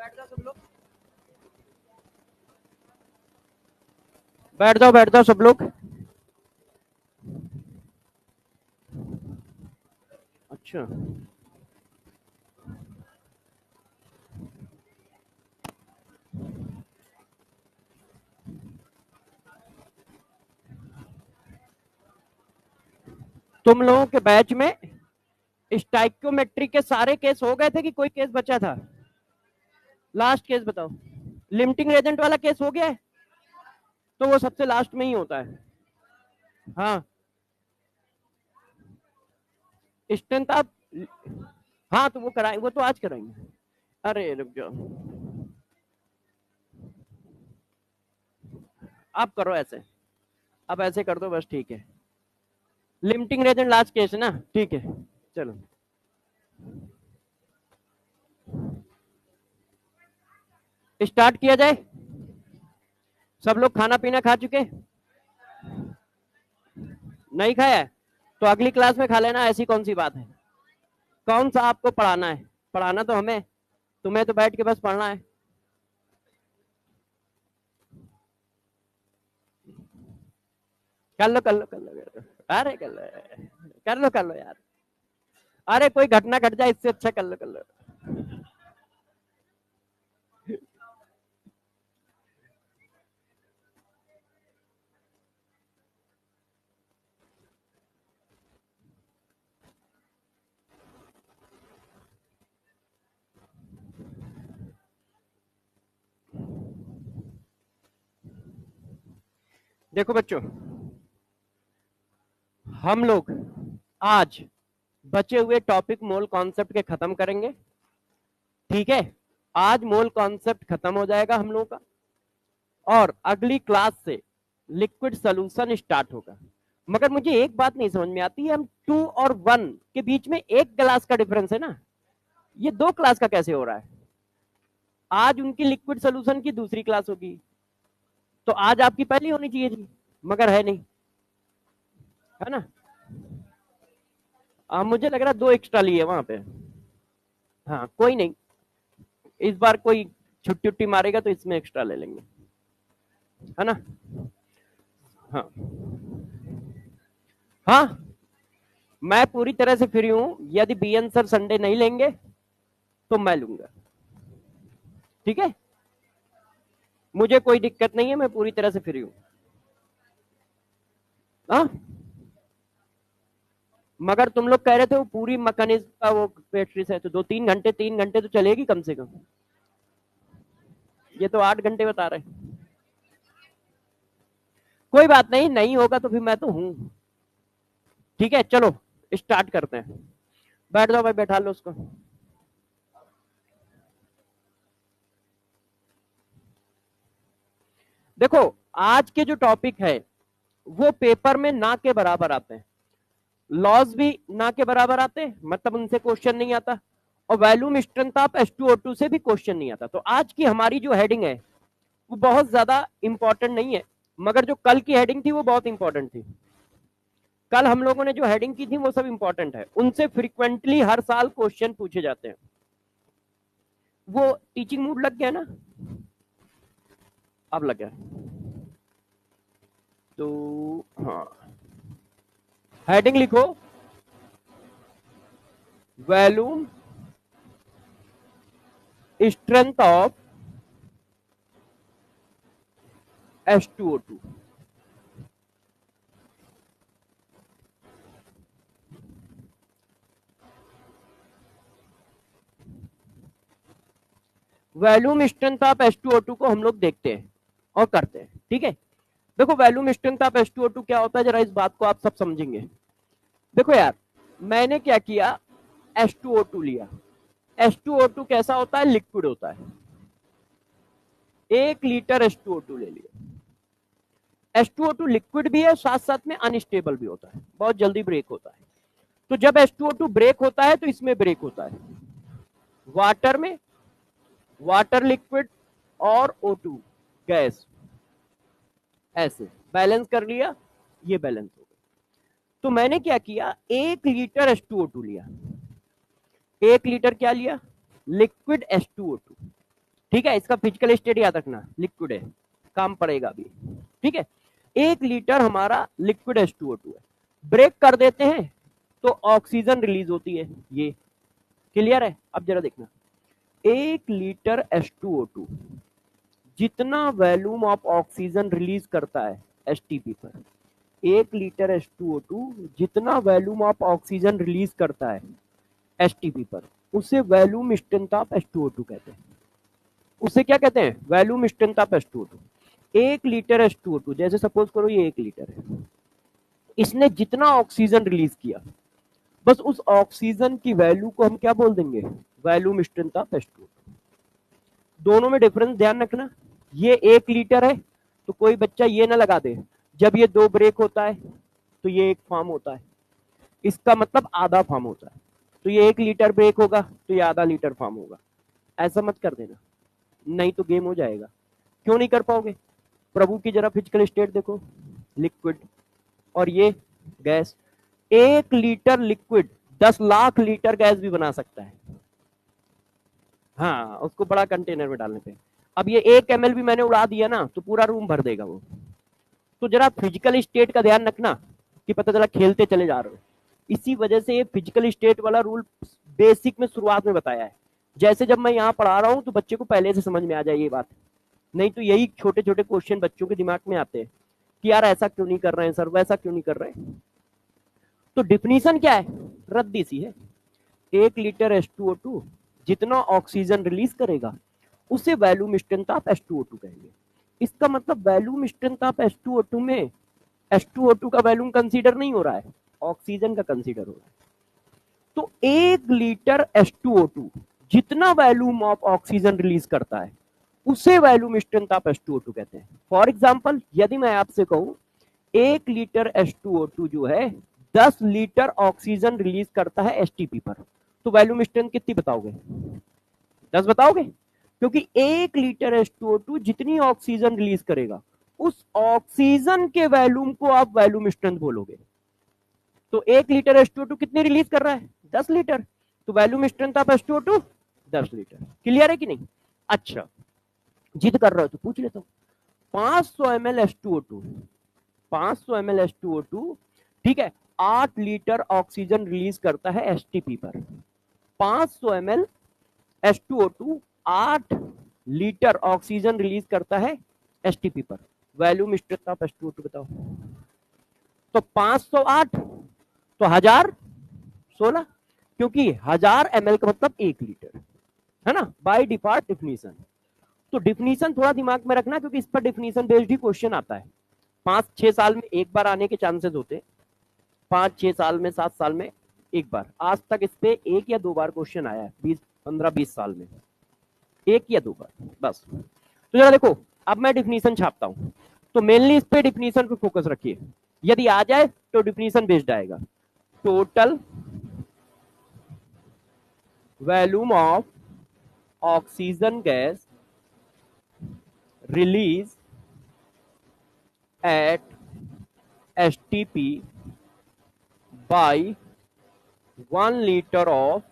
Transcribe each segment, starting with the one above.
बैठ जाओ सब लोग, बैठ जाओ सब लोग। अच्छा, तुम लोगों के बैच में स्टाइक्योमेट्री के सारे केस हो गए थे कि कोई केस बचा था? लास्ट केस बताओ। लिमिटिंग एजेंट वाला केस हो गया है? तो वो सबसे लास्ट में ही होता है। हाँ, स्ट्रेंथ आप, हाँ तो वो कराएं, वो तो आज कराएंगे। अरे रुक जाओ, आप करो ऐसे, आप ऐसे कर दो बस, ठीक है। लिमिटिंग रीजन लास्ट केस है ना, ठीक है। चलो स्टार्ट किया जाए। सब लोग खाना पीना खा चुके? नहीं खाया है तो अगली क्लास में खा लेना, ऐसी कौन सी बात है। कौन सा आपको पढ़ाना है? पढ़ाना तो हमें, तुम्हें तो बैठ के बस पढ़ना है। कर लो कर लो कर लो कर लो, अरे कर लो यार। अरे कोई घटना घट जाए इससे अच्छा, कर लो कर लो। देखो बच्चों, हम लोग आज बचे हुए टॉपिक मोल कॉन्सेप्ट के खत्म करेंगे, ठीक है। आज मोल कॉन्सेप्ट खत्म हो जाएगा हम लोगों का, और अगली क्लास से लिक्विड सोल्यूशन स्टार्ट होगा। मगर मुझे एक बात नहीं समझ में आती है, हम 2 और 1 के बीच में एक क्लास का डिफरेंस है ना, ये 2 क्लास का कैसे हो रहा है? आज उनकी लिक्विड सोल्यूशन की दूसरी क्लास होगी, तो आज आपकी पहली होनी चाहिए थी, मगर है नहीं, है ना। मुझे लग रहा है 2 एक्स्ट्रा लिए वहां पे। हाँ कोई नहीं, इस बार कोई छुट्टी उट्टी मारेगा तो इसमें एक्स्ट्रा ले लेंगे, है ना। हाँ हाँ, मैं पूरी तरह से फ्री हूँ, यदि बीएन सर संडे नहीं लेंगे तो मैं लूंगा, ठीक है। मुझे कोई दिक्कत नहीं है, मैं पूरी तरह से फ्री हूँ। हाँ, मगर तुम लोग कह रहे थे वो पूरी मैकेनिज्म का वो पेट्री है, तो 2-3 घंटे, 3 घंटे तो चलेगी कम से कम। ये तो 8 घंटे बता रहे हैं। कोई बात नहीं, नहीं होगा तो फिर मैं तो हूँ, ठीक है। चलो स्टार्ट करते हैं, बैठ जाओ भाई, बैठा लो उसको। देखो, आज के जो टॉपिक है वो पेपर में ना के बराबर आते हैं, लॉज भी ना के बराबर आते हैं, मतलब उनसे क्वेश्चन नहीं आता, और वैल्यूम स्ट्रेंथ ऑफ H2O2 से भी क्वेश्चन नहीं आता। तो आज की हमारी जो हेडिंग है वो बहुत ज्यादा इंपॉर्टेंट नहीं है, मगर जो कल की हेडिंग थी वो बहुत इंपॉर्टेंट थी। कल हम लोगों ने जो हेडिंग की थी वो सब इंपॉर्टेंट है, उनसे फ्रीक्वेंटली हर साल क्वेश्चन पूछे जाते हैं। वो टीचिंग मूड लग गया ना, अब लग गया तो। हाँ, हेडिंग लिखो, volume strength of H2O2। Volume strength of H2O2 को हम लोग देखते हैं और करते हैं, ठीक है। देखो, वैल्यूम स्ट्रेंथ ऑफ H2O2 क्या होता है, जरा इस बात को आप सब समझेंगे। देखो यार, मैंने क्या किया, H2O2 लिया। H2O2 कैसा होता है, लिक्विड होता है। 1 लीटर H2O2 ले लिया। H2O2 लिक्विड भी है, साथ साथ में अनस्टेबल भी होता है, बहुत जल्दी ब्रेक होता है। तो जब H2O2 ब्रेक होता है तो इसमें ब्रेक होता है, वाटर में, वाटर लिक्विड और O2 गैस, ऐसे बैलेंस कर लिया, ये बैलेंस हो गया। तो मैंने क्या किया, 1 लीटर H2O2 लिया। 1 लीटर क्या लिया, लिक्विड H2O2, ठीक है, इसका फिजिकल स्टेट याद रखना, लिक्विड है, काम पड़ेगा अभी। ठीक है, 1 लीटर हमारा लिक्विड H2O2 है, ब्रेक कर देते हैं तो ऑक्सीजन रिलीज होती है, ये क्लियर है। अब जरा देखना, 1 लीटर H2O2 जितना वॉल्यूम ऑफ ऑक्सीजन रिलीज करता है एसटीपी पर, 1 लीटर H2O2 जितना वॉल्यूम ऑफ ऑक्सीजन रिलीज करता है एसटीपी पर, उसे वॉल्यूम स्ट्रेंथ ऑफ H2O2 कहते हैं। उसे क्या कहते हैं? Volume strength of H2O2। 1 litre H2O2, जैसे सपोज करो ये 1 लीटर है, इसने जितना ऑक्सीजन रिलीज किया, बस उस ऑक्सीजन की वैल्यू को हम क्या बोल देंगे? Volume strength of H2O2। दोनों में डिफरेंस ध्यान रखना, ये 1 लीटर है तो कोई बच्चा ये ना लगा दे जब ये 2 ब्रेक होता है तो ये 1 फॉर्म होता है, इसका मतलब आधा फॉर्म होता है, तो ये 1 लीटर ब्रेक होगा तो ये आधा लीटर फॉर्म होगा। ऐसा मत कर देना, नहीं तो गेम हो जाएगा। क्यों नहीं कर पाओगे? प्रभु की जरा फिजिकल स्टेट देखो, लिक्विड और ये gas. 1 litre liquid 10 lakh litre gas भी बना सकता है, हाँ, उसको बड़ा कंटेनर में डालने पे। अब ये 1 ml भी मैंने उड़ा दिया ना तो पूरा रूम भर देगा वो। तो जरा फिजिकल स्टेट का ध्यान रखना कि पता चला खेलते चले जा रहे हो। इसी वजह से ये फिजिकल स्टेट वाला रूल बेसिक में शुरुआत में बताया है, जैसे जब मैं यहाँ पढ़ा रहा हूँ तो बच्चे को पहले से समझ में आ जाए ये बात, नहीं तो यही छोटे छोटे क्वेश्चन बच्चों के दिमाग में आते हैं कि यार ऐसा क्यों नहीं कर रहे हैं सर, वैसा क्यों नहीं कर रहे हैं। तो डिफिनीशन क्या है? रद्दी सी है, 1 लीटर H2O2 जितना ऑक्सीजन रिलीज करेगा उसे वॉल्यूम स्ट्रेंथ ऑफ H2O2 कहेंगे। इसका मतलब वॉल्यूम स्ट्रेंथ ऑफ H2O2 में H2O2 का वॉल्यूम कंसीडर नहीं हो रहा है, ऑक्सीजन का कंसीडर हो रहा है। तो 1 लीटर H2O2 जितना वॉल्यूम ऑफ ऑक्सीजन रिलीज करता है उसे वॉल्यूम स्ट्रेंथ ऑफ H2O2 कहते हैं। फॉर एग्जांपल, यदि मैं आपसे कहूं 1 लीटर H2O2 जो है 10 लीटर ऑक्सीजन रिलीज करता है एसटीपी पर, तो वॉल्यूम स्ट्रेंथ कितनी बताओगे? 10 बताओगे, क्योंकि 1 लीटर H2O2 जितनी ऑक्सीजन रिलीज करेगा उस ऑक्सीजन के वॉल्यूम को आप वॉल्यूम स्ट्रेंथ बोलोगे। तो 1 लीटर H2O2 कितनी रिलीज कर रहा है? 10 लीटर, तो volume strength of H2O2 10 litre. Clear है कि नहीं? अच्छा, जिद कर रहे हो तो पूछ लेता हूं, 500 ml H2O2, 500 ml H2O2, ठीक है, 8 लीटर ऑक्सीजन रिलीज करता है एसटीपी पर। 500 ml H2O2 8 litre oxygen release करता है एसटीपी पर, वॉल्यूम स्ट्रेंथ ऑफ H2O2 बताओ। तो 508 तो 1016, क्योंकि 1000 ml का मतलब 1 लीटर है ना, बाय डिफॉल्ट डिफिनीशन। तो डिफिनीशन थोड़ा दिमाग में रखना, क्योंकि इस पर डिफिनीशन बेस्ड ही क्वेश्चन आता है। 5-6 साल में एक बार आने के चांसेस होते हैं, 5-6 साल में, 7 साल में एक बार। आज तक इस पे 1 या 2 बार क्वेश्चन आया है, 15-20 साल में 1 या 2 बार बस। तो जरा देखो, अब मैं डिफिनीशन छापता हूं, तो मेनली इस पे डिफिनीशन पे फोकस रखिए, यदि आ जाए तो डिफिनीशन बेस्ड आएगा। Total volume of oxygen gas release at STP by 1 litre of,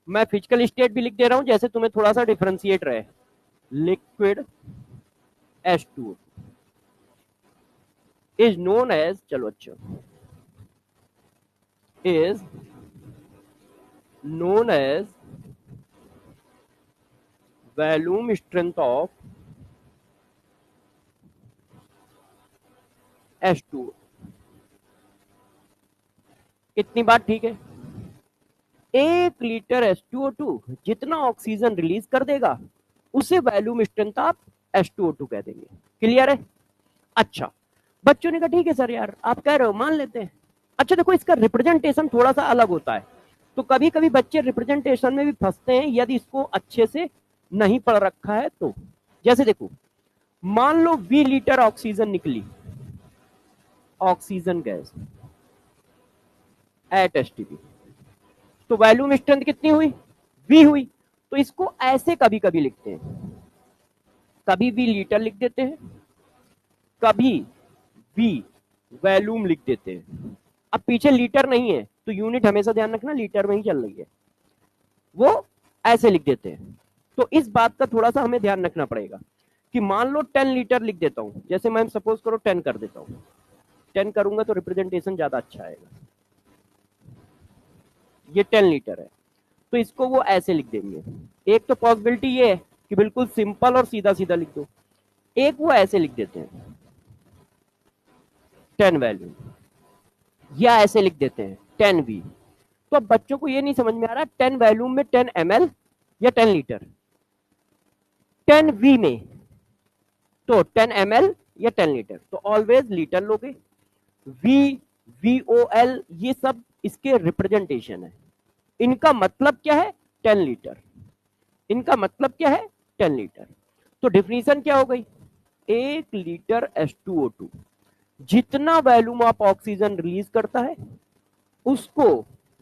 मैं फिजिकल स्टेट भी लिख दे रहा हूं जैसे तुम्हें थोड़ा सा डिफरेंशिएट रहे, liquid H2O is known as, चलो अच्छा, is known as volume strength of H2O। इतनी बात ठीक है? 1 लीटर H2O2 जितना ऑक्सीजन रिलीज कर देगा उसे वॉल्यूम स्ट्रेंथ ऑफ H2O2 कह देंगे। क्लियर है? अच्छा, बच्चों ने कहा ठीक है सर, यार आप कह रहे हो मान लेते हैं। अच्छा देखो, इसका रिप्रेजेंटेशन थोड़ा सा अलग होता है, तो कभी कभी बच्चे रिप्रेजेंटेशन में भी फंसते हैं यदि इसको अच्छे से नहीं पढ़ रखा है तो। जैसे देखो, मान लो 20 लीटर ऑक्सीजन निकली, ऑक्सीजन गैस एट एसटीपी, तो वॉल्यूम स्ट्रेंथ कितनी हुई? V हुई। तो इसको ऐसे कभी कभी लिखते हैं, कभी V लीटर लिख देते हैं, कभी V वॉल्यूम लिख देते हैं। अब पीछे लीटर नहीं है तो यूनिट हमेशा ध्यान रखना लीटर में ही चल रही है, वो ऐसे लिख देते हैं। तो इस बात का थोड़ा सा हमें ध्यान रखना पड़ेगा कि मान लो 10 लीटर लिख देता हूं, जैसे मैं सपोज करो 10 कर देता हूं, 10 करूंगा तो रिप्रेजेंटेशन ज्यादा अच्छा आएगा। ये 10 लीटर है, तो इसको वो ऐसे लिख देंगे। एक तो पॉसिबिलिटी ये है कि बिल्कुल सिंपल और सीधा सीधा लिख दो, एक वो ऐसे लिख देते हैं 10 वैल्यू, या ऐसे लिख देते हैं 10 वी। तो अब बच्चों को ये नहीं समझ में आ रहा 10 वैल्यू में 10 ml या 10 लीटर, 10 वी में तो 10 ml या 10 लीटर, तो ऑलवेज लीटर लोगे। वी, VOL ये सब इसके रिप्रेजेंटेशन है। इनका मतलब क्या है 10 लीटर, इनका मतलब क्या है 10 लीटर। तो डिफिनीशन क्या हो गई, 1 लीटर H2O2 जितना वैल्यूम ऑफ ऑक्सीजन रिलीज करता है उसको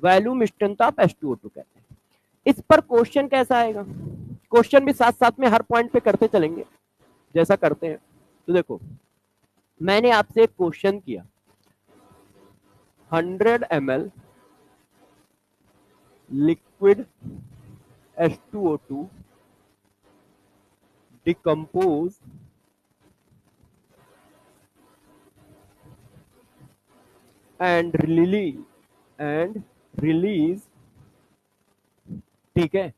वैल्यूम स्ट्रेंथ ऑफ H2O2 कहते हैं। इस पर क्वेश्चन कैसा आएगा, क्वेश्चन भी साथ साथ में हर पॉइंट पे करते चलेंगे जैसा करते हैं। तो देखो मैंने आपसे एक क्वेश्चन किया, 100 ml liquid H2O2 decompose and release, ठीक है,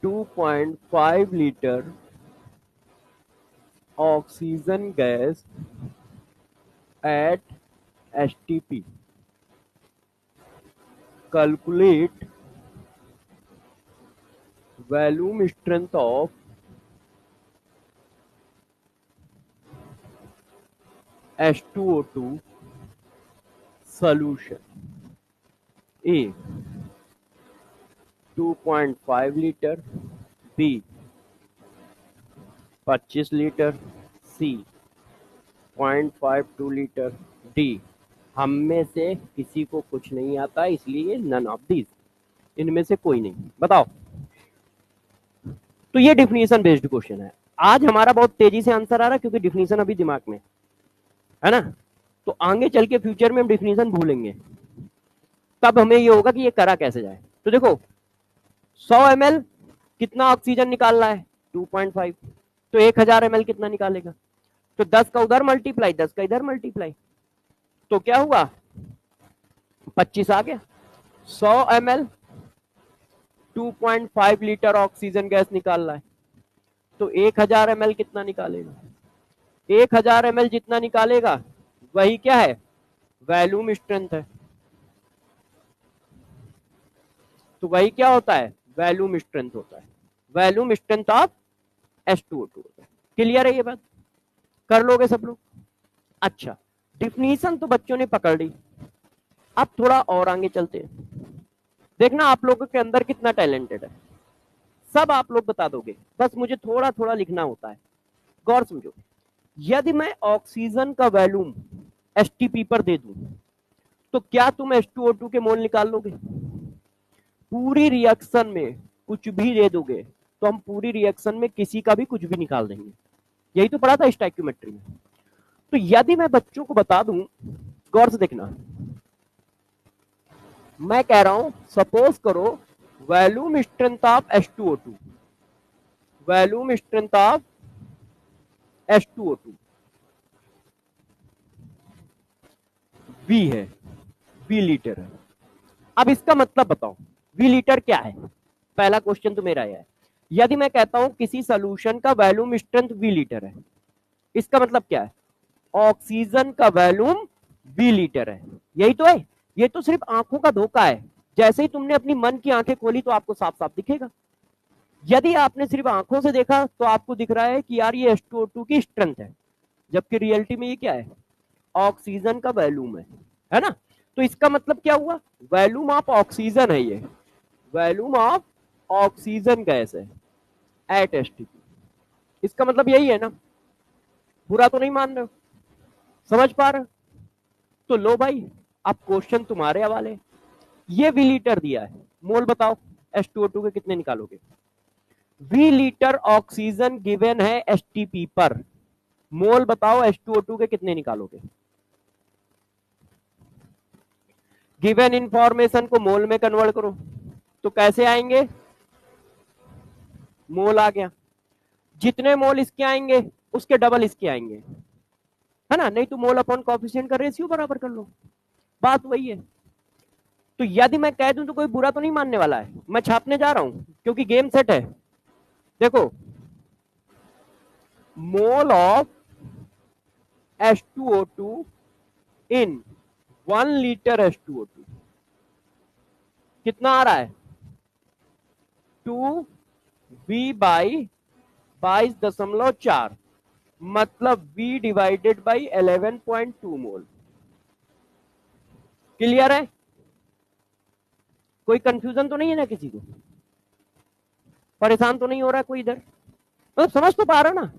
2.5 litre oxygen gas at STP, calculate volume strength of H2O2 solution। A 2.5 litre, B 25 litre, C 0.52 litre, D हम में से किसी को कुछ नहीं आता इसलिए नन ऑफ दीज, इनमें से कोई नहीं। बताओ, तो ये डिफिनीशन बेस्ड क्वेश्चन है। आज हमारा बहुत तेजी से आंसर आ रहा है क्योंकि डिफिनीशन अभी दिमाग में है ना, तो आगे चल के फ्यूचर में हम डिफिनीशन भूलेंगे, तब हमें ये होगा कि ये करा कैसे जाए। तो देखो 100 ml कितना ऑक्सीजन निकाल रहा है 2.5, तो 1000 ml कितना निकालेगा, तो 10 का उधर मल्टीप्लाई 10 का इधर मल्टीप्लाई, तो क्या हुआ 25 आ गया। 100 ml 2.5 लीटर ऑक्सीजन गैस निकाल रहा है, तो 1000 ml कितना निकालेगा, 1000 ml जितना निकालेगा वही क्या है वैल्यूम स्ट्रेंथ है, तो वही क्या होता है वैल्यूम स्ट्रेंथ होता है, वैल्यूम स्ट्रेंथ ऑफ H2O2 होता है। क्लियर है ये बात, कर लोगे सब लोग। अच्छा डिफिनीशन तो बच्चों ने पकड़ ली, अब थोड़ा और आगे चलते हैं। देखना आप लोगों के अंदर कितना टैलेंटेड है, सब आप लोग बता दोगे, बस मुझे थोड़ा थोड़ा लिखना होता है। गौर समझो, यदि मैं ऑक्सीजन का वैल्यूम STP पर दे दूं तो क्या तुम H2O2 के मोल निकाल लोगे, पूरी रिएक्शन में कुछ भी दे दोगे तो हम पूरी रिएक्शन में किसी का भी कुछ भी निकाल देंगे, यही तो पढ़ा था स्टोइकियोमेट्री में। तो यदि मैं बच्चों को बता दूं, गौर से देखना, मैं कह रहा हूं सपोज करो volume strength of H2O2, volume strength of H2O2 V है, V लीटर है। अब इसका मतलब बताओ V लीटर क्या है, पहला क्वेश्चन तो मेरा है। यदि मैं कहता हूं किसी सॉल्यूशन का वैल्यूम स्ट्रेंथ V लीटर है, इसका मतलब क्या है ऑक्सीजन का वैल्यूम V लीटर है, यही तो है। ये तो सिर्फ आंखों का धोखा है, जैसे ही तुमने अपनी मन की आंखें खोली तो आपको साफ साफ दिखेगा। यदि आपने सिर्फ आंखों से देखा तो आपको दिख रहा है कि यार ये H2O2 की स्ट्रेंथ है, जबकि रियलिटी में ये क्या है ऑक्सीजन का वैल्यूम है ना। तो इसका मतलब क्या हुआ वैल्यूम ऑफ ऑक्सीजन है, ये वैल्यूम ऑफ ऑक्सीजन गैस है एट STP। इसका मतलब यही है ना, पूरा तो नहीं मान रहे हो, समझ पा रहे हो। तो लो भाई अब क्वेश्चन तुम्हारे हवाले, ये V लीटर दिया है, मोल बताओ H2O2 के कितने निकालोगे। V लीटर ऑक्सीजन गिवन है STP पर, मोल बताओ H2O2 के कितने निकालोगे। गिवन इंफॉर्मेशन को मोल में कन्वर्ट करो, तो कैसे आएंगे मोल आ गया, जितने मोल इसके आएंगे उसके डबल इसके आएंगे, है ना, नहीं तो मोल अपॉन कोएफिशिएंट का रेशियो बराबर कर लो, बात वही है। तो यदि मैं कह दूं तो कोई बुरा तो नहीं मानने वाला है, मैं छापने जा रहा हूं क्योंकि गेम सेट है। देखो, मोल of H2O2 in 1 litre H2O2 कितना आ रहा है, 2V/22.4, मतलब V divided by 11.2 mole. Clear है, कोई कंफ्यूजन तो नहीं है ना, किसी को परेशान तो नहीं हो रहा है कोई इधर, मतलब समझ तो पा रहा ना।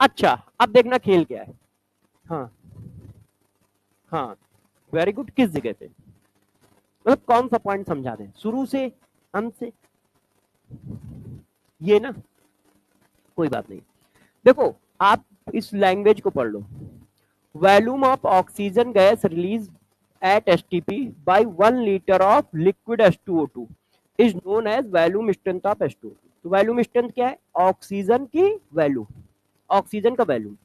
अच्छा, अब देखना खेल क्या है। हाँ हाँ, वेरी गुड, किस जगह पे, मतलब कौन सा पॉइंट समझा दें, शुरू से, अंत से, ये ना, कोई बात नहीं। देखो, आप इस लैंग्वेज को पढ़ लो, volume of oxygen gas release at STP by 1 liter of liquid H2O2 is known as volume strength of H2O2। तो वॉल्यूम स्ट्रेंथ क्या है, ऑक्सीजन की वैल्यू, ऑक्सीजन का वैल्यूम।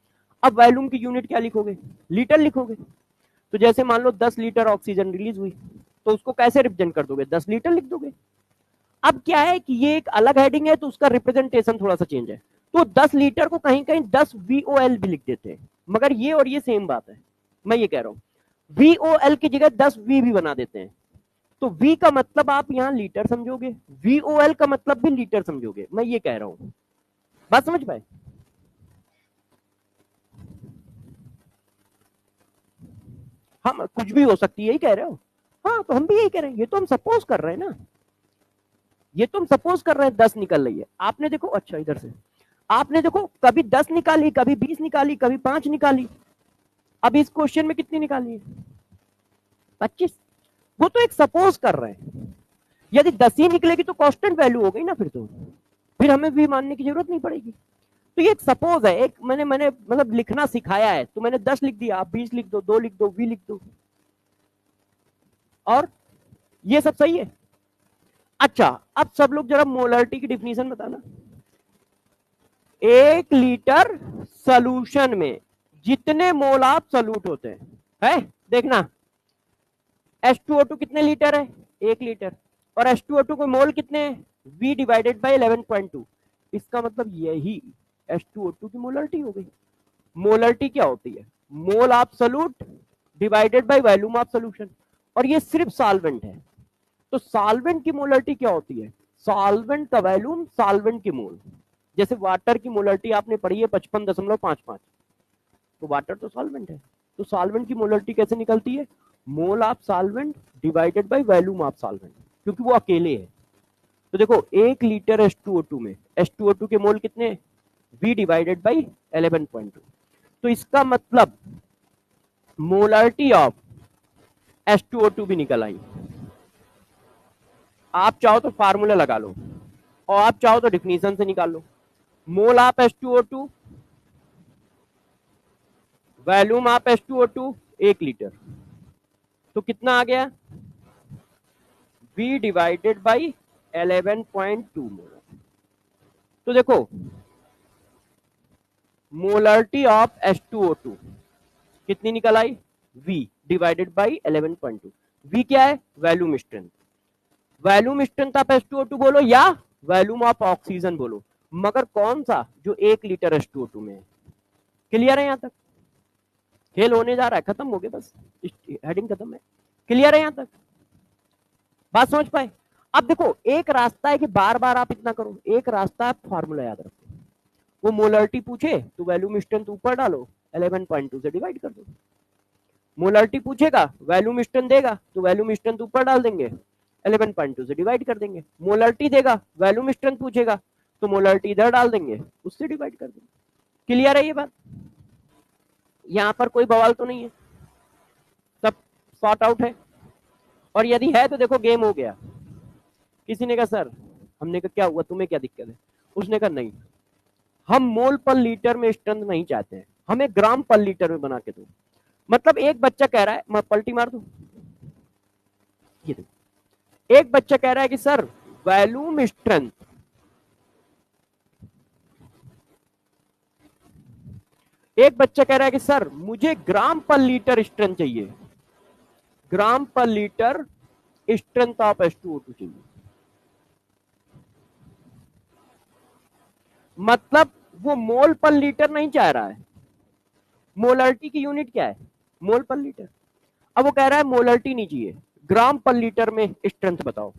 अब वॉल्यूम की यूनिट क्या लिखोगे, लीटर लिखोगे। तो जैसे मान लो 10 लीटर ऑक्सीजन रिलीज हुई, तो उसको कैसे रिप्रेजेंट कर दोगे, 10 लीटर लिख दोगे। अब क्या है कि ये एक अलग हेडिंग है तो उसका रिप्रेजेंटेशन थोड़ा सा चेंज है, तो 10 लीटर को कहीं कहीं 10 VOL भी लिख देते हैं, मगर ये और ये सेम बात है, मैं ये कह रहा हूं VOL की जगह 10 V भी बना देते हैं। तो V का मतलब आप यहां लीटर समझोगे, VOL का मतलब भी लीटर समझोगे, मैं ये कह रहा हूं, बात समझ पाए। हम कुछ भी हो सकती है, यही कह रहे हो, हाँ तो हम भी यही कह रहे हैं, ये तो हम सपोज कर रहे हैं ना, ये तो हम सपोज कर रहे हैं 10 निकल रही है, आपने देखो, अच्छा इधर से आपने देखो कभी 10 निकाली, कभी 20 निकाली, कभी 5 निकाली, अब इस क्वेश्चन में कितनी निकाली है, 25। वो तो एक सपोज कर रहे हैं, यदि 10 ही निकलेगी तो कांस्टेंट वैल्यू हो गई ना, फिर हमें भी मानने की जरूरत नहीं पड़ेगी। तो ये एक सपोज है, एक मैंने मैंने मतलब लिखना सिखाया है, तो मैंने 10 लिख दिया, आप 20 लिख दो, 2 लिख दो, वी लिख दो, और ये सब सही है। अच्छा, अब सब लोग जरा मोलरिटी की डिफिनीशन बताना। 1 लीटर सोल्यूशन में जितने मोल आप सल्यूट होते हैं, देखना H2O2 कितने लीटर है, 1 लीटर, और H2O2 के मोल कितने हैं, V डिवाइडेड बाई 11.2, इसका मतलब यही H2O2 की मोलरिटी हो गई। मोलरिटी क्या होती है, मोल of solute divided by volume of solution, और ये सिर्फ सॉल्वेंट है। तो सॉल्वेंट की मोलरिटी क्या होती है, सॉल्वेंट का वॉल्यूम सॉल्वेंट की मोल, जैसे वाटर की मोलरिटी आपने पढ़ी है 55.55, तो वाटर तो सॉल्वेंट है, तो सॉल्वेंट की मोलरिटी कैसे निकलती है, mole of solvent divided by volume of solvent, क्योंकि वो अकेले है। तो देखो 1 लीटर H2O2 में H2O2 के मोल कितने, V डिवाइडेड बाई 11.2, तो इसका मतलब मोलरिटी ऑफ H2O2 भी निकल आई। आप चाहो तो फार्मूला लगा लो, और आप चाहो तो डिफिनीशन से निकाल लो, mole of H2O2 volume of H2O2 1 litre, तो कितना आ गया, V डिवाइडेड बाई 11.2 मोल। तो देखो मोलरिटी ऑफ H2O2 कितनी निकल आई, V डिवाइडेड बाई 11.2, V क्या है, volume strength, volume strength of H2O2 बोलो या वॉल्यूम ऑफ ऑक्सीजन बोलो, मगर कौन सा, जो 1 लीटर H2O2 में है। क्लियर है, यहां तक खेल होने जा रहा है, खत्म हो गया, बस हेडिंग खत्म है। क्लियर है यहां तक, बात समझ पाए। अब देखो एक रास्ता है कि बार बार आप इतना करो, एक रास्ता है फॉर्मूला याद रखो, वो मोलरिटी पूछे तो वॉल्यूम स्ट्रेंथ ऊपर डालो, 11.2 से डिवाइड कर दो, मोलरिटी पूछेगा वॉल्यूम स्ट्रेंथ देगा तो वॉल्यूम स्ट्रेंथ ऊपर डाल देंगे, 11.2 से डिवाइड कर देंगे, मोलरिटी देगा वॉल्यूम स्ट्रेंथ पूछेगा तो मोलरिटी इधर डाल देंगे, उससे डिवाइड कर देंगे। क्लियर है ये बात, यहां पर कोई बवाल तो नहीं है, सब सॉर्ट आउट है, और यदि है तो देखो गेम हो गया। किसी ने कहा सर, हमने कहा क्या हुआ, तुम्हें क्या दिक्कत है, उसने कहा नहीं, हम मोल पर लीटर में स्ट्रेंथ नहीं चाहते हैं, हमें ग्राम पर लीटर में बना के दो। मतलब एक बच्चा कह रहा है, मैं पलटी मार दूं, ये देखो, एक बच्चा कह रहा है कि सर वॉल्यूम स्ट्रेंथ एक बच्चा कह रहा है कि सर मुझे ग्राम पर लीटर स्ट्रेंथ चाहिए, ग्राम पर लीटर स्ट्रेंथ ऑफ H2O2 चाहिए। मतलब वो मोल पर लीटर नहीं चाह रहा है, मोलरिटी की यूनिट क्या है, मोल पर लीटर। अब वो कह रहा है मोलरिटी नहीं चाहिए, ग्राम पर लीटर में स्ट्रेंथ बताओ।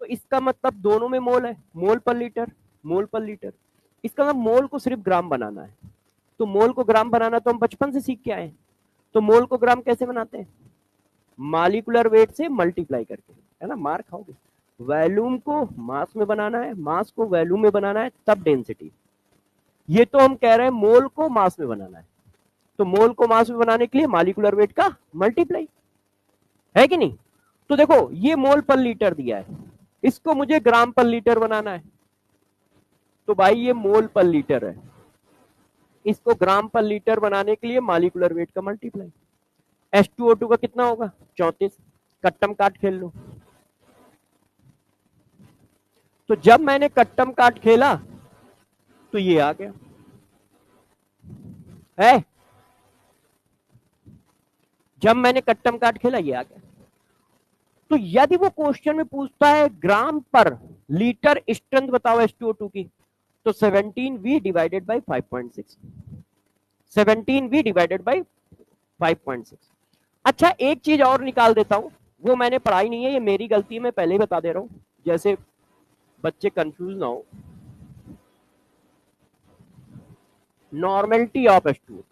तो इसका मतलब दोनों में मोल है, मोल पर लीटर, मोल पर लीटर। इसका मतलब मोल को सिर्फ ग्राम बनाना है। तो मोल को ग्राम बनाना तो हम बचपन से सीख के आए हैं। तो मोल को ग्राम कैसे बनाते हैं, मॉलिक्यूलर वेट से मल्टीप्लाई करके, है ना, मार खाओगे। वॉल्यूम को मास में बनाना है, मास को वॉल्यूम में बनाना है, तब डेंसिटी। ये तो हम कह रहे हैं मोल को मास में बनाना है, तो मोल को मास में बनाने के लिए मॉलिक्यूलर वेट का मल्टीप्लाई, है कि नहीं। तो देखो ये मोल पर लीटर दिया है, इसको मुझे ग्राम पर लीटर बनाना है, तो भाई ये मोल पर लीटर है, इसको ग्राम पर लीटर बनाने के लिए मॉलिक्यूलर वेट का मल्टीप्लाई। H2O2 का कितना होगा, 34। कट्टम काट खेल लो। तो जब मैंने कट्टम काट खेला तो ये आ गया है, जब मैंने कट्टम काट खेला ये आ गया। तो यदि वो क्वेश्चन में पूछता है ग्राम पर लीटर स्ट्रेंथ बताओ H2O2 की, तो 17V divided by 5.6, 17V divided by 5.6। अच्छा एक चीज और निकाल देता हूं, वो मैंने पढ़ाई नहीं है, ये मेरी गलती है, मैं पहले ही बता दे रहा हूं, जैसे बच्चे कंफ्यूज ना हो। नॉर्मेलिटी ऑफ H2O2,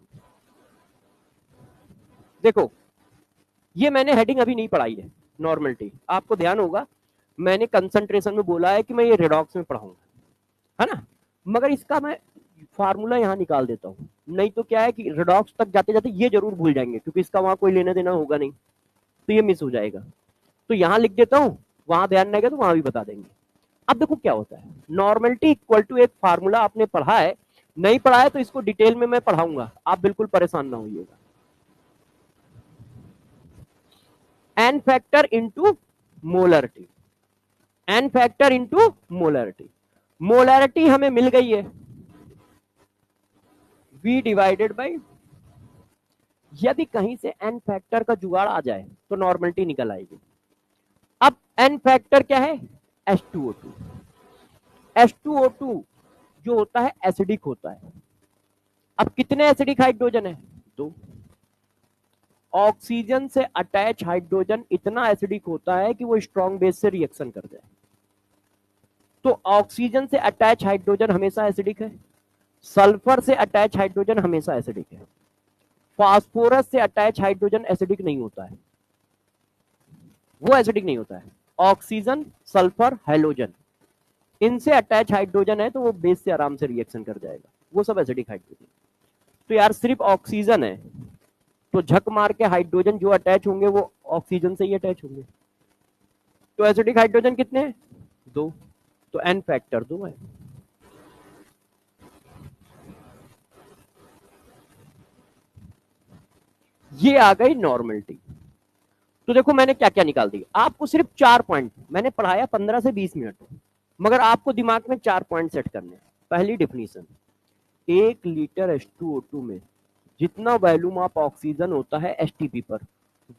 देखो ये मैंने हेडिंग अभी नहीं पढ़ाई है। नॉर्मेलिटी आपको ध्यान होगा, मैंने कंसंट्रेशन में बोला है कि मैं ये रेडॉक्स में पढ़ाऊंगा, है ना, मगर इसका मैं फार्मूला यहाँ निकाल देता हूँ, नहीं तो क्या है कि रेडॉक्स तक जाते जाते ये जरूर भूल जाएंगे, क्योंकि इसका वहां कोई लेना देना होगा नहीं, तो ये मिस हो जाएगा। तो यहाँ लिख देता हूँ, वहां ध्यान रहेगा तो वहां भी बता देंगे। अब देखो क्या होता है, नॉर्मेलिटी इक्वल टू एक फार्मूला आपने पढ़ा है, नहीं पढ़ा है तो इसको डिटेल में मैं पढ़ाऊंगा, आप बिल्कुल परेशान ना होइएगा। N factor into molarity, n factor into molarity. Molarity हमें मिल गई है V डिवाइडेड बाई, यदि कहीं से एन फैक्टर का जुगाड़ आ जाए तो नॉर्मेलिटी निकल आएगी। अब एन फैक्टर क्या है, H2O2। H2O2 जो होता है एसिडिक होता है। अब कितने एसिडिक हाइड्रोजन है, दो। ऑक्सीजन से अटैच हाइड्रोजन इतना एसिडिक होता है कि वो स्ट्रॉन्ग बेस से रिएक्शन कर जाए। तो ऑक्सीजन से अटैच हाइड्रोजन हमेशा एसिडिक है, सल्फर से अटैच हाइड्रोजन हमेशा एसिडिक है, फास्फोरस से अटैच हाइड्रोजन एसिडिक नहीं होता है, वो एसिडिक नहीं होता है। ऑक्सीजन, सल्फर, हैलोजन, इनसे अटैच हाइड्रोजन है तो वो बेस से आराम से रिएक्शन कर जाएगा, वो सब एसिडिक हाइड्रोजन। तो यार सिर्फ ऑक्सीजन है तो झक मार के हाइड्रोजन जो अटैच होंगे वो ऑक्सीजन से ही अटैच होंगे। तो एसिडिक हाइड्रोजन कितने हैं, दो, तो एन फैक्टर दो है। ये आ गई नॉर्मलिटी। तो देखो मैंने क्या क्या निकाल दी, आपको सिर्फ 4 पॉइंट, मैंने पढ़ाया 15 से 20 मिनट, मगर आपको दिमाग में 4 पॉइंट सेट करने हैं। पहली डिफिनीशन, 1 लीटर H2O2 में जितना वॉल्यूम ऑफ ऑक्सीजन होता है एसटीपी पर,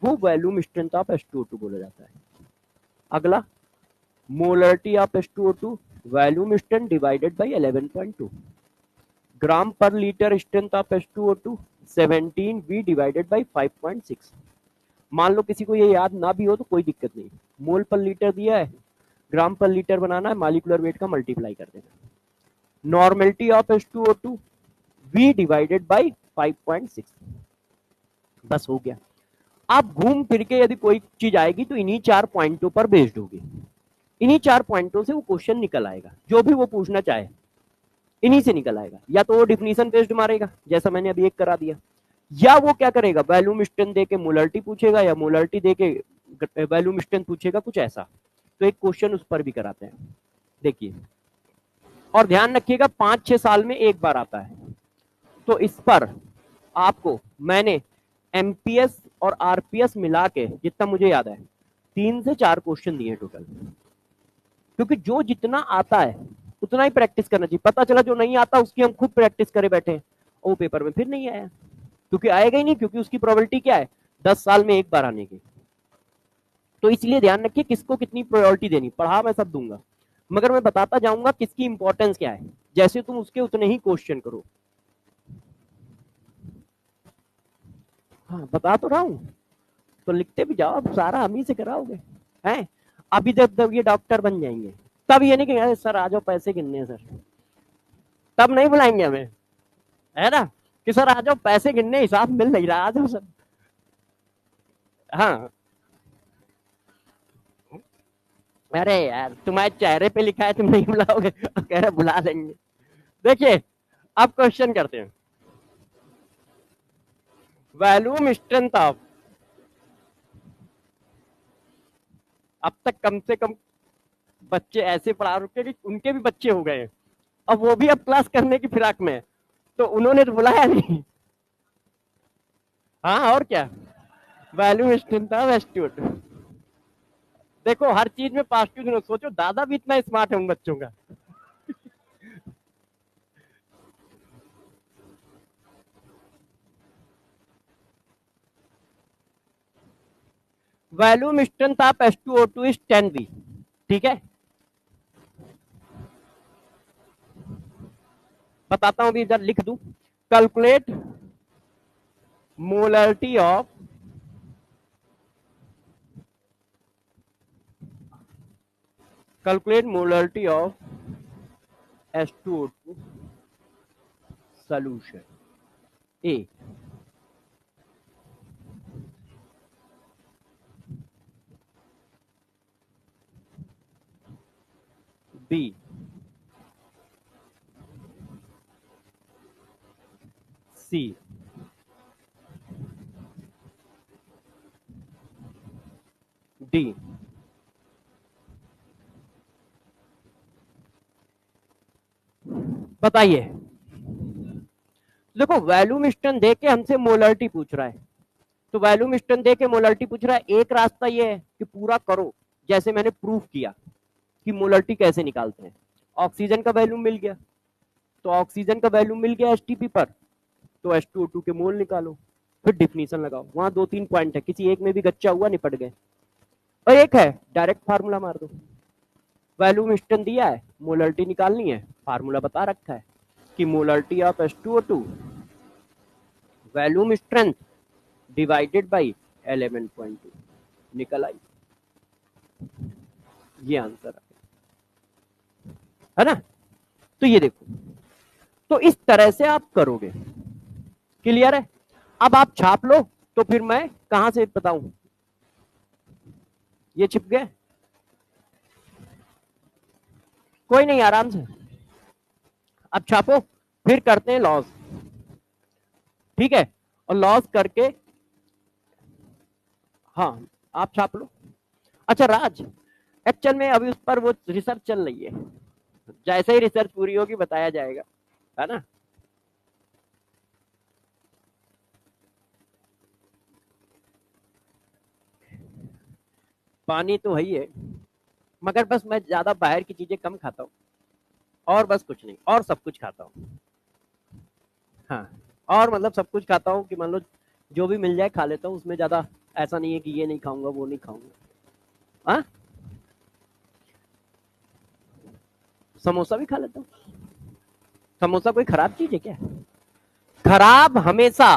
वो वॉल्यूम स्ट्रेंथ ऑफ H2O2 बोला जाता है। अगला, molarity of H2O2 volume strength divided by 11.2, ग्राम पर litre strength of H2O2 17V divided by 5.6। मान लो किसी को ये याद ना भी हो तो कोई दिक्कत नहीं, मोल पर लीटर दिया है, ग्राम पर लीटर बनाना है, मॉलिक्यूलर वेट का मल्टीप्लाई कर देना। Normality of H2O2 V divided by 5.6, बस हो गया। आप घूम फिर के यदि कोई चीज आएगी तो इन्हीं 4 पॉइंटों पर बेस्ड होगी, इन्हीं 4 पॉइंटों से वो क्वेश्चन निकल आएगा, जो भी वो पूछना चाहे इन्हीं से निकल आएगा। या तो वो डिफिनीशन बेस्ड मारेगा जैसा मैंने अभी एक करा दिया, या वो क्या करेगा, वॉल्यूम स्ट्रेंथ देके मोलरिटी पूछेगा, या मोलरिटी देके वॉल्यूम स्ट्रेंथ पूछेगा, कुछ ऐसा। तो एक क्वेश्चन उस पर भी कराते हैं, देखिए। और ध्यान रखिएगा 5-6 साल में एक बार आता है, तो इस पर आपको मैंने एमपीएस और आरपीएस मिला के जितना मुझे याद है 3 से 4 क्वेश्चन दिए टोटल, क्योंकि जो जितना आता है उतना ही प्रैक्टिस करना चाहिए। पता चला जो नहीं आता उसकी हम खुद प्रैक्टिस करे बैठे, वो पेपर में फिर नहीं आया, क्योंकि आएगा ही नहीं, क्योंकि उसकी प्रोबेबिलिटी क्या है 10 साल में एक बार आने की। तो इसलिए ध्यान रखिए किसको कितनी प्रायोरिटी देनी। पढ़ा मैं सब दूंगा, मगर मैं बताता जाऊंगा किसकी इंपॉर्टेंस क्या है, जैसे तुम उसके उतने ही क्वेश्चन करो। हाँ बता तो रहा हूँ, तो लिखते भी जाओ, अब सारा हम ही से कराओगे हैं। अभी जब ये डॉक्टर बन जाएंगे तब ये नहीं कहेंगे सर आ जाओ पैसे गिनने सर, तब नहीं बुलाएंगे हमें, है ना, कि सर आ जाओ पैसे गिनने, हिसाब मिल नहीं रहा, आ जाओ सर। हाँ अरे यार तुम्हारे चेहरे पे लिखा है तुम नहीं बुलाओगे, कह रहे बुला लेंगे। देखिए अब क्वेश्चन करते हैं। वॉल्यूम स्ट्रेंथ ऑफ, अब तक कम से कम बच्चे ऐसे पढ़ा रखे कि उनके भी बच्चे हो गए, अब वो भी अब क्लास करने की फिराक में है, तो उन्होंने तो बुलाया नहीं। हाँ और क्या, वॉल्यूम स्ट्रेंथ ऑफ एस्ट्यूट। देखो हर चीज में पॉजिटिव सोचो, दादा भी इतना स्मार्ट है उन बच्चों का। Volume strength of H2O2 is 10 V, ठीक है। बताता हूं, भी इधर लिख दूं। Calculate molarity of calculate molarity of H2O2 solution A, B, C, D। बताइए। देखो वॉल्यूम स्ट्रेंथ दे के हमसे मोलरिटी पूछ रहा है, तो वॉल्यूम स्ट्रेंथ दे के मोलरिटी पूछ रहा है, एक रास्ता ये है कि पूरा करो जैसे मैंने प्रूफ किया कि मोलरिटी कैसे निकालते हैं। ऑक्सीजन का वैल्यूम मिल गया, तो ऑक्सीजन का वैल्यूम मिल गया एसटीपी पर, तो H2O2 के मोल निकालो, फिर डिफिनीशन लगाओ। वहां 2-3 पॉइंट है, किसी एक में भी गच्चा हुआ निपट गए। और एक है डायरेक्ट फार्मूला मार दो, वैल्यूम स्ट्रेंथ दिया है, मोलरिटी निकालनी है, फार्मूला बता रखा है कि molarity of H2O2 volume strength divided by 11.2, निकल आई, ये आंसर है ना। तो ये देखो, तो इस तरह से आप करोगे, क्लियर है। अब आप छाप लो, तो फिर मैं कहां से बताऊं, ये छिप गए, कोई नहीं आराम से, अब छापो, फिर करते हैं लॉस, ठीक है। और लॉस करके, हाँ आप छाप लो। अच्छा राज, एक्चुअल में अभी उस पर वो रिसर्च चल रही है, जैसे ही रिसर्च पूरी होगी बताया जाएगा, है ना। पानी तो है ही है, मगर बस मैं ज्यादा बाहर की चीजें कम खाता हूँ, और बस कुछ नहीं, और सब कुछ खाता हूँ। हाँ, और मतलब सब कुछ खाता हूँ कि मान लो जो भी मिल जाए खा लेता हूँ, उसमें ज्यादा ऐसा नहीं है कि ये नहीं खाऊंगा वो नहीं खाऊंगा। हाँ, समोसा भी खा लेता हूँ। समोसा कोई खराब चीज है क्या? खराब हमेशा,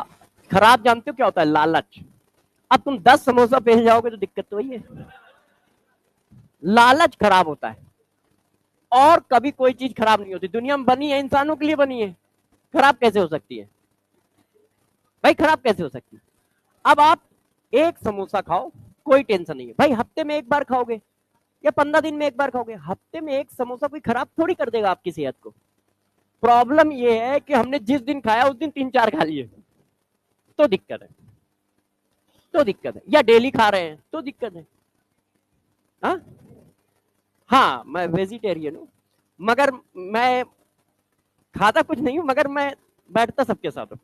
खराब जानते हो क्या होता है, लालच। अब तुम 10 समोसा पहन जाओगे तो दिक्कत तो वही है, लालच खराब होता है। और कभी कोई चीज खराब नहीं होती, दुनिया में बनी है इंसानों के लिए बनी है, खराब कैसे हो सकती है भाई, खराब कैसे हो सकती है। अब आप एक समोसा खाओ, कोई टेंशन नहीं है भाई, हफ्ते में एक बार खाओगे या 15 दिन में एक बार खाओगे, हफ्ते में एक समोसा कोई खराब थोड़ी कर देगा आपकी सेहत को। प्रॉब्लम ये है कि हमने जिस दिन खाया उस दिन 3-4 खा लिए, तो दिक्कत है, तो दिक्कत है, या डेली खा रहे हैं तो दिक्कत है। हाँ, हाँ मैं वेजिटेरियन हूँ, मगर मैं खाता कुछ नहीं हूँ, मगर मैं बैठता सबके साथ हूँ,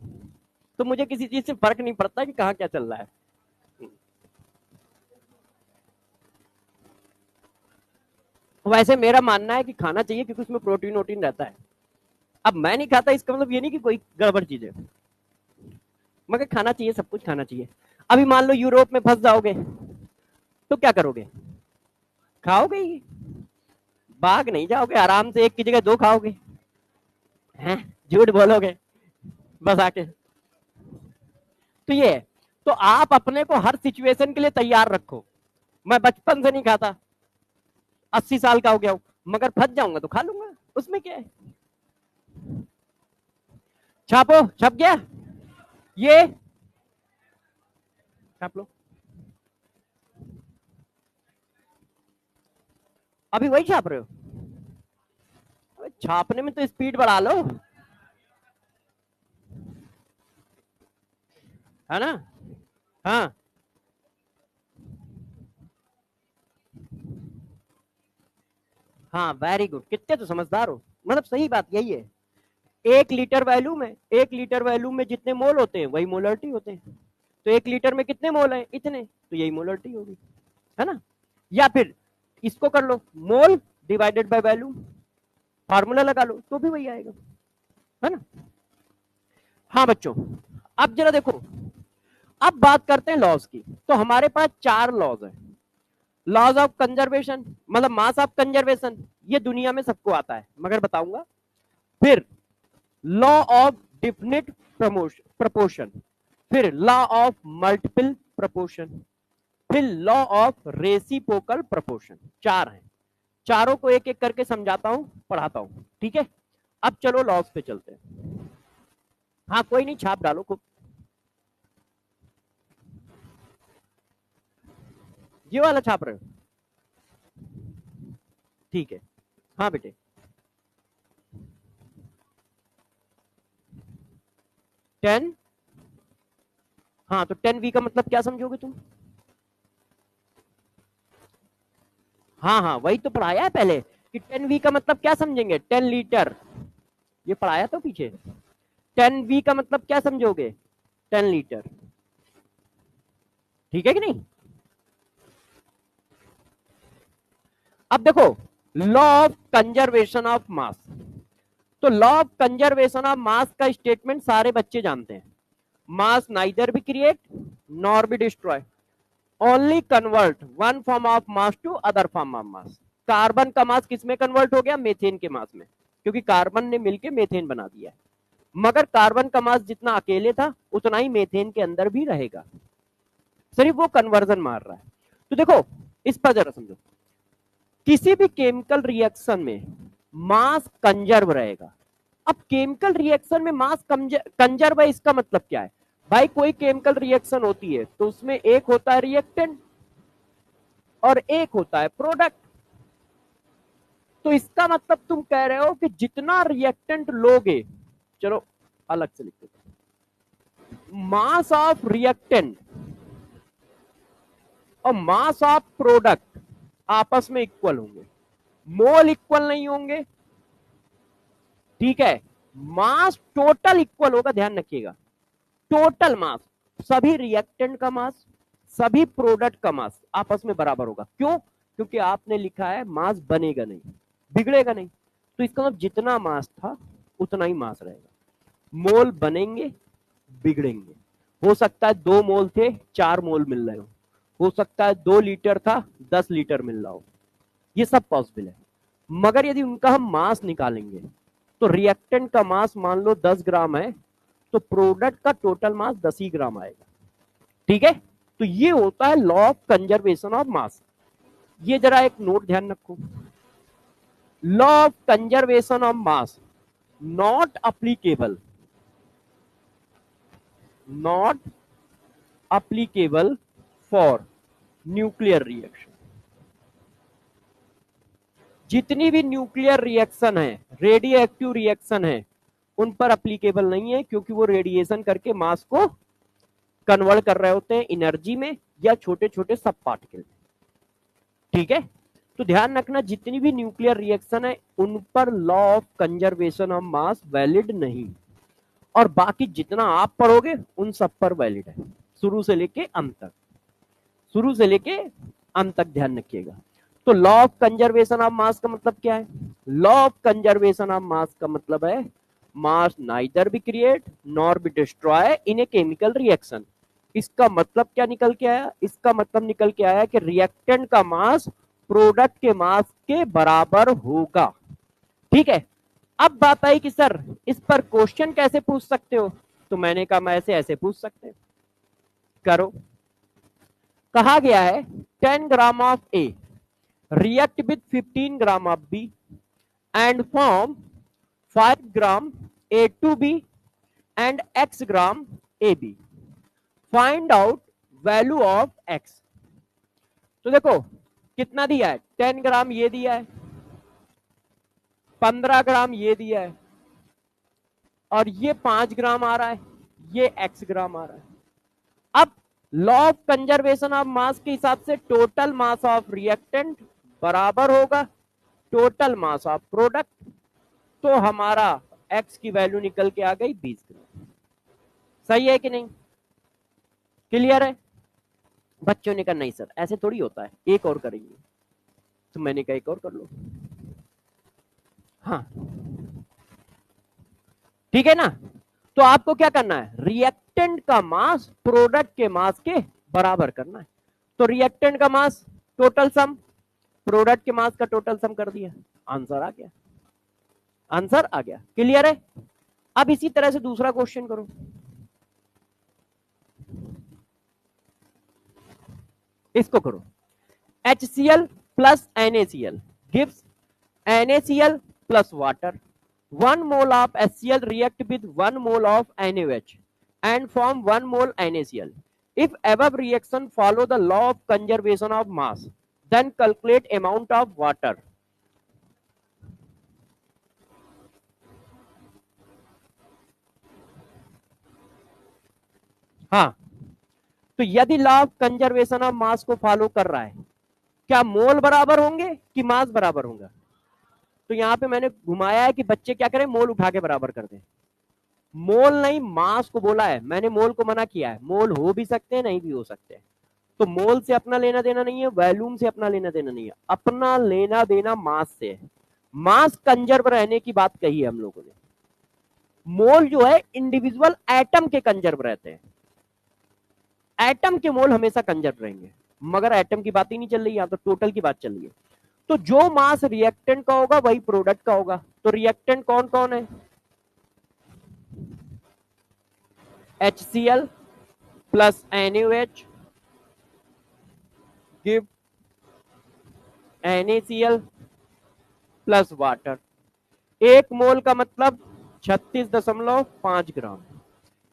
तो मुझे किसी चीज से फर्क नहीं पड़ता कि कहाँ क्या चल रहा है। वैसे मेरा मानना है कि खाना चाहिए, क्योंकि उसमें प्रोटीन वोटीन रहता है। अब मैं नहीं खाता इसका मतलब ये नहीं कि कोई गड़बड़ चीज है, मगर खाना चाहिए, सब कुछ खाना चाहिए। अभी मान लो यूरोप में फंस जाओगे तो क्या करोगे? खाओगे ही, भाग नहीं जाओगे, आराम से एक की जगह दो खाओगे, हैं? झूठ बोलोगे बस आके। तो ये है। तो आप अपने को हर सिचुएशन के लिए तैयार रखो। मैं बचपन से नहीं खाता, 80 साल का हो गया हूं, मगर फंस जाऊंगा तो खा लूंगा, उसमें क्या है। छापो, छप गया ये, छाप लो। अभी वही छाप रहे हो? छापने में तो स्पीड बढ़ा लो, है ना? हाँ, हाँ, वेरी गुड, कितने तो समझदार हो। मतलब सही बात यही है। 1 लीटर वैल्यू में, 1 लीटर वैल्यू में जितने मोल होते हैं वही मोलरिटी होते हैं। तो 1 लीटर में कितने मोल है? इतने, तो यही मोलरिटी होगी, है ना? या फिर इसको कर लो, mole divided by value, formula लगा लो तो भी वही आएगा, है ना? हाँ बच्चों, अब जरा देखो, अब बात करते हैं लॉज की। तो हमारे पास 4 लॉज है। लॉज ऑफ कंजर्वेशन, मतलब मास ऑफ कंजर्वेशन, ये दुनिया में सबको आता है, मगर बताऊंगा। फिर लॉ ऑफ डिफिनिट प्रपोर्शन, फिर लॉ ऑफ मल्टीपल प्रपोर्शन, फिर लॉ ऑफ रेसिप्रोकल प्रपोर्शन। 4 हैं, चारों को एक एक करके समझाता हूं, पढ़ाता हूं, ठीक है? अब चलो लॉज पे चलते हैं। हाँ कोई नहीं, छाप डालो खूब। ये वाला छाप रहे हो? ठीक है। हाँ बेटे, 10, हाँ तो 10V का मतलब क्या समझोगे तुम? हाँ हाँ, वही तो पढ़ाया है पहले कि 10V का मतलब क्या समझेंगे? 10 लीटर, ये पढ़ाया तो पीछे। 10V का मतलब क्या समझोगे? 10 लीटर, ठीक है कि नहीं? अब देखो, law of conservation of mass. तो law of conservation of mass का स्टेटमेंट सारे बच्चे जानते हैं। Mass neither be create nor be destroy, only convert one form of mass to other form of mass. Carbon का मास किस में convert हो गया? मीथेन के मास में, क्योंकि कार्बन ने मिलकर मीथेन बना दिया है। मगर कार्बन का मास जितना अकेले था उतना ही मीथेन के अंदर भी रहेगा, सिर्फ वो कन्वर्जन मार रहा है। तो देखो, इस पर जरा समझो, किसी भी केमिकल रिएक्शन में मास कंजर्व रहेगा। अब केमिकल रिएक्शन में मास कंजर्व है, इसका मतलब क्या है भाई? कोई केमिकल रिएक्शन होती है तो उसमें एक होता है रिएक्टेंट और एक होता है प्रोडक्ट। तो इसका मतलब तुम कह रहे हो कि जितना रिएक्टेंट लोगे, चलो अलग से लिखते, मास ऑफ रिएक्टेंट और मास ऑफ प्रोडक्ट आपस में इक्वल होंगे, मोल इक्वल नहीं होंगे, ठीक है? मास टोटल इक्वल होगा, ध्यान रखिएगा। टोटल मास, सभी रिएक्टेंट का मास, सभी प्रोडक्ट का मास आपस में बराबर होगा। क्यों? क्योंकि आपने लिखा है मास बनेगा नहीं, बिगड़ेगा नहीं। तो इसका मतलब जितना मास था उतना ही मास रहेगा। मोल बनेंगे, बिगड़ेंगे। हो सकता है 2 मोल थे, 4 मोल मिल रहे हो सकता है 2 लीटर था, 10 लीटर मिल रहा हो, ये सब पॉसिबल है। मगर यदि उनका हम मास निकालेंगे तो रिएक्टेंट का मास मान लो 10 ग्राम है, तो प्रोडक्ट का टोटल मास 10 ही ग्राम आएगा, ठीक है? तो ये होता है लॉ ऑफ कंजर्वेशन ऑफ मास। ये जरा एक नोट ध्यान रखो, law of conservation of mass not applicable, not applicable for nuclear reaction. जितनी भी न्यूक्लियर रिएक्शन है, रेडियो एक्टिव रिएक्शन है, उन पर अप्लीकेबल नहीं है, क्योंकि वो रेडिएशन करके मास को कन्वर्ट कर रहे होते हैं एनर्जी में या छोटे छोटे सब पार्टिकल, ठीक है? तो ध्यान रखना, जितनी भी न्यूक्लियर रिएक्शन है उन पर law of conservation of mass valid नहीं, और बाकी जितना आप पढ़ोगे उन सब पर वैलिड है, शुरू से लेके अंत तक, शुरू से लेके अंत तक, ध्यान रखिएगा। तो law of conservation of mass का मतलब क्या है? Law of conservation of mass का मतलब है मास neither be create nor be destroy in a chemical reaction. इसका मतलब क्या निकल के आया? इसका मतलब निकल के आया कि रिएक्टेंट का मास प्रोडक्ट के मास के बराबर होगा। ठीक है, अब बात आई कि सर इस पर क्वेश्चन कैसे पूछ सकते हो? तो मैंने कहा मैं ऐसे पूछ सकते हैं। करो। कहा गया है 10 gram of A react with 15 gram of B and form 5 gram A2B and X gram AB. Find out value of X. तो देखो कितना दिया है, 10 ग्राम ये दिया है, 15 ग्राम ये दिया है, और ये 5 ग्राम आ रहा है, ये X ग्राम आ रहा है। अब लॉ ऑफ कंजर्वेशन ऑफ मास के हिसाब से टोटल मास ऑफ रिएक्टेंट बराबर होगा टोटल मास ऑफ प्रोडक्ट। तो हमारा x की वैल्यू निकल के आ गई 20 ग्राम। सही है कि नहीं? क्लियर है? बच्चों ने कहा नहीं सर ऐसे थोड़ी होता है, एक और करेंगे। तो मैंने कहा एक और कर लो। हाँ ठीक है ना। तो आपको क्या करना है, रिएक्टेंट का मास प्रोडक्ट के मास के बराबर करना है। तो रिएक्टेंट का मास टोटल सम प्रोडक्ट के मास का टोटल सम कर दिया, आंसर आ गया। आंसर आ गया। क्लियर है? अब इसी तरह से दूसरा क्वेश्चन करो। इसको करो, HCl plus NaCl gives NaCl plus water. 1 mole of HCl react with 1 mole of NaOH and form 1 mole NaCl. If above reaction follow the law of conservation of mass, then calculate amount of water. हाँ, तो यदि law of conservation of mass को follow कर रहा है, क्या मोल बराबर होंगे कि मास बराबर होगा? तो यहां पे मैंने घुमाया है कि बच्चे क्या करें, मोल उठा के बराबर कर दें। मोल नहीं, मास को बोला है मैंने, मोल को मना किया है। मोल हो भी सकते हैं, नहीं भी हो सकते हैं। तो मोल से अपना लेना देना नहीं है, वॉल्यूम से अपना लेना देना नहीं है, अपना लेना देना मास से है। मास कंजर्व रहने की बात कही है हम लोगों ने। मोल जो है इंडिविजुअल एटम के कंजर्व रहते हैं, एटम के मोल हमेशा कंजर्व रहेंगे। मगर एटम की बात ही नहीं चल रही, यहां तो टोटल की बात चल रही है। तो जो मास रिएक्टेंट का होगा वही प्रोडक्ट का होगा। तो रिएक्टेंट कौन कौन है? HCl plus NaOH give NaCl plus water. 1 मोल का मतलब 36.5 ग्राम,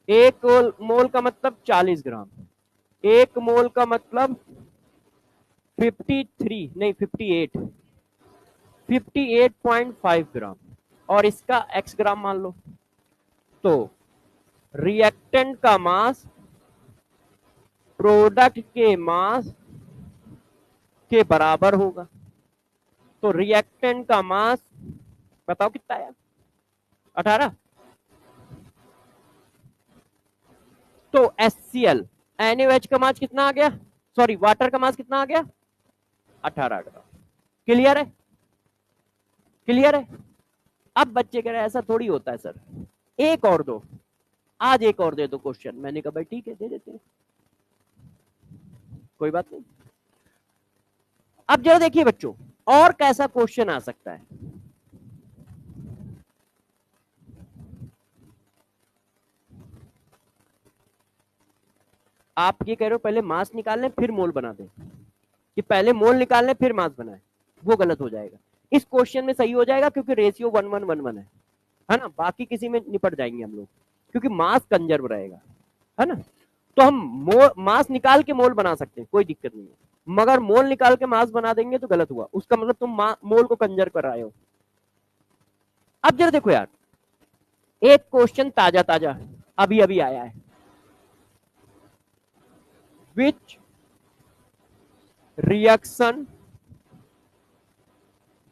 1 मोल का मतलब 40 ग्राम, 1 मोल का मतलब 53 नहीं 58.5 ग्राम, और इसका x ग्राम मान लो। तो रिएक्टेंट का मास प्रोडक्ट के मास के बराबर होगा। तो रिएक्टेंट का मास बताओ कितना है? 18। तो HCl NaOH का मास कितना आ गया, सॉरी वाटर का मास कितना आ गया? 18 ग्राम। क्लियर है? क्लियर है? अब बच्चे कह रहे हैं ऐसा थोड़ी होता है सर, एक और दो, आज एक और दे दो क्वेश्चन। मैंने कहा भाई ठीक है दे देते हैं, कोई बात नहीं। अब जरा देखिए बच्चों, और कैसा क्वेश्चन आ सकता है। आप ये कह रहे हो पहले मास निकाल लें फिर मोल बना दें, कि पहले मोल निकाल लें फिर मास बनाए, वो गलत हो जाएगा। इस क्वेश्चन में सही हो जाएगा क्योंकि रेशियो 1:1:1 है ना। बाकी किसी में निपट जाएंगे हम लोग, क्योंकि मास कंजर्व रहेगा, है ना। तो हम मास निकाल के मोल बना सकते हैं, कोई दिक्कत नहीं है। मगर मोल निकाल के मास बना देंगे तो गलत हुआ, उसका मतलब तुम मोल को कंजर्व कर रहे हो। अब जरा देखो यार, एक क्वेश्चन ताजा ताजा अभी अभी आया है। Which reaction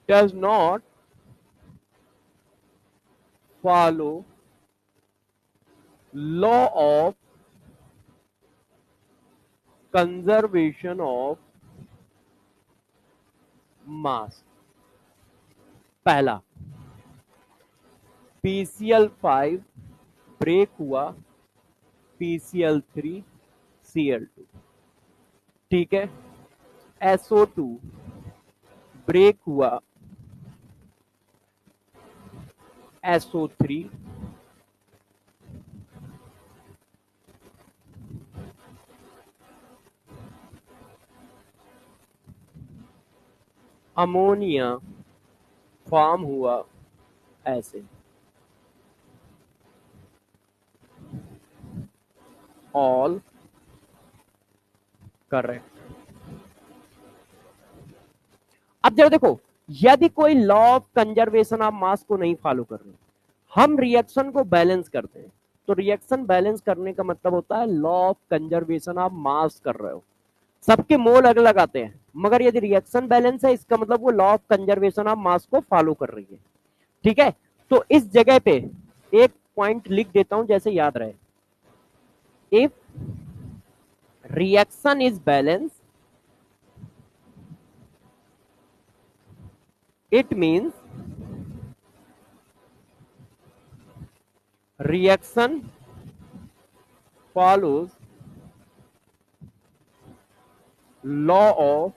does not follow law of conservation of mass? पहला, PCl5 ब्रेक हुआ PCl3Cl2, ठीक है। SO2 ब्रेक हुआ SO3, अमोनिया फॉर्म हुआ ऐसे। All correct. अब जब देखो, यदि कोई law of conservation of mass को नहीं फॉलो कर रहे, हम रिएक्शन को बैलेंस करते हैं, तो रिएक्शन बैलेंस करने का मतलब होता है लॉ ऑफ कंजर्वेशन ऑफ मास कर रहे हो। सबके मोल अलग अलग आते हैं, मगर यदि रिएक्शन बैलेंस है, इसका मतलब वो law of conservation of mass को फॉलो कर रही है, ठीक है। तो इस जगह पे एक पॉइंट लिख देता हूं जैसे याद रहे, if reaction is balance, it means reaction follows law of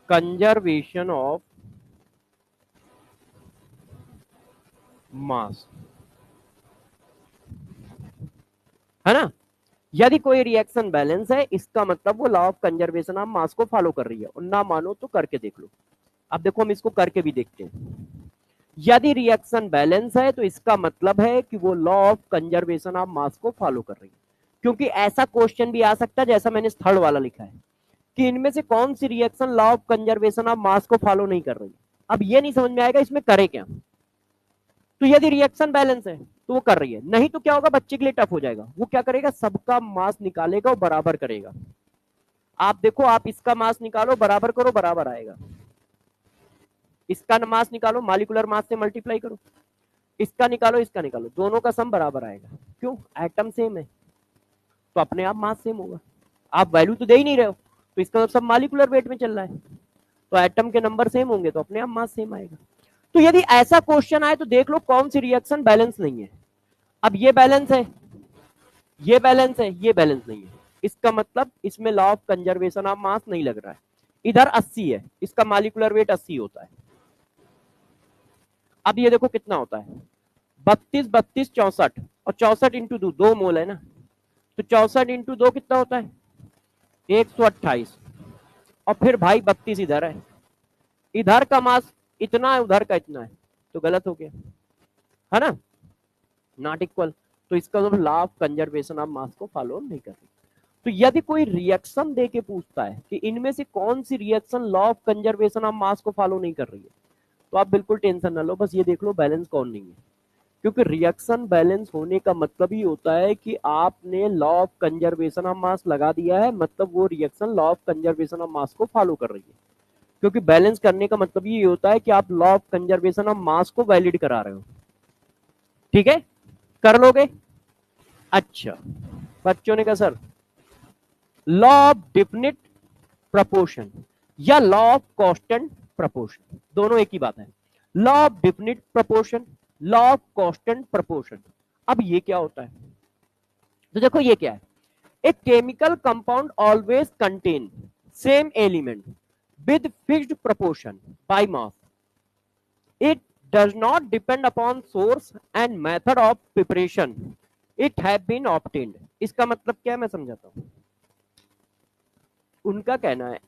conservation of mass, है ना। यदि कोई रिएक्शन बैलेंस है, इसका मतलब वो law of conservation of mass को फॉलो कर रही है, और ना मानो तो करके देख लो। अब देखो हम इसको करके भी देखते हैं। यदि रिएक्शन बैलेंस है तो इसका मतलब है कि वो law of conservation of mass को फॉलो कर रही है, क्योंकि ऐसा क्वेश्चन भी आ सकता है जैसा मैंने थर्ड वाला लिखा है कि इनमें से कौन सी reaction law of conservation of mass को फॉलो नहीं कर रही। अब ये नहीं समझ में आएगा इसमें करे क्या। तो यदि रिएक्शन बैलेंस है तो वो कर रही है, नहीं तो क्या होगा, बच्चे के लिए टफ हो जाएगा। वो क्या करेगा, सबका मास निकालेगा और बराबर करेगा। आप देखो, आप इसका मास निकालो, बराबर करो, बराबर आएगा। इसका मास निकालो, मॉलिक्यूलर मास से मल्टीप्लाई करो, इसका निकालो, इसका निकालो, दोनों का सम बराबर आएगा। क्यों, एटम सेम है तो अपने आप मास सेम होगा। आप वैल्यू तो दे ही नहीं रहे हो, तो इसका मतलब सब मॉलिक्यूलर वेट में चल रहा है, तो एटम के नंबर सेम होंगे तो अपने आप मास सेम आएगा। तो यदि ऐसा क्वेश्चन आए तो देख लो कौन सी रिएक्शन बैलेंस नहीं है। अब ये बैलेंस है, ये बैलेंस है, ये बैलेंस नहीं है, इसका मतलब इसमें लॉ ऑफ कंजर्वेशन ऑफ मास नहीं लग रहा है। इधर 80 है, इसका मॉलिक्यूलर वेट 80 होता है। अब ये देखो कितना होता है, 32 32 64, और 64 इंटू 2 मोल है ना, तो 64 इंटू 2 कितना होता है, 128। और फिर भाई 32 इधर है, इधर का मास इतना है, उधर का इतना है, तो गलत हो गया, है ना, नॉट इक्वल। तो इसका मतलब law of conservation of mass को फॉलो नहीं कर रही। तो यदि कोई रिएक्शन दे के पूछता है कि इनमें से कौन सी reaction law of conservation of mass को फॉलो नहीं कर रही है, तो आप बिल्कुल टेंशन ना लो, बस ये देख लो बैलेंस कौन नहीं है। क्योंकि रिएक्शन बैलेंस होने का मतलब ही होता है कि आपने लॉ ऑफ कंजर्वेशन ऑफ मास लगा दिया है, मतलब वो reaction law of conservation of mass को फॉलो कर रही है। क्योंकि बैलेंस करने का मतलब ये होता है कि आप law of conservation of mass को वैलिड करा रहे हो, ठीक है, कर लोगे। अच्छा, बच्चों ने कहा sir law of definite proportion या लॉ ऑफ कांस्टेंट प्रपोर्शन, दोनों एक ही बात है। Law of definite proportion, law of constant proportion. अब ये क्या होता है, तो देखो ये क्या है, a chemical compound always contain same element with fixed proportion by mass. It does not depend upon source and method of preparation. It have been obtained. इसका मतलब क्या है मैं समझाता हूं। उनका कहना है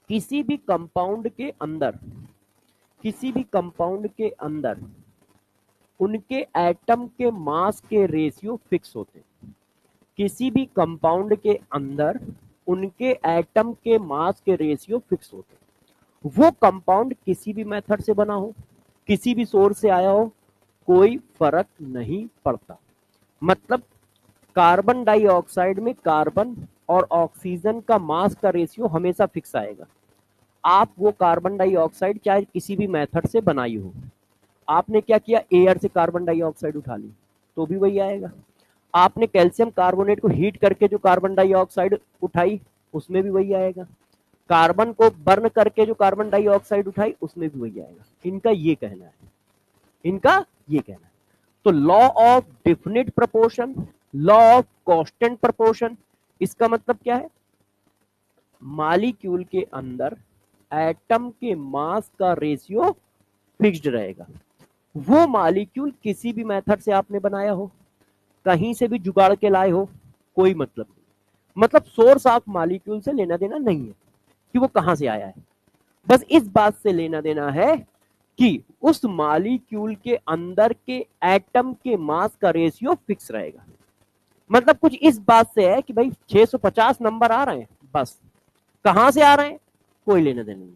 किसी भी कंपाउंड के अंदर, किसी भी कंपाउंड के अंदर उनके एटम के मास के रेशियो फिक्स होते हैं। किसी भी कंपाउंड के अंदर उनके एटम के मास के रेशियो फिक्स होते हैं। वो कंपाउंड किसी भी मेथड से बना हो, किसी भी सोर्स से आया हो, कोई फर्क नहीं पड़ता। मतलब कार्बन डाइऑक्साइड में कार्बन और ऑक्सीजन का मास का रेशियो हमेशा फिक्स आएगा। आप वो कार्बन डाइऑक्साइड चाहे किसी भी मेथड से बनाई हो, आपने क्या किया, एयर से कार्बन डाइऑक्साइड उठा ली तो भी वही आएगा। आपने कैल्शियम कार्बोनेट को हीट करके जो कार्बन डाइऑक्साइड उठाई उसमें भी वही आएगा। कार्बन को बर्न करके जो कार्बन डाइऑक्साइड उठाई उसमें भी वही आएगा। इनका ये कहना है, इनका ये कहना है। तो law of definite proportion, law of constant proportion, इसका मतलब क्या है, मॉलिक्यूल के अंदर एटम के मास का रेशियो फिक्स्ड रहेगा। वो मॉलिक्यूल किसी भी मेथड से आपने बनाया हो, कहीं से भी जुगाड़ के लाए हो, कोई मतलब नहीं। मतलब सोर्स ऑफ मॉलिक्यूल से लेना देना नहीं है कि वो कहां से आया है, बस इस बात से लेना देना है कि उस मॉलिक्यूल के अंदर के एटम के मास का रेशियो फिक्स रहेगा। मतलब कुछ इस बात से है कि भाई 650 नंबर आ रहे हैं, बस कहां से आ रहे हैं कोई लेना देना नहीं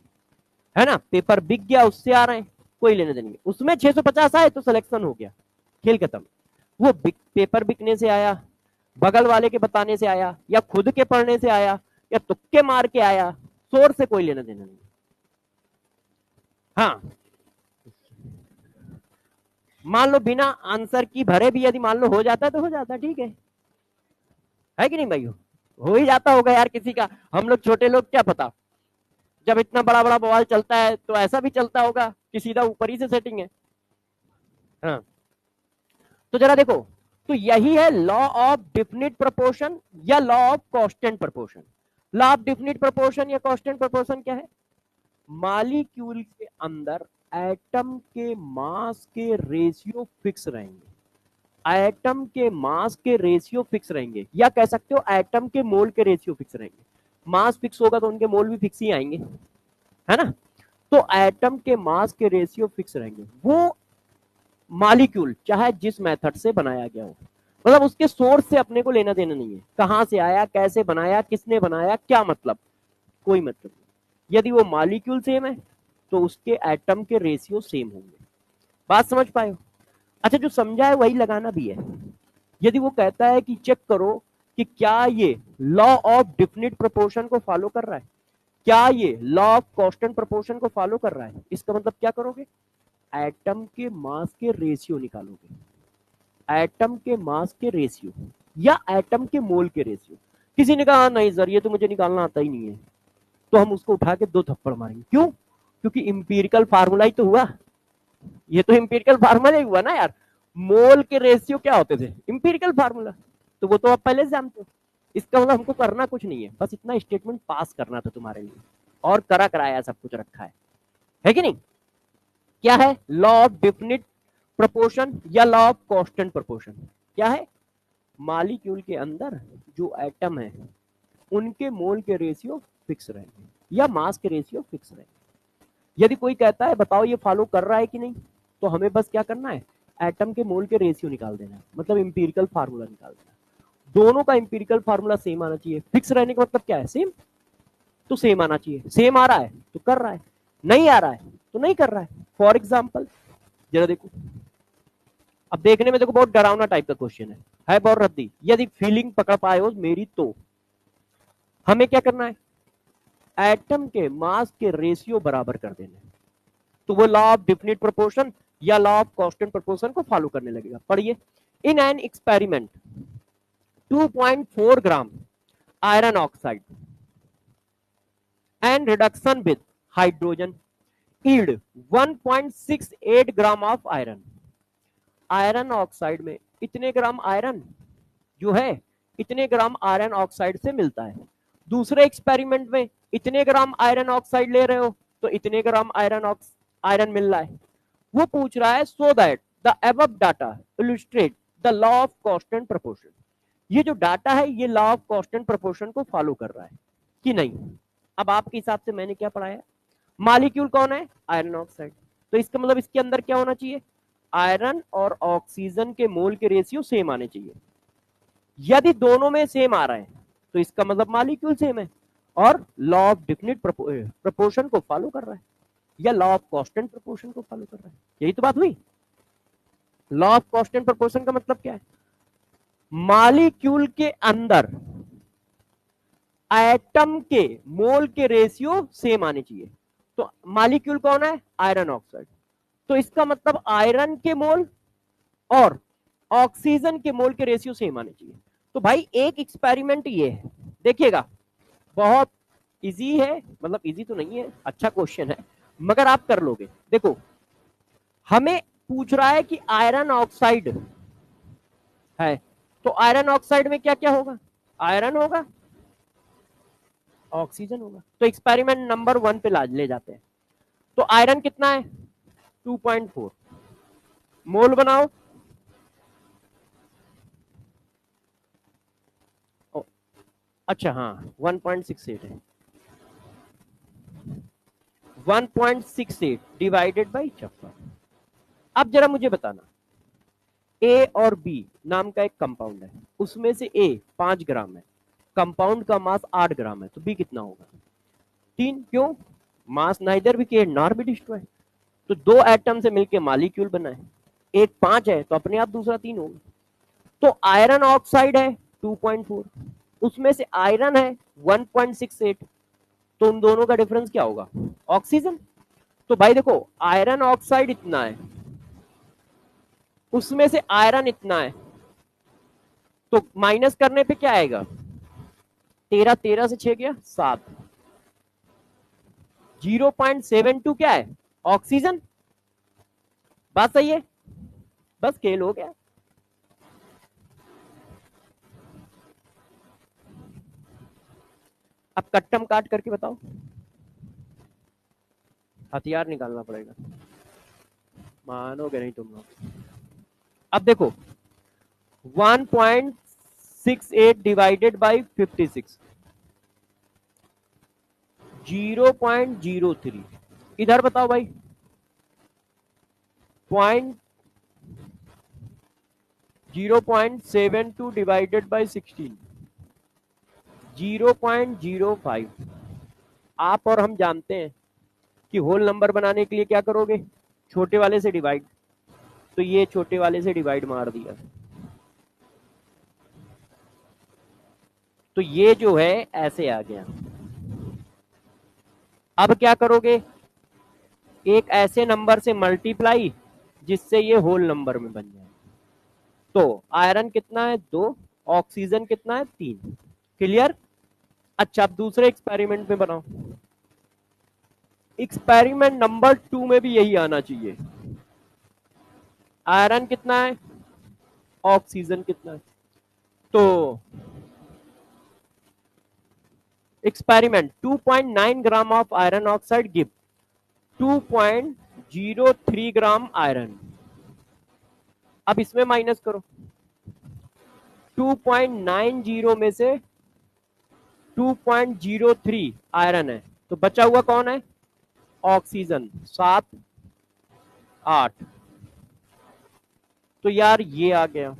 है ना। पेपर बिक गया उससे आ रहे हैं, कोई लेना देना नहीं। उसमें 650 आए तो सिलेक्शन हो गया, खेल खत्म। वो पेपर बिकने से आया, बगल वाले के बताने से आया, या खुद के पढ़ने से आया, या तुक्के मार के आया, सोर्स से कोई लेना देना नहीं। हाँ, मान लो बिना आंसर की भरे भी यदि मान लो हो जाता है तो हो जाता है, ठीक है कि नहीं भाई? हो ही जाता होगा यार किसी का, हम लोग छोटे लोग क्या पता, जब इतना बड़ा बड़ा बवाल चलता है तो ऐसा भी चलता होगा कि सीधा ऊपर ही से सेटिंग है। हाँ, तो जरा देखो, तो यही है लॉ ऑफ डिफिनिट प्रोपोर्शन या law of constant proportion. Law of definite proportion या कांस्टेंट प्रोपोर्शन क्या है, मॉलिक्यूल के अंदर एटम के मास के रेशियो फिक्स रहेंगे। एटम के मास के रेशियो फिक्स रहेंगे, या कह सकते हो एटम के मोल के रेशियो फिक्स रहेंगे। मास फिक्स होगा तो उनके मोल भी फिक्स ही आएंगे, है ना। तो एटम के मास के रेशियो फिक्स रहेंगे। वो मॉलिक्यूल चाहे जिस मेथड से बनाया गया हो, मतलब उसके सोर्स से अपने को लेना देना नहीं है, कहां से आया, कैसे बनाया, किसने बनाया, क्या मतलब, कोई मतलब नहीं। यदि वो मॉलिक्यूल सेम है तो उसके एटम के रेशियो सेम होंगे। बात समझ पाए हो? अच्छा, जो समझा है वही लगाना भी है। यदि वो कहता है कि चेक करो कि क्या ये लॉ ऑफ डिफिनिट प्रोपोर्शन को फॉलो कर रहा है, क्या ये लॉ ऑफ कांस्टेंट प्रोपोर्शन को फॉलो कर रहा है, इसका मतलब क्या करोगे, एटम के मास के रेशियो निकालोगे। एटम के मास के रेशियो या एटम के मोल के रेशियो। किसी ने कहा नहीं सर ये तो मुझे निकालना आता ही नहीं है, तो हम उसको उठा के 2 थप्पड़ मारेंगे। क्यों? क्योंकि इंपीरिकल फार्मूला ही तो हुआ, ये तो इंपीरिकल फार्मूला ही हुआ ना यार। मोल के रेशियो क्या होते थे, इंपीरिकल फार्मूला, तो वो तो आप पहले से जानते हो। इसका मतलब हमको करना कुछ नहीं है, बस इतना स्टेटमेंट पास करना था तुम्हारे लिए, और करा कराया सब कुछ रखा है कि नहीं। क्या है लॉ ऑफ डिफिनिट प्रोपोर्शन या लॉ ऑफ कांस्टेंट प्रोपोर्शन? क्या है, मॉलिक्यूल के अंदर जो एटम है उनके मोल के रेशियो फिक्स रहेंगे या मास के रेशियो फिक्स रहेंगे। यदि कोई कहता है बताओ ये फॉलो कर रहा है कि नहीं, तो हमें बस क्या करना है, एटम के मोल के रेशियो निकाल देना है, मतलब इंपीरिकल फार्मूला निकाल देना है। दोनों का इंपीरिकल फार्मूला सेम आना चाहिए। फिक्स रहने का मतलब क्या है, सेम, तो सेम आना चाहिए। सेम आ रहा है तो कर रहा है, नहीं आ रहा है तो नहीं कर रहा है। फॉर एग्जाम्पल जरा देखो, अब देखने में देखो बहुत डरावना टाइप का क्वेश्चन है बहुत रद्दी। यदि फीलिंग पकड़ पाए हो मेरी तो हमें क्या करना है, एटम के मास के रेशियो बराबर कर देने, तो वो लॉ ऑफ डिफिनिट प्रोपोर्शन या लॉ ऑफ कांस्टेंट प्रोपोर्शन को फॉलो करने लगेगा। पढ़िए, in an experiment 2.4 gram iron oxide and reduction with hydrogen yield 1.68 gram of iron. Iron oxide में इतने ग्राम आयरन जो है, इतने ग्राम आयरन ऑक्साइड से मिलता है। दूसरे एक्सपेरिमेंट में इतने ग्राम आयरन ऑक्साइड ले रहे हो तो इतने ग्राम आयरन मिल रहा है। वो पूछ रहा है so that the above data illustrate the law of constant proportion. ये जो डाटा है ये लॉ ऑफ कांस्टेंट प्रोपोर्शन को फॉलो कर रहा है कि नहीं। अब आपके हिसाब से मैंने क्या पढ़ाया, मॉलिक्यूल कौन है, आयरन ऑक्साइड, तो इसका मतलब इसके अंदर क्या होना चाहिए, आयरन और ऑक्सीजन के मोल के रेशियो सेम आने चाहिए। यदि दोनों में सेम आ रहा है तो इसका मतलब मॉलिक्यूल सेम है और लॉ ऑफ डिफिनिट प्रोपोर्शन को फॉलो कर रहा है या लॉ ऑफ कांस्टेंट प्रोपोर्शन को फॉलो कर रहा है। यही तो बात हुई। लॉ ऑफ कांस्टेंट प्रोपोर्शन का मतलब क्या है, मॉलिक्यूल के अंदर एटम के मोल के रेशियो सेम आने चाहिए। तो मॉलिक्यूल कौन है, आयरन ऑक्साइड, तो इसका मतलब आयरन के मोल और ऑक्सीजन के मोल के रेशियो सेम आने चाहिए। तो भाई एक एक्सपेरिमेंट ये है, देखिएगा बहुत इजी है, मतलब इजी तो नहीं है, अच्छा क्वेश्चन है, मगर आप कर लोगे। देखो हमें पूछ रहा है कि आयरन ऑक्साइड है, तो आयरन ऑक्साइड में क्या क्या होगा, आयरन होगा, ऑक्सीजन होगा। तो एक्सपेरिमेंट नंबर 1 पे ले जाते हैं। तो आयरन कितना है 2.4 मोल बनाओ। ओ, अच्छा हाँ 1.68 है, 1.68 डिवाइडेड बाई 56। अब जरा मुझे बताना, ए और बी नाम का एक कंपाउंड है, उसमें से ए 5 ग्राम है, कंपाउंड का मास 8 ग्राम है, तो बी कितना होगा 3। क्यों, मास नाइदर भी केयर नॉर भी डिस्ट्रॉय। तो दो एटम से मिलकर मॉलिक्यूल बना है, एक 5 है तो अपने आप दूसरा 3 होगा। तो आयरन ऑक्साइड है 2.4, उसमें से आयरन है 1.68, तो उन दोनों का डिफरेंस क्या होगा ऑक्सीजन। तो भाई देखो आयरन ऑक्साइड इतना है, उसमें से आयरन इतना है, तो माइनस करने पे क्या आएगा 13, 13 से 6 गया 7, 0.72 क्या है ऑक्सीजन। बात सही है, बस स्केल हो गया। अब कट्टम काट करके बताओ, हथियार निकालना पड़ेगा, मानोगे नहीं तुम लोग। अब देखो 1.68 डिवाइडेड बाई 56, 0.03, इधर बताओ भाई पॉइंट 0.72 डिवाइडेड बाई 16, 0.05। आप और हम जानते हैं कि होल नंबर बनाने के लिए क्या करोगे, छोटे वाले से डिवाइड, तो ये छोटे वाले से डिवाइड मार दिया, तो ये जो है ऐसे आ गया। अब क्या करोगे, एक ऐसे नंबर से मल्टीप्लाई जिससे ये होल नंबर में बन जाए। तो आयरन कितना है 2, ऑक्सीजन कितना है 3, क्लियर। अच्छा अब दूसरे एक्सपेरिमेंट में बनाओ, एक्सपेरिमेंट नंबर 2 में भी यही आना चाहिए। आयरन कितना है, ऑक्सीजन कितना है, तो experiment 2.9 gram of iron oxide give 2.03 gram iron. अब इसमें माइनस करो, 2.90 में से 2.03 आयरन है, तो बचा हुआ कौन है ऑक्सीजन 7, 8। तो यार ये आ गया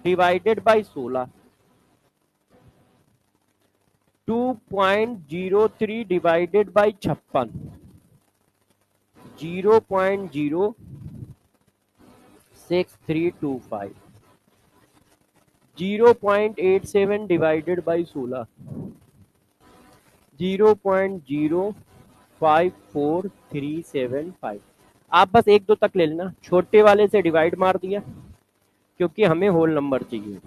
divided by 16, 2.03 divided by 56, 0.06325, 0.87 divided by 16, 0.054375। आप बस 1 2 तक ले लेना, छोटे वाले से डिवाइड मार दिया क्योंकि हमें होल नंबर चाहिए।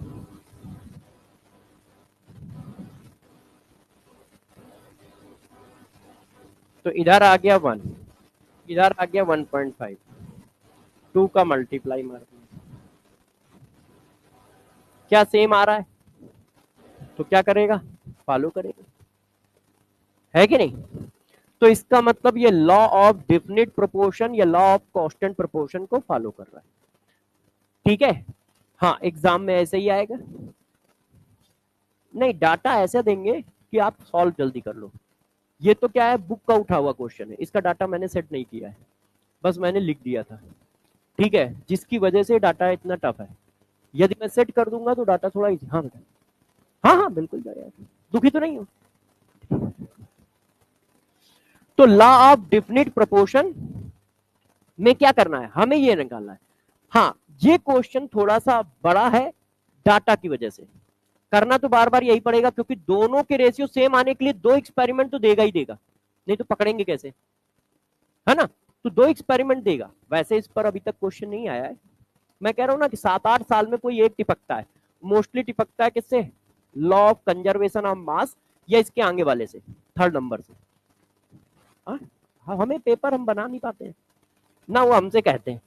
तो इधर आ गया 1, इधर आ गया 1.5, 2 का मल्टीप्लाई मार दिया, क्या सेम आ रहा है, तो क्या करेगा फॉलो करेगा, है कि नहीं। तो इसका मतलब ये लॉ ऑफ डेफिनिट प्रोपोर्शन या लॉ ऑफ कांस्टेंट प्रोपोर्शन को फॉलो कर रहा है, ठीक है। हाँ एग्जाम में ऐसे ही आएगा, नहीं डाटा ऐसे देंगे कि आप सॉल्व जल्दी कर लो। ये तो क्या है बुक का उठा हुआ क्वेश्चन है, इसका डाटा मैंने सेट नहीं किया है, बस मैंने लिख दिया था, ठीक है, जिसकी वजह से डाटा इतना टफ है। यदि मैं सेट कर दूंगा तो डाटा थोड़ा इजी। हाँ बेटा, हाँ हाँ बिल्कुल जाएगा, दुखी तो नहीं हो। तो लॉ ऑफ डेफिनिट प्रोपोर्शन में क्या करना है, हमें ये निकालना है। हाँ ये क्वेश्चन थोड़ा सा बड़ा है डाटा की वजह से, करना तो बार बार यही पड़ेगा क्योंकि दोनों के रेशियो सेम आने के लिए 2 एक्सपेरिमेंट तो देगा ही देगा, नहीं तो पकड़ेंगे कैसे, है ना। तो 2 एक्सपेरिमेंट देगा, वैसे इस पर अभी तक क्वेश्चन नहीं आया है। मैं कह रहा हूं ना कि 7-8 साल में कोई एक टिपकता है, मोस्टली टिपकता है किससे, लॉ ऑफ कंजर्वेशन ऑफ मास या इसके आगे वाले से, थर्ड नंबर से? हाँ, हमें पेपर हम बना नहीं पाते हैं ना, वो हमसे कहते हैं।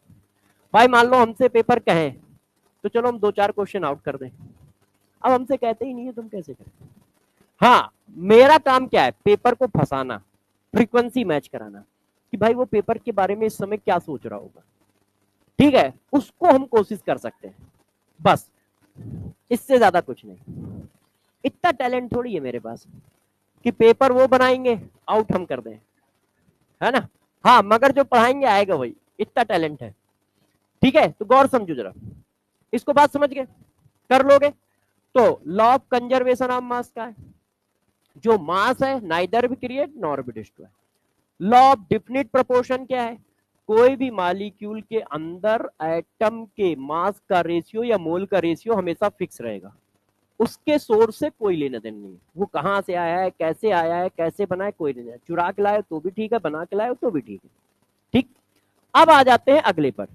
भाई मान लो हमसे पेपर कहे तो चलो हम 2-4 क्वेश्चन आउट कर दें, अब हमसे कहते ही नहीं है, तुम कैसे करें? हाँ, मेरा काम क्या है? पेपर को फंसाना, फ्रीक्वेंसी मैच कराना, कि भाई वो पेपर के बारे में इस समय क्या सोच रहा होगा, ठीक है, उसको हम कोशिश कर सकते हैं, बस इससे ज्यादा कुछ नहीं। इतना टैलेंट थोड़ी है मेरे पास कि पेपर वो बनाएंगे आउट हम कर दें, है ना? हाँ, मगर जो पढ़ाएंगे आएगा वही, इतना टैलेंट है। ठीक है, तो गौर समझो जरा, इसको बात समझ गए? कर लोगे? तो law of conservation of mass का है, जो मास है neither be create nor be destroy. Law of definite proportion क्या है? कोई भी मॉलिक्यूल के अंदर एटम के मास का रेशियो या मोल का रेशियो हमेशा फिक्स रहेगा, उसके सोर्स से कोई लेना देना नहीं है, वो कहां से आया है, कैसे आया है, कैसे बना है, कोई नहीं है। चुरा के लाए तो भी ठीक है, बना के लाए तो भी ठीक है। ठीक, अब आ जाते हैं अगले पर।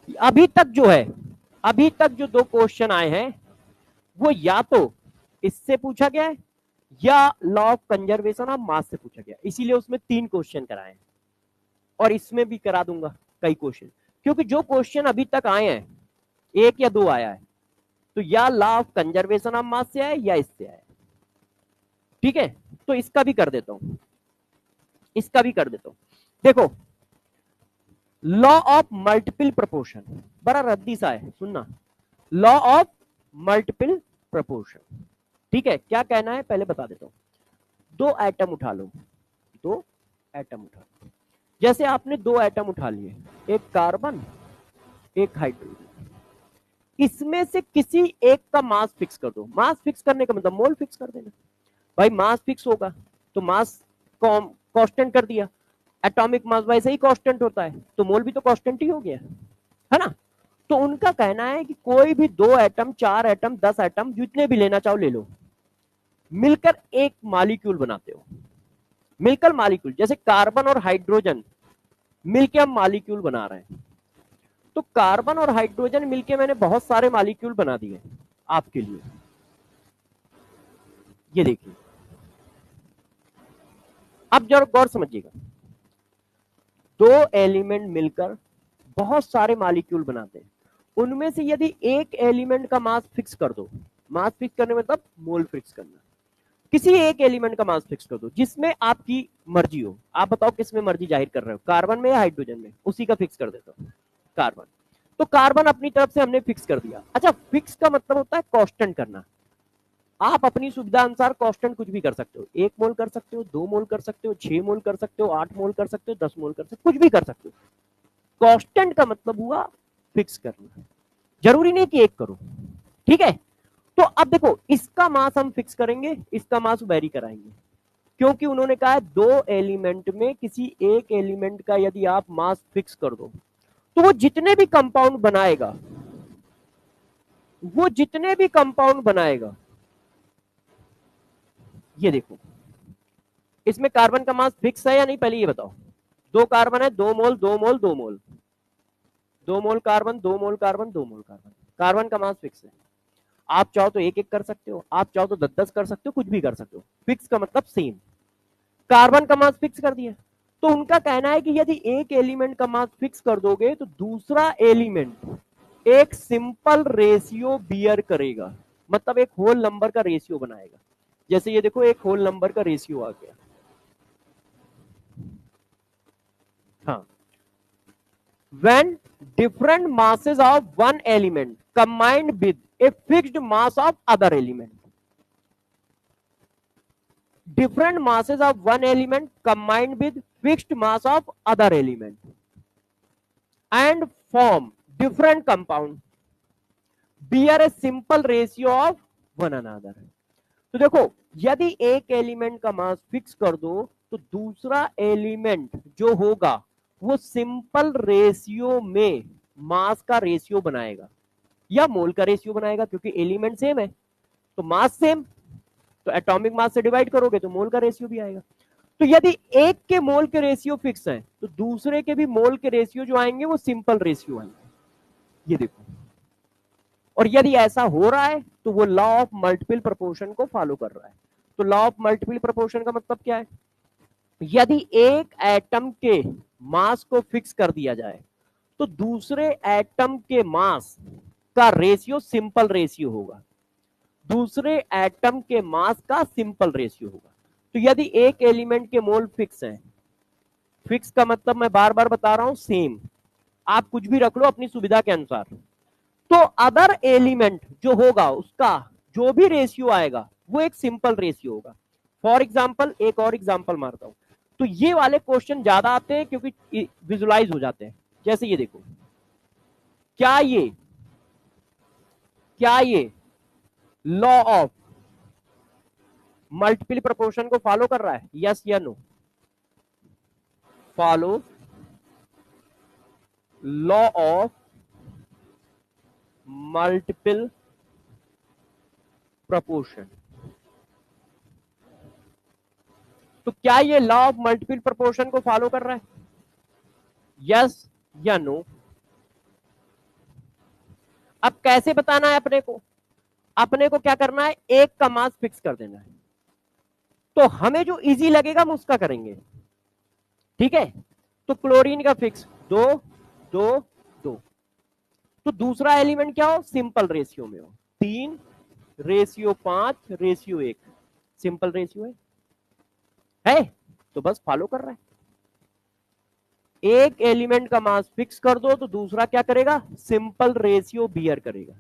अभी तक जो है, अभी तक जो 2 क्वेश्चन आए हैं वो या तो इससे पूछा गया है या लॉ ऑफ कंजर्वेशन ऑफ मास से पूछा गया, इसीलिए उसमें 3 क्वेश्चन कराए हैं, और इसमें भी करा दूंगा कई क्वेश्चन, क्योंकि जो क्वेश्चन अभी तक आए हैं 1 या 2 आया है, तो या लॉ ऑफ कंजर्वेशन ऑफ मास से आया या इससे आया। ठीक है, तो इसका भी कर देता हूं, इसका भी कर देता हूं। देखो, लॉ ऑफ मल्टीपल प्रोपोर्शन, बड़ा रद्दी सा है, सुनना। लॉ ऑफ मल्टीपल प्रोपोर्शन, ठीक है, क्या कहना है पहले बता देता हूं। 2 एटम उठा लो, 2 एटम उठा लो, जैसे आपने 2 एटम उठा लिए, एक कार्बन एक हाइड्रोजन, इसमें से किसी एक का मास फिक्स कर दो। मास फिक्स करने का मतलब मोल फिक्स कर देना। भाई मास फिक्स होगा तो मास कांस्टेंट कर दिया, एटॉमिक मास वैसे ही कांस्टेंट होता है, तो मोल भी तो कांस्टेंट ही हो गया, है ना? तो उनका कहना है कि कोई भी 2 एटम, 4 एटम, 10 एटम, जितने भी लेना चाहो ले लो, मिलकर एक मॉलिक्यूल बनाते हो। मिलकर मॉलिक्यूल, जैसे कार्बन और हाइड्रोजन मिलके हम मॉलिक्यूल बना रहे हैं, तो कार्बन और हाइड्रोजन मिलके मैंने बहुत सारे मॉलिक्यूल बना दिए आपके लिए। ये देखिए, अब जरा गौर समझिएगा, 2 एलिमेंट मिलकर बहुत सारे मॉलिक्यूल बनाते हैं, उनमें से यदि एक एलिमेंट का मास फिक्स कर दो, मास फिक्स करने मतलब मोल फिक्स करना, किसी एक एलिमेंट का मास फिक्स कर दो जिसमें आपकी मर्जी हो, आप बताओ किस में मर्जी जाहिर कर रहे हो, कार्बन में या हाइड्रोजन में, उसी का फिक्स कर देता हूं, कार्बन। तो कार्बन अपनी तरफ से हमने फिक्स कर दिया। अच्छा, फिक्स का मतलब होता है कांस्टेंट करना। आप अपनी सुविधा अनुसार कांस्टेंट कुछ भी कर सकते हो, 1 मोल कर सकते हो, 2 मोल कर सकते हो, 6 मोल कर सकते हो, 8 मोल कर सकते हो, 10 मोल कर सकते हो, कुछ भी कर सकते हो। कांस्टेंट का मतलब हुआ फिक्स करना, जरूरी नहीं कि एक करो। ठीक है, तो अब देखो, इसका मास हम फिक्स करेंगे, इसका मास वेरी कराएंगे, क्योंकि उन्होंने कहा है 2 एलिमेंट में किसी एक एलिमेंट का यदि आप मास फिक्स कर दो, तो वो जितने भी कंपाउंड बनाएगा, वो जितने भी कंपाउंड बनाएगा, ये देखो, इसमें कार्बन का मास फिक्स है या नहीं, पहले ये बताओ। 2 कार्बन है, 2 मोल 2 मोल 2 मोल, 2 mole carbon 2 mole carbon 2 mole carbon, carbon का मास फिक्स है। आप चाहो तो 1-1 कर सकते हो, आप चाहो तो 10-10 कर सकते हो, कुछ भी कर सकते हो, फिक्स का मतलब सेम। कार्बन का मास फिक्स कर दिया, तो उनका कहना है कि यदि एक एलिमेंट का मास फिक्स कर दोगे तो दूसरा एलिमेंट एक सिंपल रेशियो बियर करेगा, मतलब एक होल नंबर का रेशियो बनाएगा। जैसे ये देखो, एक होल नंबर का रेशियो आ गया। हाँ, when different masses of one element combined with a fixed mass of other element, different masses of one element combined with fixed mass of other element and form different compound bear a simple ratio of one another। तो देखो, यदि एक element का mass fix कर दो तो दूसरा element जो होगा वो सिंपल रेशियो में मास का रेशियो बनाएगा या मोल का रेशियो बनाएगा, क्योंकि एलिमेंट सेम है तो मास सेम, तो एटॉमिक मास से डिवाइड करोगे तो मोल का रेशियो भी आएगा। तो यदि एक के मोल के रेशियो फिक्स है तो दूसरे के भी मोल के रेशियो जो आएंगे वो सिंपल रेशियो आएंगे। ये देखो, और यदि ऐसा हो रहा है तो वो लॉ ऑफ मल्टीपल प्रोपोर्शन को फॉलो कर रहा है। तो लॉ ऑफ मल्टीपल प्रोपोर्शन का मतलब क्या है? यदि एक एटम के मास को फिक्स कर दिया जाए तो दूसरे एटम के मास का रेशियो सिंपल रेशियो होगा, दूसरे एटम के मास का सिंपल रेशियो होगा। तो यदि एक एलिमेंट के मोल फिक्स है, फिक्स का मतलब मैं बार बार बता रहा हूं सेम, आप कुछ भी रख लो अपनी सुविधा के अनुसार, तो अदर एलिमेंट जो होगा उसका जो भी रेशियो आएगा वो एक सिंपल रेशियो होगा। फॉर एग्जाम्पल एक और एग्जाम्पल मारता हूं, तो ये वाले क्वेश्चन ज्यादा आते हैं क्योंकि विजुलाइज हो जाते हैं। जैसे ये देखो, क्या ये लॉ ऑफ मल्टीपल प्रोपोर्शन को फॉलो कर रहा है? यस या no? Follow law of multiple proportion. तो क्या ये लॉ ऑफ मल्टीपल प्रोपोर्शन को फॉलो कर रहा है? यस या नो? अब कैसे बताना है अपने को? अपने को क्या करना है, एक का मास फिक्स कर देना है, तो हमें जो इजी लगेगा हम उसका करेंगे। ठीक है, तो क्लोरीन का फिक्स 2 2 2, तो दूसरा एलिमेंट क्या हो, सिंपल रेशियो में हो, 3:5:1 सिंपल रेशियो है तो बस फॉलो कर रहा है। एक एलिमेंट का मास फिक्स कर दो तो दूसरा क्या करेगा, सिंपल रेशियो बियर करेगा।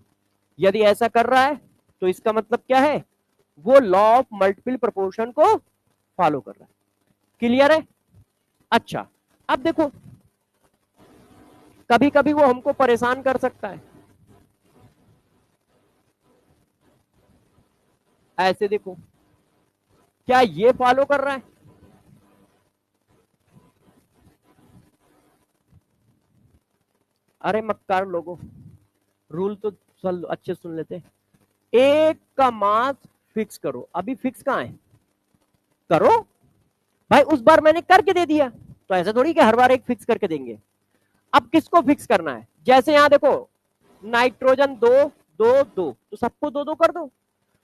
यदि ऐसा कर रहा है तो इसका मतलब क्या है, वो लॉ ऑफ मल्टीपल प्रोपोर्शन को फॉलो कर रहा है। क्लियर है? अच्छा, अब देखो कभी कभी वो हमको परेशान कर सकता है। ऐसे देखो, क्या ये फॉलो कर रहा है? अरे मक्कार लोगों, रूल तो चल अच्छे सुन लेते। एक का मास फिक्स करो, अभी फिक्स कहां है, करो भाई, उस बार मैंने करके दे दिया, तो ऐसा थोड़ी कि हर बार एक फिक्स करके देंगे। अब किसको फिक्स करना है, जैसे यहां देखो नाइट्रोजन 2 2 2, तो सबको 2 2 कर दो।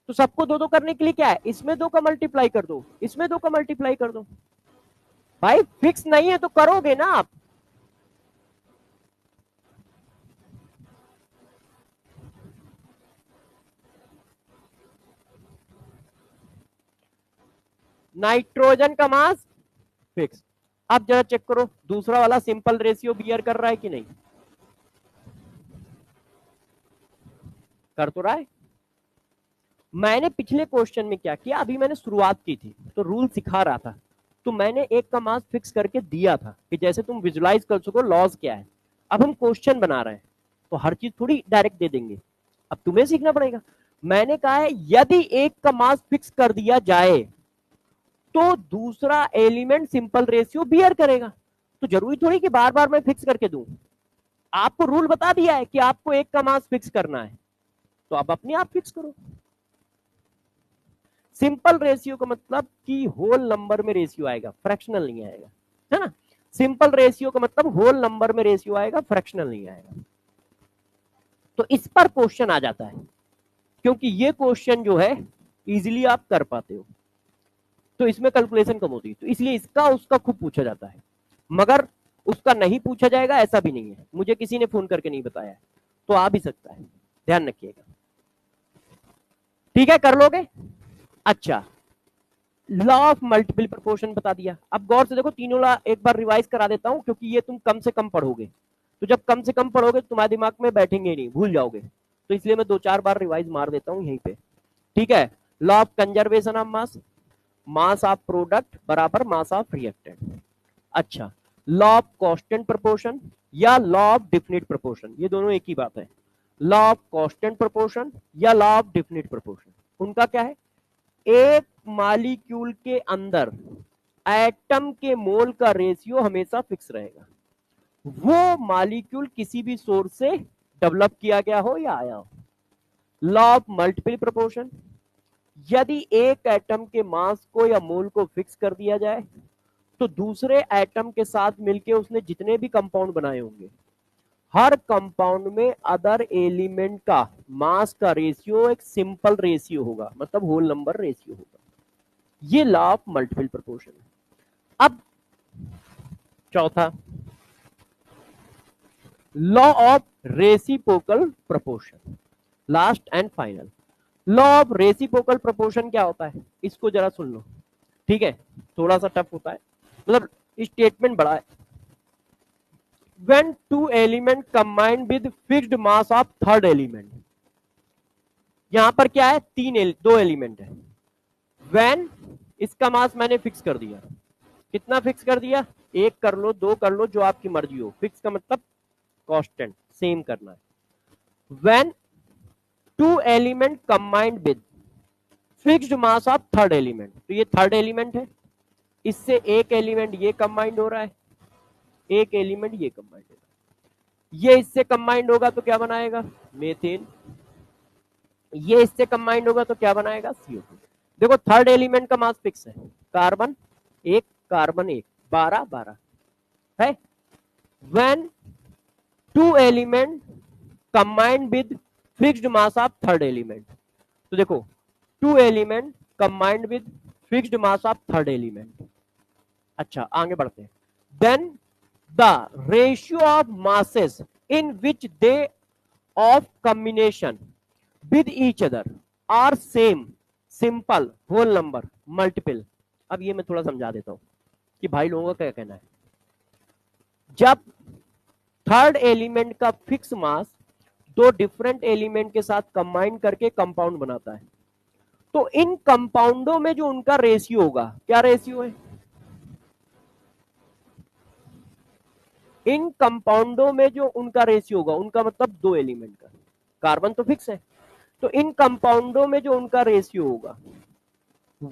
तो सबको 2 2 करने के लिए क्या है, इसमें 2 का मल्टीप्लाई कर दो, इसमें 2 का मल्टीप्लाई कर दो। भाई फिक्स नहीं है तो करोगे ना आप। नाइट्रोजन का मास फिक्स। अब जरा चेक करो दूसरा वाला सिंपल रेशियो बियर कर रहा है कि नहीं, कर तो रहा है। मैंने पिछले क्वेश्चन में क्या किया, अभी मैंने शुरुआत की थी तो रूल सिखा रहा था, तो मैंने एक का मास फिक्स करके दिया था कि जैसे तुम विजुलाइज कर सको लॉज क्या है। अब हम क्वेश्चन बना रहे हैं तो हर चीज थोड़ी डायरेक्ट दे देंगे, अब तुम्हें सीखना पड़ेगा। मैंने कहा है यदि एक का मास फिक्स कर दिया जाए तो दूसरा एलिमेंट सिंपल रेशियो बियर करेगा। तो जरूरी थोड़ी कि बार बार मैं फिक्स करके दूं, आपको रूल बता दिया है कि आपको एक का मास फिक्स करना है, तो आप अपने आप फिक्स करो। सिंपल रेशियो का मतलब कि होल नंबर में रेशियो आएगा, फ्रैक्शनल नहीं आएगा, है ना। सिंपल रेशियो का मतलब होल नंबर में रेशियो आएगा, फ्रैक्शनल नहीं आएगा। तो इस पर क्वेश्चन आ जाता है, क्योंकि ये क्वेश्चन जो है इजीली आप कर पाते हो, तो इसमें कैलकुलेशन कम होती है, तो इसलिए इसका उसका खूब पूछा जाता है। मगर उसका नहीं पूछा जाएगा ऐसा भी नहीं है, मुझे किसी ने फोन करके नहीं बताया, तो आ भी सकता है, ध्यान रखिएगा। ठीक है, कर लोगे? अच्छा, लॉ ऑफ मल्टीपल प्रोपोर्शन बता दिया। अब गौर से देखो, तीनों लॉ एक बार रिवाइज करा देता हूं, क्योंकि ये तुम कम से कम पढ़ोगे, तो जब कम से कम पढ़ोगे तो तुम्हारे दिमाग में बैठेंगे नहीं, भूल जाओगे, तो इसलिए मैं 2-4 बार रिवाइज मार देता हूं यहीं पे। ठीक है, law of conservation of mass, mass of product बराबर मास ऑफ रिएक्टेंट। अच्छा, लॉ ऑफ कांस्टेंट प्रोपोर्शन या लॉ ऑफ डेफिनिट प्रोपोर्शन, ये दोनों एक ही बात है। लॉ ऑफ कांस्टेंट प्रोपोर्शन या लॉ ऑफ डेफिनिट प्रोपोर्शन, उनका क्या है, एक मॉलिक्यूल के अंदर एटम के मोल का रेशियो हमेशा फिक्स रहेगा, वो मॉलिक्यूल किसी भी सोर्स से डेवलप किया गया हो या आया हो। लॉ ऑफ मल्टीपल प्रोपोर्शन, यदि एक एटम के मास को या मोल को फिक्स कर दिया जाए तो दूसरे एटम के साथ मिलकर उसने जितने भी कंपाउंड बनाए होंगे हर कंपाउंड में अदर एलिमेंट का मास का रेशियो एक सिंपल रेशियो होगा, मतलब होल नंबर रेशियो होगा। ये लॉ ऑफ मल्टीपल प्रोपोर्शन है। अब चौथा, law of reciprocal proportion, last and final. Law of reciprocal proportion क्या होता है, इसको जरा सुन लो, ठीक है। थोड़ा सा टफ होता है, मतलब स्टेटमेंट बड़ा है। when two element combined with fixed mass of third element, यहां पर क्या है, दो एलिमेंट है। when इसका मास मैंने फिक्स कर दिया, कितना फिक्स कर दिया, एक कर लो, दो कर लो, जो आपकी मर्जी हो। फिक्स का मतलब कांस्टेंट, सेम करना है। when two element combined with fixed mass of third element, तो ये थर्ड एलिमेंट है, इससे एक एलिमेंट ये कंबाइंड हो रहा है, एक एलिमेंट ये कंबाइंड हो रहा है। ये इससे कंबाइंड होगा तो क्या बनाएगा, मेथेन। ये इससे कंबाइंड होगा तो क्या बनाएगा, CO2। देखो थर्ड एलिमेंट का मास फिक्स है, कार्बन एक, कार्बन एक, 12 12 है। When two element combined with fixed mass of third element, तो देखो two element combined with fixed mass of third element. अच्छा आगे बढ़ते हैं। Then the ratio of masses in which they of combination with each other are same, simple, whole number, multiple. अब ये मैं थोड़ा समझा देता हूं कि भाई लोगों का क्या कहना है। जब थर्ड एलिमेंट का फिक्स मास दो डिफरेंट एलिमेंट के साथ कंबाइन करके कंपाउंड बनाता है, तो इन कंपाउंडों में जो उनका रेशियो होगा, क्या रेशियो है, इन कंपाउंडों में जो उनका रेशियो होगा, उनका मतलब दो एलिमेंट का, कार्बन तो फिक्स है, तो इन कंपाउंडों में जो उनका रेशियो होगा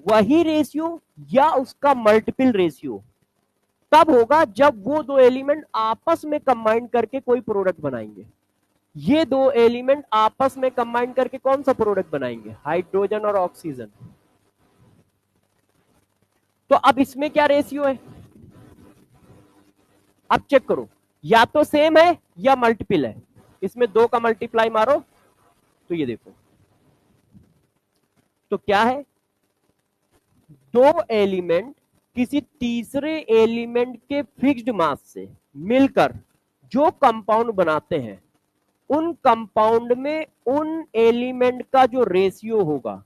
वही रेशियो या उसका मल्टीपल रेशियो तब होगा जब वो दो एलिमेंट आपस में कंबाइन करके कोई प्रोडक्ट बनाएंगे। ये दो एलिमेंट आपस में कंबाइन करके कौन सा प्रोडक्ट बनाएंगे, हाइड्रोजन और ऑक्सीजन। तो अब इसमें क्या रेशियो है, अब चेक करो, या तो सेम है या मल्टीपल है। इसमें दो का मल्टीप्लाई मारो तो ये देखो, तो क्या है, दो एलिमेंट किसी तीसरे एलिमेंट के फिक्स्ड मास से मिलकर जो कंपाउंड बनाते हैं, उन कंपाउंड में उन एलिमेंट का जो रेशियो होगा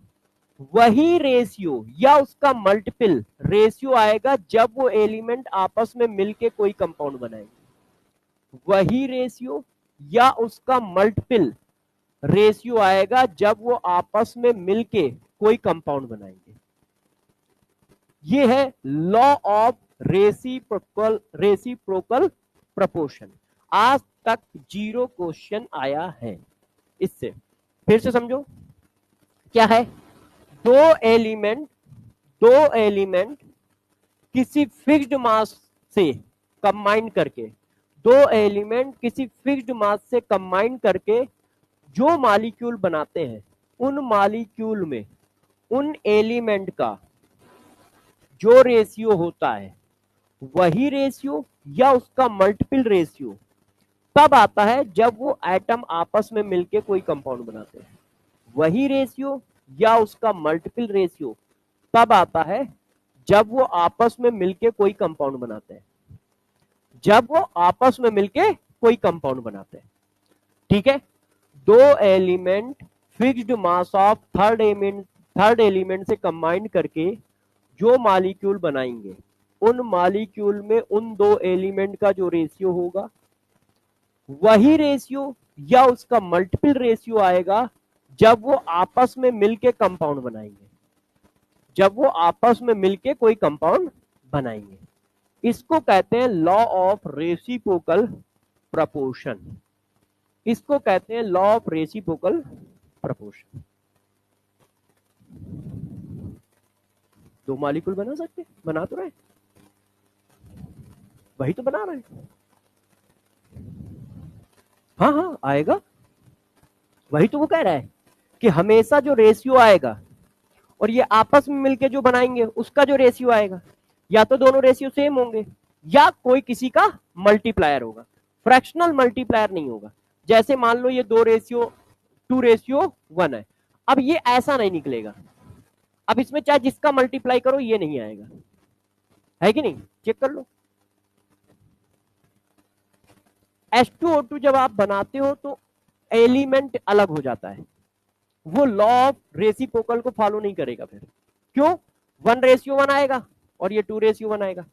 वही रेशियो या उसका मल्टीपल रेशियो आएगा जब वो एलिमेंट आपस में मिलके कोई कंपाउंड बनाएंगे। वही रेशियो या उसका मल्टीपल रेशियो आएगा जब वो आपस में मिलके कोई कंपाउंड बनाएंगे। ये है लॉ ऑफ रेसिप्रोकल प्रोपोर्शन। आज तक 0 क्वेश्चन आया है इससे। फिर से समझो क्या है, दो एलिमेंट किसी फिक्स्ड मास से कंबाइन करके, दो एलिमेंट किसी फिक्स्ड मास से कंबाइन करके जो मॉलिक्यूल बनाते हैं, उन मॉलिक्यूल में उन एलिमेंट का जो रेशियो होता है वही रेशियो या उसका मल्टीपल रेशियो तब आता है जब वो एटम आपस में मिलके कोई कंपाउंड बनाते हैं। वही रेशियो या उसका मल्टीपल रेशियो तब आता है जब वो आपस में मिलके कोई कंपाउंड बनाते हैं, जब वो आपस में मिलके कोई कंपाउंड बनाते हैं। ठीक है, दो element fixed mass of third element से कंबाइन करके जो मॉलिक्यूल बनाएंगे, उन मॉलिक्यूल में उन दो एलिमेंट का जो रेशियो होगा वही रेशियो या उसका मल्टीपल रेशियो आएगा जब वो आपस में मिलके कंपाउंड बनाएंगे, जब वो आपस में मिलके कोई कंपाउंड बनाएंगे। इसको कहते हैं लॉ ऑफ रेसिप्रोकल प्रोपोर्शन। इसको कहते हैं लॉ ऑफ रेसिप्रोकल प्रोपोर्शन। दो मॉलिक्यूल बना सकते, बना तो रहे, वही तो बना रहे। हाँ हाँ आएगा, वही तो वो कह रहा है कि हमेशा जो रेशियो आएगा और ये आपस में मिलके जो बनाएंगे उसका जो रेशियो आएगा, या तो दोनों रेशियो सेम होंगे या कोई किसी का मल्टीप्लायर होगा। फ्रैक्शनल मल्टीप्लायर नहीं होगा। जैसे मान लो ये 2:1 है, अब ये ऐसा नहीं निकलेगा। अब इसमें चाहे जिसका मल्टीप्लाई करो ये नहीं आएगा, है कि नहीं, चेक कर लो। H2O2 जब आप बनाते हो तो एलिमेंट अलग हो जाता है, वो लॉ ऑफ रेसिप्रोकल को फॉलो नहीं करेगा। फिर क्यों? 1:1 आएगा और ये 2:1 आएगा।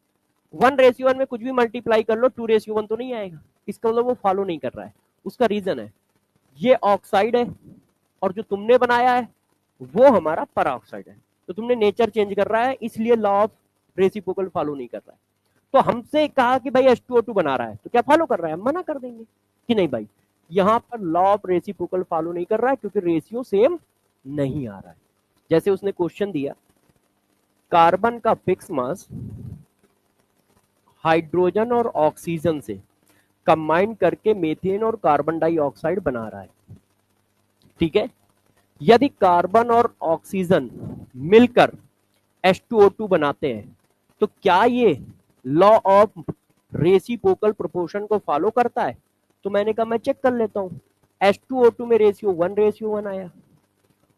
1:1 में कुछ भी मल्टीप्लाई कर लो 2:1 तो नहीं आएगा, इसका मतलब वो फॉलो नहीं कर रहा है। उसका रीजन है ये ऑक्साइड है और जो तुमने बनाया है वो हमारा पराऑक्साइड है, तो तुमने नेचर चेंज कर रहा है, इसलिए लॉ ऑफ रेसिप्रोकल फॉलो नहीं कर रहा है। तो हमसे कहा कि भाई H2O2 बना रहा है तो क्या फॉलो कर रहा है, हम मना कर देंगे कि नहीं भाई यहां पर लॉ ऑफ रेसिप्रोकल फॉलो नहीं कर रहा है क्योंकि रेशियो सेम नहीं आ रहा है। जैसे उसने क्वेश्चन दिया, कार्बन का फिक्स मास हाइड्रोजन और ऑक्सीजन से कंबाइन करके मीथेन और कार्बन डाइऑक्साइड बना रहा है, ठीक है। यदि कार्बन और ऑक्सीजन मिलकर H2O2 बनाते हैं तो क्या ये लॉ ऑफ रेसिप्रोकल प्रोपोर्शन को फॉलो करता है? तो मैंने कहा मैं चेक कर लेता हूं। H2O2 में रेशियो 1:1 आया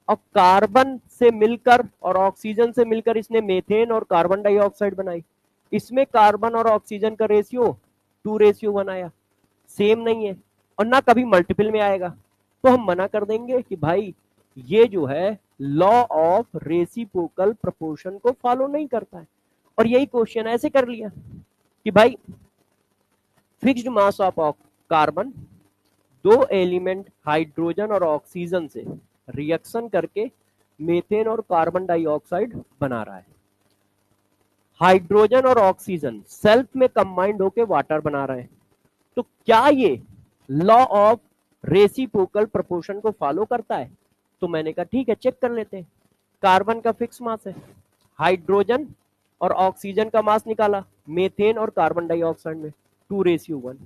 और कार्बन से मिलकर और ऑक्सीजन से मिलकर इसने मीथेन और कार्बन डाइऑक्साइड बनाई, इसमें कार्बन और ऑक्सीजन का रेशियो 2:1 आया, सेम नहीं है और ना कभी मल्टीपल में आएगा। तो हम मना कर देंगे कि भाई ये जो है लॉ ऑफ रेसिप्रोकल प्रोपोर्शन को फॉलो नहीं करता है। और यही क्वेश्चन ऐसे कर लिया कि भाई फिक्स्ड मास ऑफ कार्बन, दो एलिमेंट हाइड्रोजन और ऑक्सीजन से रिएक्शन करके मीथेन और कार्बन डाइऑक्साइड बना रहा है। हाइड्रोजन और ऑक्सीजन सेल्फ में कंबाइंड होकर वाटर बना रहे हैं, तो क्या ये लॉ ऑफ रेसिप्रोकल प्रोपोर्शन को फॉलो करता है? तो मैंने कहा ठीक है चेक कर लेते हैं। कार्बन का फिक्स मास है, हाइड्रोजन और ऑक्सीजन का मास निकाला, मीथेन और कार्बन डाइऑक्साइड में 2:1,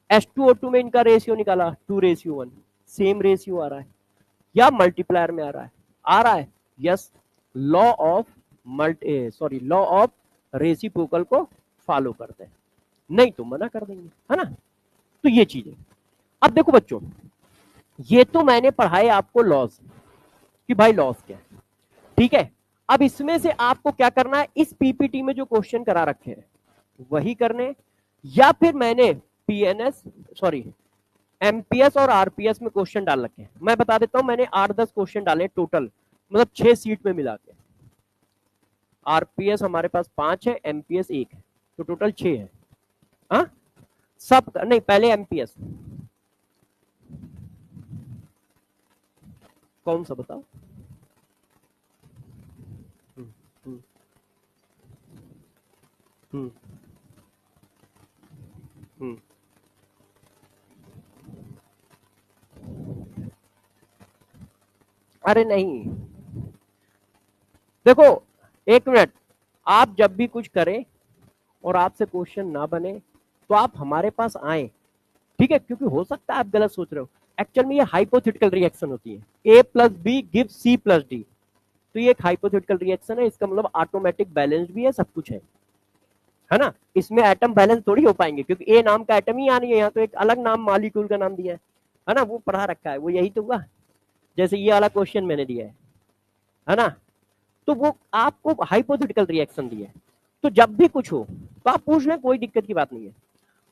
H2O2 में इनका रेशियो निकाला 2:1, सेम रेशियो आ रहा है या मल्टीप्लायर में आ रहा है? आ रहा है, yes, law of law of reciprocal को फॉलो करते हैं, नहीं तो मना कर देंगे, है ना। तो ये चीज है। अब देखो बच्चों, ये तो मैंने पढ़ाए आपको लॉज कि भाई लॉज क्या है, ठीक है। अब इसमें से आपको क्या करना है, इस पीपीटी में जो क्वेश्चन करा रखे हैं वही करने, या फिर मैंने एमपीएस और आरपीएस में क्वेश्चन डाल रखे हैं। मैं बता देता हूं, मैंने 8-10 क्वेश्चन डाले टोटल, मतलब 6 सीट में मिला के। आरपीएस हमारे पास 5 है, एमपीएस 1 है, तो टोटल 6 है। हाँ सब नहीं, पहले एमपीएस कौन सा बताओ? अरे नहीं, देखो एक मिनट, आप जब भी कुछ करें और आपसे क्वेश्चन ना बने तो आप हमारे पास आए, ठीक है, क्योंकि हो सकता है आप गलत सोच रहे हो। एक्चुअल में ये हाइपोथेटिकल रिएक्शन होती है, A+B गिव्स C+D, तो ये एक हाइपोथेटिकल रिएक्शन है, इसका मतलब ऑटोमेटिक बैलेंस भी है, सब कुछ है ना। इसमें एटम बैलेंस थोड़ी हो पाएंगे क्योंकि ए नाम का एटम ही आ नहीं है, यहाँ तो एक अलग नाम मॉलिक्यूल का नाम दिया है ना, वो पढ़ा रखा है, वो यही तो हुआ, जैसे ये वाला क्वेश्चन मैंने दिया है ना, तो वो आपको हाइपोथेटिकल रिएक्शन दिया है। तो जब भी कुछ हो तो आप पूछ लें, कोई दिक्कत की बात नहीं है।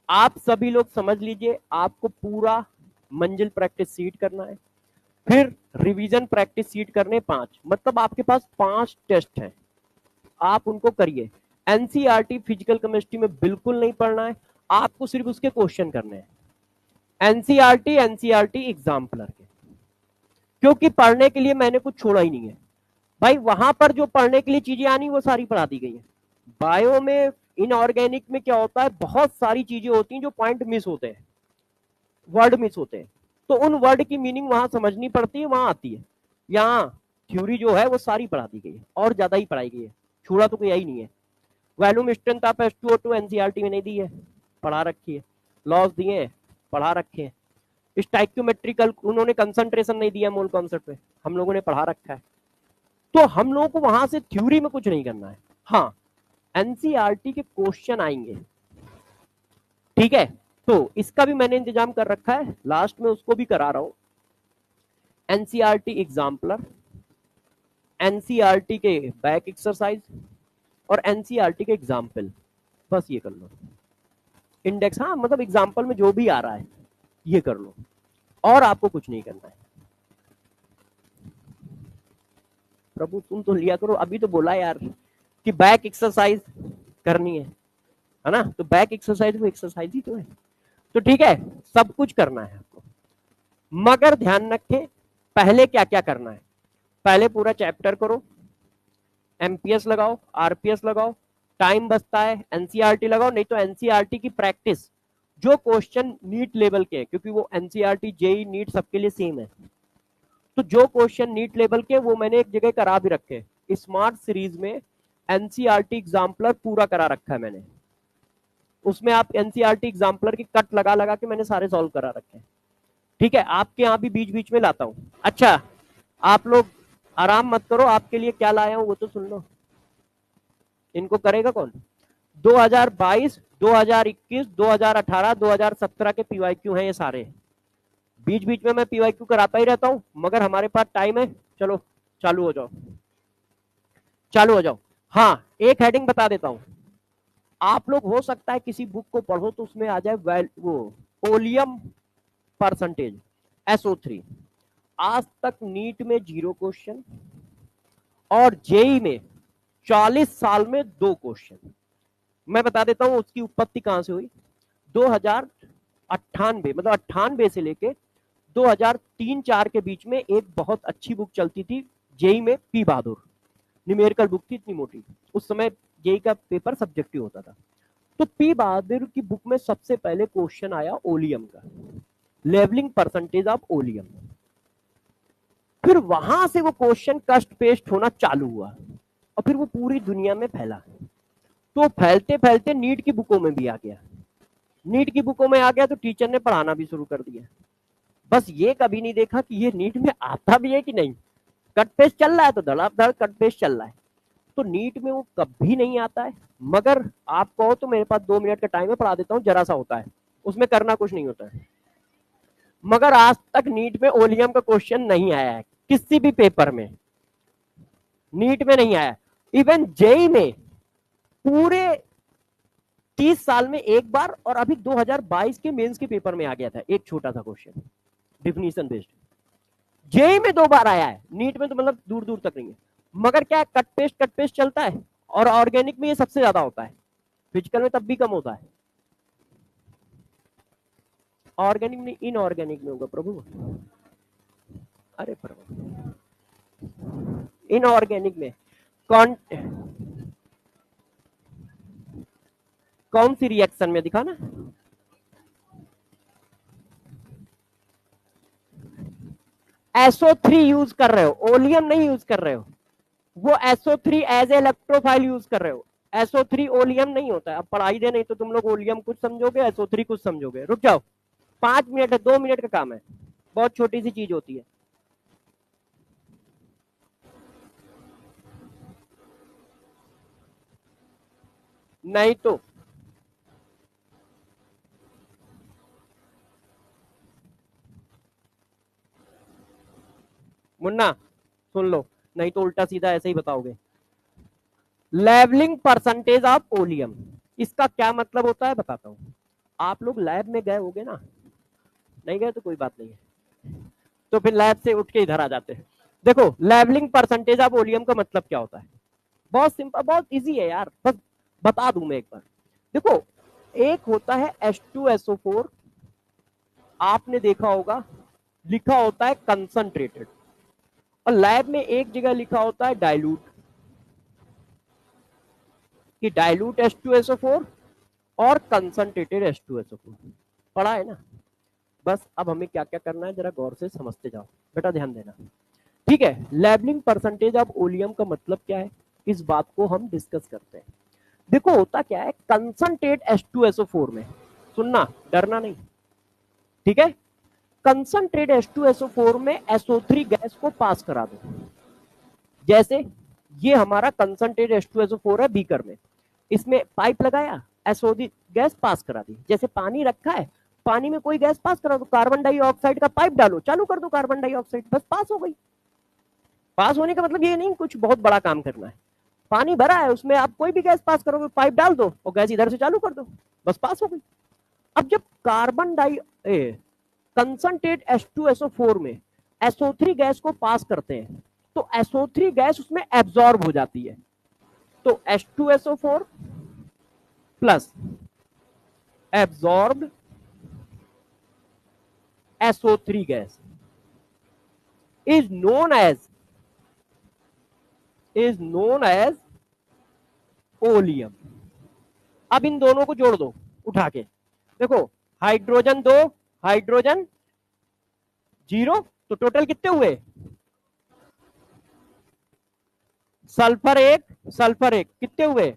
आप सभी लोग समझ लीजिए, आपको पूरा मंजिल प्रैक्टिस सीट करना है, फिर रिवीजन प्रैक्टिस सीट करने 5, मतलब आपके पास 5 टेस्ट हैं, आप उनको करिए। एनसीईआरटी फिजिकल केमिस्ट्री में बिल्कुल नहीं पढ़ना है, आपको सिर्फ उसके क्वेश्चन करने हैं। एनसीईआरटी एग्जाम्पलर के, क्योंकि पढ़ने के लिए मैंने कुछ छोड़ा ही नहीं है भाई, वहां पर जो पढ़ने के लिए चीजें आनी वो सारी पढ़ा दी गई है। बायो में, इनऑर्गेनिक में क्या होता है, बहुत सारी चीजें होती हैं जो पॉइंट मिस होते हैं, वर्ड मिस होते हैं, तो उन वर्ड की मीनिंग वहां समझनी पड़ती है, वहां आती है। यहाँ थ्योरी जो है वो सारी पढ़ा दी गई है और ज्यादा ही पढ़ाई गई है, छोड़ा तो कोई ही नहीं है। वॉल्यूम स्ट्रेंथ आप H2O2 एनसीईआरटी में नहीं दी है, पढ़ा रखी है। लॉस दिए हैं, पढ़ा रखे हैं। स्टाइक्योमेट्रिकल उन्होंने कंसंट्रेशन नहीं दिया मोल कॉन्सेप्ट पे, हम लोगों ने पढ़ा रखा है। तो हम लोगों को वहां से थ्योरी में कुछ नहीं करना है। हाँ, एनसीईआरटी के क्वेश्चन आएंगे, ठीक है, तो इसका भी मैंने इंतजाम कर रखा है, लास्ट में उसको भी करा रहा हूं। एनसीईआरटी एग्जाम्पलर, एनसीईआरटी के बैक एक्सरसाइज और एनसीईआरटी के एग्जाम्पल, बस ये कर लो। इंडेक्स, हाँ मतलब एग्जाम्पल में जो भी आ रहा है ये कर लो, और आपको कुछ नहीं करना है। प्रभु तुम तो लिया करो, अभी तो बोला यार कि बैक एक्सरसाइज करनी है ना, तो बैक एक्सरसाइज वो एक्सरसाइज ही तो है। तो ठीक है, सब कुछ करना है आपको, मगर ध्यान रखें पहले क्या क्या करना है। पहले पूरा चैप्टर करो, एमपीएस लगाओ, आरपीएस लगाओ, टाइम बचता है एनसीईआरटी लगाओ, नहीं तो एनसीईआरटी की प्रैक्टिस जो क्वेश्चन नीट लेवल के, क्योंकि वो एनसीईआरटी जेई नीट सबके लिए सेम है, तो जो क्वेश्चन नीट लेवल के वो मैंने एक जगह करा भी रखे। स्मार्ट सीरीज में एनसीईआरटी एग्जाम्पलर पूरा करा रखा है मैंने, उसमें आप एनसीईआरटी एग्जाम्पलर की कट लगा लगा के मैंने सारे सॉल्व करा रखे हैं। ठीक है, आपके यहाँ भी बीच बीच में लाता हूं। अच्छा, आप लोग आराम मत करो, आपके लिए क्या लाया हूं वो तो सुन लो। इनको करेगा कौन? 2022, 2021, 2018, 2017 के पीवाईक्यू हैं ये सारे। बीच बीच में मैं पीवाईक्यू कराता ही रहता हूं, मगर हमारे पास टाइम है, चलो चालू हो जाओ, चालू हो जाओ। हाँ, एक हेडिंग बता देता हूं, आप लोग हो सकता है किसी बुक को पढ़ो तो उसमें आ जाए वो ओलियम परसेंटेज SO3। आज तक नीट में 0 क्वेश्चन और जेई में 40 साल में 2 क्वेश्चन। मैं बता देता हूं उसकी उत्पत्ति कहां से हुई। 2098 मतलब 98 से लेके 2003-4 के बीच में एक बहुत अच्छी बुक चलती थी जेई में, पी बहादुर, न्यूमेरिकल बुक थी, इतनी मोटी। उस समय जेई का पेपर सब्जेक्टिव होता था, तो पी बहादुर की बुक में सबसे पहले क्वेश्चन आया ओलियम का, लेवलिंग परसेंटेज ऑफ ओलियम। फिर वहां से वो क्वेश्चन कस्ट पेस्ट होना चालू हुआ और फिर वो पूरी दुनिया में फैला, तो फैलते फैलते नीट की बुकों में भी आ गया। नीट की बुकों में आ गया तो टीचर ने पढ़ाना भी शुरू कर दिया। बस ये कभी नहीं देखा कि ये नीट में आता भी है कि नहीं। कट पेस्ट चल रहा है तो धड़ाधड़ कट पेस्ट चल रहा है, तो नीट में वो कभी नहीं आता है। मगर आप कहो तो मेरे पास 2 मिनट का टाइम है, पढ़ा देता हूँ, जरा सा होता है, उसमें करना कुछ नहीं होता है। मगर आज तक नीट में ओलियम का क्वेश्चन नहीं आया है, किसी भी पेपर में नीट में नहीं आया। इवन जेई में पूरे 30 साल में एक बार, और अभी 2022 के मेंस के पेपर में आ गया था एक छोटा सा क्वेश्चन डिफिनीशन बेस्ड। जेई में 2 बार आया है, नीट में तो मतलब दूर दूर तक नहीं है। मगर क्या कट पेस्ट चलता है, और ऑर्गेनिक में ये सबसे ज्यादा होता है, फिजिकल में तब भी कम होता है। ऑर्गेनिक में, इनऑर्गेनिक में होगा प्रभु, अरे प्रभु, इनऑर्गेनिक में कौन कौन सी रिएक्शन में दिखा ना। SO3 यूज कर रहे हो, ओलियम नहीं यूज कर रहे हो, वो SO3 एज इलेक्ट्रोफाइल यूज कर रहे हो। SO3 ओलियम नहीं होता है। अब पढ़ाई दे, नहीं तो तुम लोग ओलियम कुछ समझोगे, SO3 कुछ समझोगे। रुक जाओ, 5 मिनट है, 2 मिनट का काम है, बहुत छोटी सी चीज होती है। नहीं तो मुन्ना सुन लो, नहीं तो उल्टा सीधा ऐसे ही बताओगे। लेवलिंग परसेंटेज ऑफ ओलियम, इसका क्या मतलब होता है बताता हूं। आप लोग लैब में गए होगे ना, नहीं गए तो कोई बात नहीं है, तो फिर लैब से उठ के इधर आ जाते हैं। देखो, लेवलिंग परसेंटेज ऑफ ओलियम का मतलब क्या होता है, बहुत सिंपल, बहुत इजी है यार, बस बता दूं मैं एक बार। देखो, एक होता है H2SO4, आपने देखा होगा लिखा होता है कंसंट्रेटेड, और लैब में एक जगह लिखा होता है डाइल्यूट, कि डाइल्यूट H2SO4 और कंसंट्रेटेड H2SO4, पढ़ा है ना। बस अब हमें क्या क्या करना है जरा गौर से समझते जाओ, बेटा ध्यान देना। ठीक है, लेवलिंग परसेंटेज ऑफ ओलियम का मतलब क्या है, इस बात को हम डिस्कस करते हैं। देखो होता क्या है, कंसंट्रेट H2SO4 में, सुनना डरना नहीं, ठीक है, कंसंट्रेट H2SO4 में SO3 गैस को पास करा दो। जैसे ये हमारा कंसंट्रेट H2SO4 है बीकर में, इसमें पाइप लगाया, एसओ3 गैस पास करा दी। जैसे पानी रखा है, पानी में कोई गैस पास करा दो, कार्बन डाइऑक्साइड का पाइप डालो, चालू कर दो कार्बन डाइऑक्साइड, बस पास हो गई। पास होने का मतलब ये नहीं कुछ बहुत बड़ा काम करना है, पानी भरा है उसमें आप कोई भी गैस पास करोगे, पाइप डाल दो और गैस इधर से चालू कर दो, बस पास हो गई। अब जब कार्बन डाई कंसंट्रेट H2SO4 में SO3 गैस को पास करते हैं तो SO3 गैस उसमें एब्जॉर्ब हो जाती है। तो H2SO4 plus absorbed SO3 gas is known as oleum. अब इन दोनों को जोड़ दो उठा के, देखो हाइड्रोजन 2 हाइड्रोजन 0, तो टोटल कितने हुए, सल्फर 1 सल्फर 1 कितने हुए,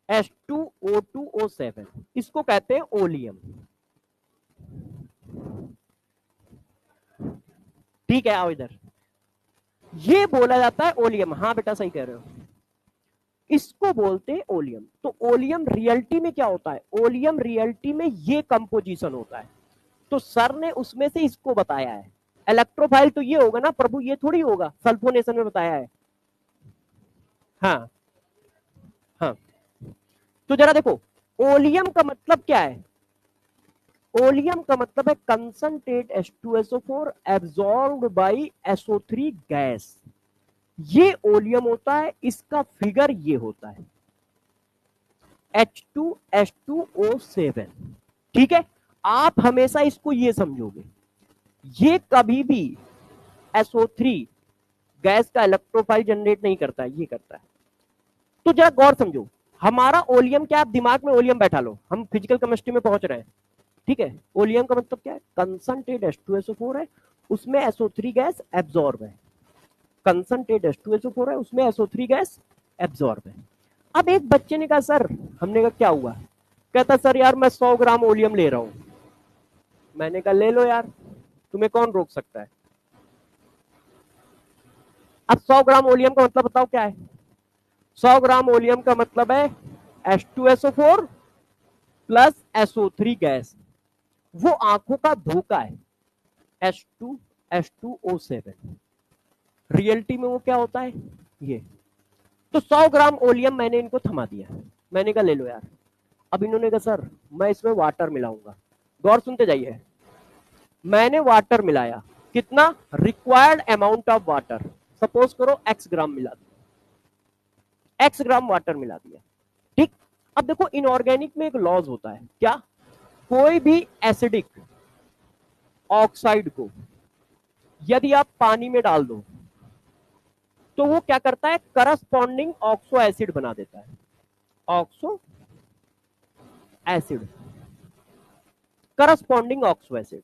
H2O2O7, इसको कहते हैं ओलियम। ठीक है, आओ इधर, ये बोला जाता है ओलियम। हाँ बेटा सही कह रहे हो, इसको बोलते हैं ओलियम। तो ओलियम रियलिटी में क्या होता है, ओलियम रियलिटी में ये कंपोजिशन होता है। तो सर ने उसमें से इसको बताया है, इलेक्ट्रोफाइल तो ये होगा ना प्रभु, ये थोड़ी होगा, सल्फोनेशन में बताया है। हाँ हाँ, तो जरा देखो ओलियम का मतलब क्या है, ओलियम का मतलब है concentrate H2SO4 absorbed bye SO3 gas, ये ओलियम होता है। इसका फिगर ये होता है H2H2O7। ठीक है, आप हमेशा इसको ये समझोगे, ये कभी भी SO3 गैस का इलेक्ट्रोफाइल जनरेट नहीं करता है, ये करता है। तो जरा गौर समझो, हमारा ओलियम क्या, आप दिमाग में ओलियम बैठा लो, हम फिजिकल केमिस्ट्री में पहुंच रहे हैं। ठीक है, ओलियम का मतलब क्या है, कंसंट्रेट H2SO4 है, उसमें SO3 गैस एब्जॉर्ब है, कंसंट्रेट H2SO4 है, उसमें SO3 गैस एब्जॉर्ब है। अब एक बच्चे ने कहा सर, हमने कहा क्या हुआ, कहता सर यार मैं 100 ग्राम ओलियम ले रहा हूं। मैंने कहा ले लो यार, तुम्हें कौन रोक सकता है। अब 100 ग्राम ओलियम का मतलब बताओ क्या है, 100 ग्राम ओलियम का मतलब है H2SO4 प्लस SO3 गैस, वो आंखों का धोखा है, H2H2O7। रियलिटी में वो क्या होता है, ये। तो 100 ग्राम ओलियम मैंने इनको थमा दिया, मैंने कहा ले लो यार। अब इन्होंने कहा सर मैं इसमें वाटर मिलाऊंगा, गौर सुनते जाइए, मैंने वाटर मिलाया, कितना, required amount of water, suppose करो x ग्राम मिला दिया, x ग्राम वाटर मिला दिया। ठीक, अब देखो इनऑर्गेनिक में एक लॉज होता है, क्या, कोई भी एसिडिक ऑक्साइड को यदि आप पानी में डाल दो तो वो क्या करता है, करस्पॉन्डिंग ऑक्सो एसिड बना देता है, oxo acid, corresponding oxo acid.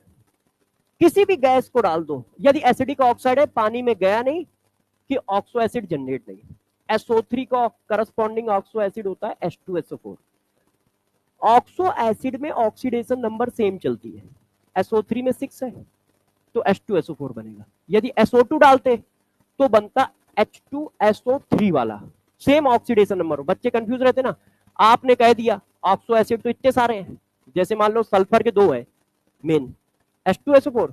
किसी भी गैस को डाल दो, यदि एसिडिक ऑक्साइड है, पानी में गया नहीं कि ऑक्सो एसिड जनरेट नहीं, SO3 का करस्पॉन्डिंग ऑक्सो एसिड होता है H2SO4। ऑक्सो एसिड में ऑक्सीडेशन नंबर सेम चलती है, SO3 में 6 है तो H2SO4 बनेगा। यदि SO2 डालते तो बनता H2SO3 वाला, सेम ऑक्सीडेशन नंबर। बच्चे कंफ्यूज रहते ना, आपने कह दिया ऑक्सो एसिड तो इतने सारे हैं, जैसे मान लो सल्फर के 2 है मेन, H2SO4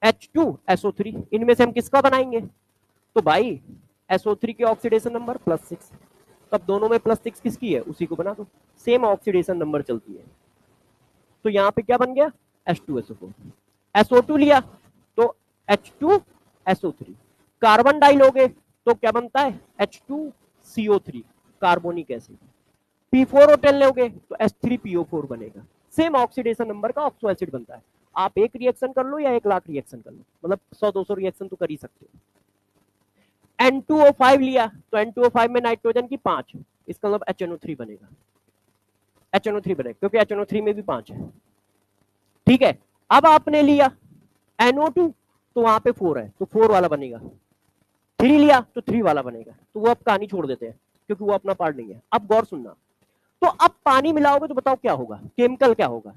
H2SO3, इनमें से हम किसका बनाएंगे, तो भाई SO3 के ऑक्सीडेशन नंबर +6, तब दोनों में +6 किसकी है, उसी को बना दो, सेम ऑक्सीडेशन नंबर चलती है। तो यहाँ पे क्या बन गया, H2SO4, SO2 लिया तो H2SO3, कार्बन डाई लोगे तो क्या बनता है, H2CO3 carbonic acid, P4 hotel लोगे तो H3PO4 बनेगा, सेम ऑक्सीडेशन नंबर का ऑक्सो एसिड बनता है। आप एक रिएक्शन कर लो या 1,00,000 रिएक्शन कर लो, मतलब 100-200 रिएक्शन तो कर ही सकते हो। N2O5 लिया तो N2O5 में नाइट्रोजन की 5, इसका मतलब HNO3 बनेगा, HNO3 बनेगा क्योंकि HNO3 में भी 5 है। ठीक है, अब आपने लिया NO2 तो वहां पे 4 है तो 4 वाला बनेगा, 3 लिया तो 3 वाला बनेगा, तो वो अब कहानी छोड़ देते हैं क्योंकि वो अपना पार्ट नहीं है। अब गौर सुनना, तो अब पानी मिलाओगे तो बताओ क्या होगा, केमिकल क्या होगा,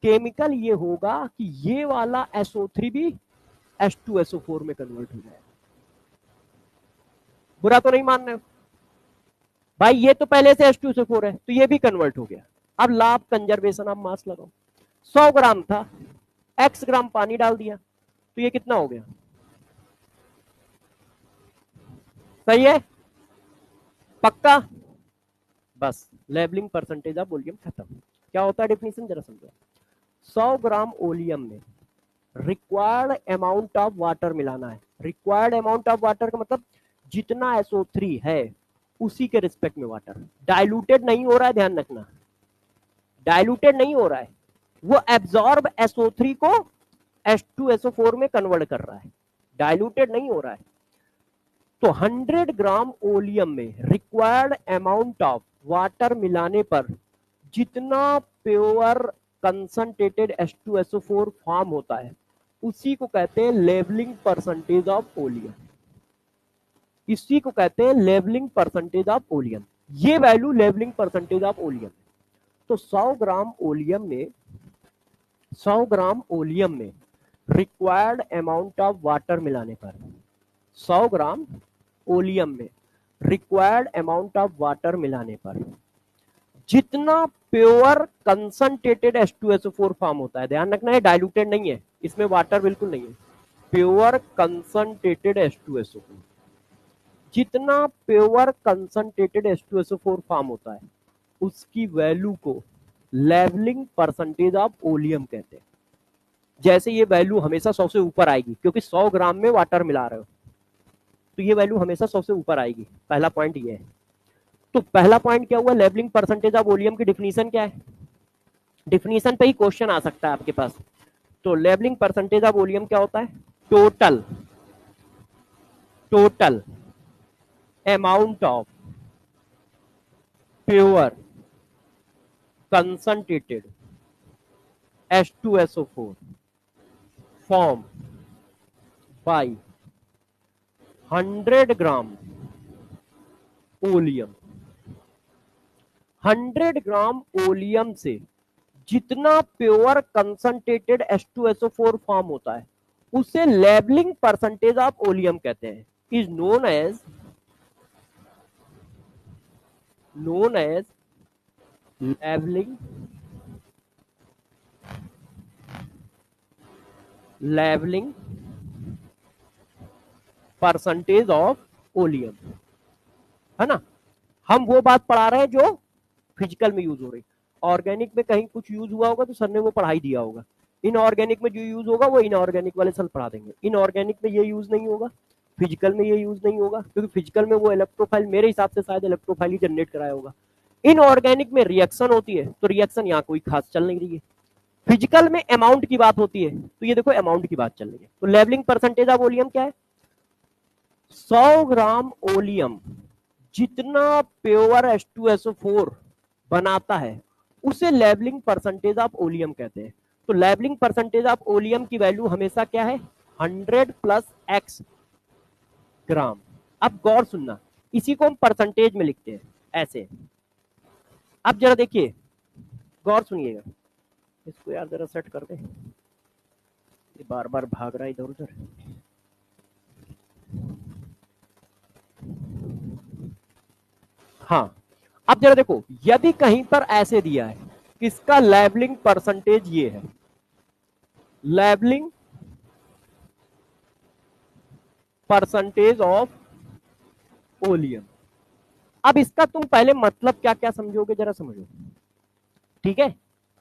केमिकल ये होगा कि ये वाला SO3 भी H2SO4 में कन्वर्ट हो जाएगा। बुरा तो नहीं मान रहे हो भाई, ये तो पहले से H2SO4 है तो ये भी कन्वर्ट हो गया। अब लाभ कंजर्वेशन ऑफ मास लगाओ, 100 ग्राम था, x ग्राम पानी डाल दिया तो ये कितना हो गया, सही है, पक्का। बस लेवलिंग परसेंटेज ऑफ वॉल्यूम खत्म। क्या होता है डेफिनेशन जरा समझो। 100 ग्राम ओलियम में रिक्वायर्ड अमाउंट ऑफ वाटर मिलाना है। रिक्वायर्ड अमाउंट ऑफ वाटर का मतलब जितना SO3 है उसी के रिस्पेक्ट में वाटर, डाइल्यूटेड नहीं हो रहा है, ध्यान रखना, डाइल्यूटेड नहीं हो रहा है, वो एब्जॉर्ब SO3 को H2SO4 में कन्वर्ट कर रहा है, डाइल्यूटेड नहीं हो रहा है। तो 100 ग्राम ओलियम में रिक्वायर्ड अमाउंट ऑफ वाटर मिलाने पर जितना प्योर कंसंट्रेटेड H2SO4 फॉर्म होता है उसी को कहते हैं लेवलिंग परसेंटेज ऑफ ओलियम, इसी को कहते हैं लेवलिंग परसेंटेज ऑफ ओलियम। ये value labelling percentage of oleum. तो 100 ग्राम ओलियम में 100 ग्राम ओलियम में रिक्वायर्ड अमाउंट ऑफ वाटर मिलाने पर 100 ग्राम ओलियम में रिक्वायर्ड अमाउंट ऑफ वाटर मिलाने पर जितना प्योर कंसंट्रेटेड H2SO4 फॉर्म होता है, ध्यान रखना है डाइल्यूटेड नहीं है, इसमें वाटर बिल्कुल नहीं है, प्योर कंसंट्रेटेड H2SO4, जितना प्योर कंसंट्रेटेड H2SO4 फॉर्म होता है उसकी वैल्यू को लेवलिंग परसेंटेज ऑफ ओलियम कहते हैं। जैसे ये वैल्यू हमेशा 100 से ऊपर आएगी क्योंकि 100 ग्राम में वाटर मिला रहे हो तो ये वैल्यू हमेशा 100 से ऊपर आएगी, पहला पॉइंट ये है। तो पहला पॉइंट क्या हुआ, लेवलिंग परसेंटेज ऑफ वॉल्यूम की डिफिनीशन क्या है, डिफिनीशन पे ही क्वेश्चन आ सकता है आपके पास। तो लेवलिंग परसेंटेज ऑफ वॉल्यूम क्या होता है, total total amount of pure concentrated H2SO4 form by 100 gram oleum. 100 gram oleum से जितना प्योर कंसंट्रेटेड H2SO4 फॉर्म होता है उसे लेवलिंग परसेंटेज ऑफ ओलियम कहते हैं, is known as labelling percentage of oleum, है ना। हम वो बात पढ़ा रहे हैं जो फिजिकल में यूज हो रही, ऑर्गेनिक में कहीं कुछ यूज हुआ होगा तो सर ने वो पढ़ाई दिया होगा, इनऑर्गेनिक में जो यूज होगा वो इनऑर्गेनिक वाले सर पढ़ा देंगे, इनऑर्गेनिक में ये यूज नहीं होगा, फिजिकल में ये यूज नहीं होगा क्योंकि फिजिकल में वो इलेक्ट्रोफाइल मेरे हिसाब से शायद इलेक्ट्रोफाइल ही जनरेट कराया होगा। इनऑर्गेनिक में रिएक्शन होती है तो रिएक्शन यहाँ कोई खास चल नहीं रही है। फिजिकल में अमाउंट की बात होती है तो ये देखो अमाउंट की बात चल रही है। तो लेवलिंग परसेंटेज ऑफ ओलियम क्या है, 100 ग्राम ओलियम जितना प्योर H2SO4 बनाता है उसे लेवलिंग परसेंटेज ऑफ ओलियम कहते हैं। तो लेवलिंग परसेंटेज ऑफ ओलियम की वैल्यू हमेशा क्या है, 100 प्लस x ग्राम। अब गौर सुनना, इसी को हम परसेंटेज में लिखते हैं ऐसे। अब जरा देखिए, गौर सुनिएगा, इसको यार जरा सेट कर दे, ये बार बार भाग रहा है इधर उधर। हाँ, अब जरा देखो, यदि कहीं पर ऐसे दिया है किसका लेवलिंग परसेंटेज ये है, लेवलिंग परसेंटेज ऑफ ओलियम। अब इसका तुम पहले मतलब क्या क्या समझोगे जरा समझो, ठीक है।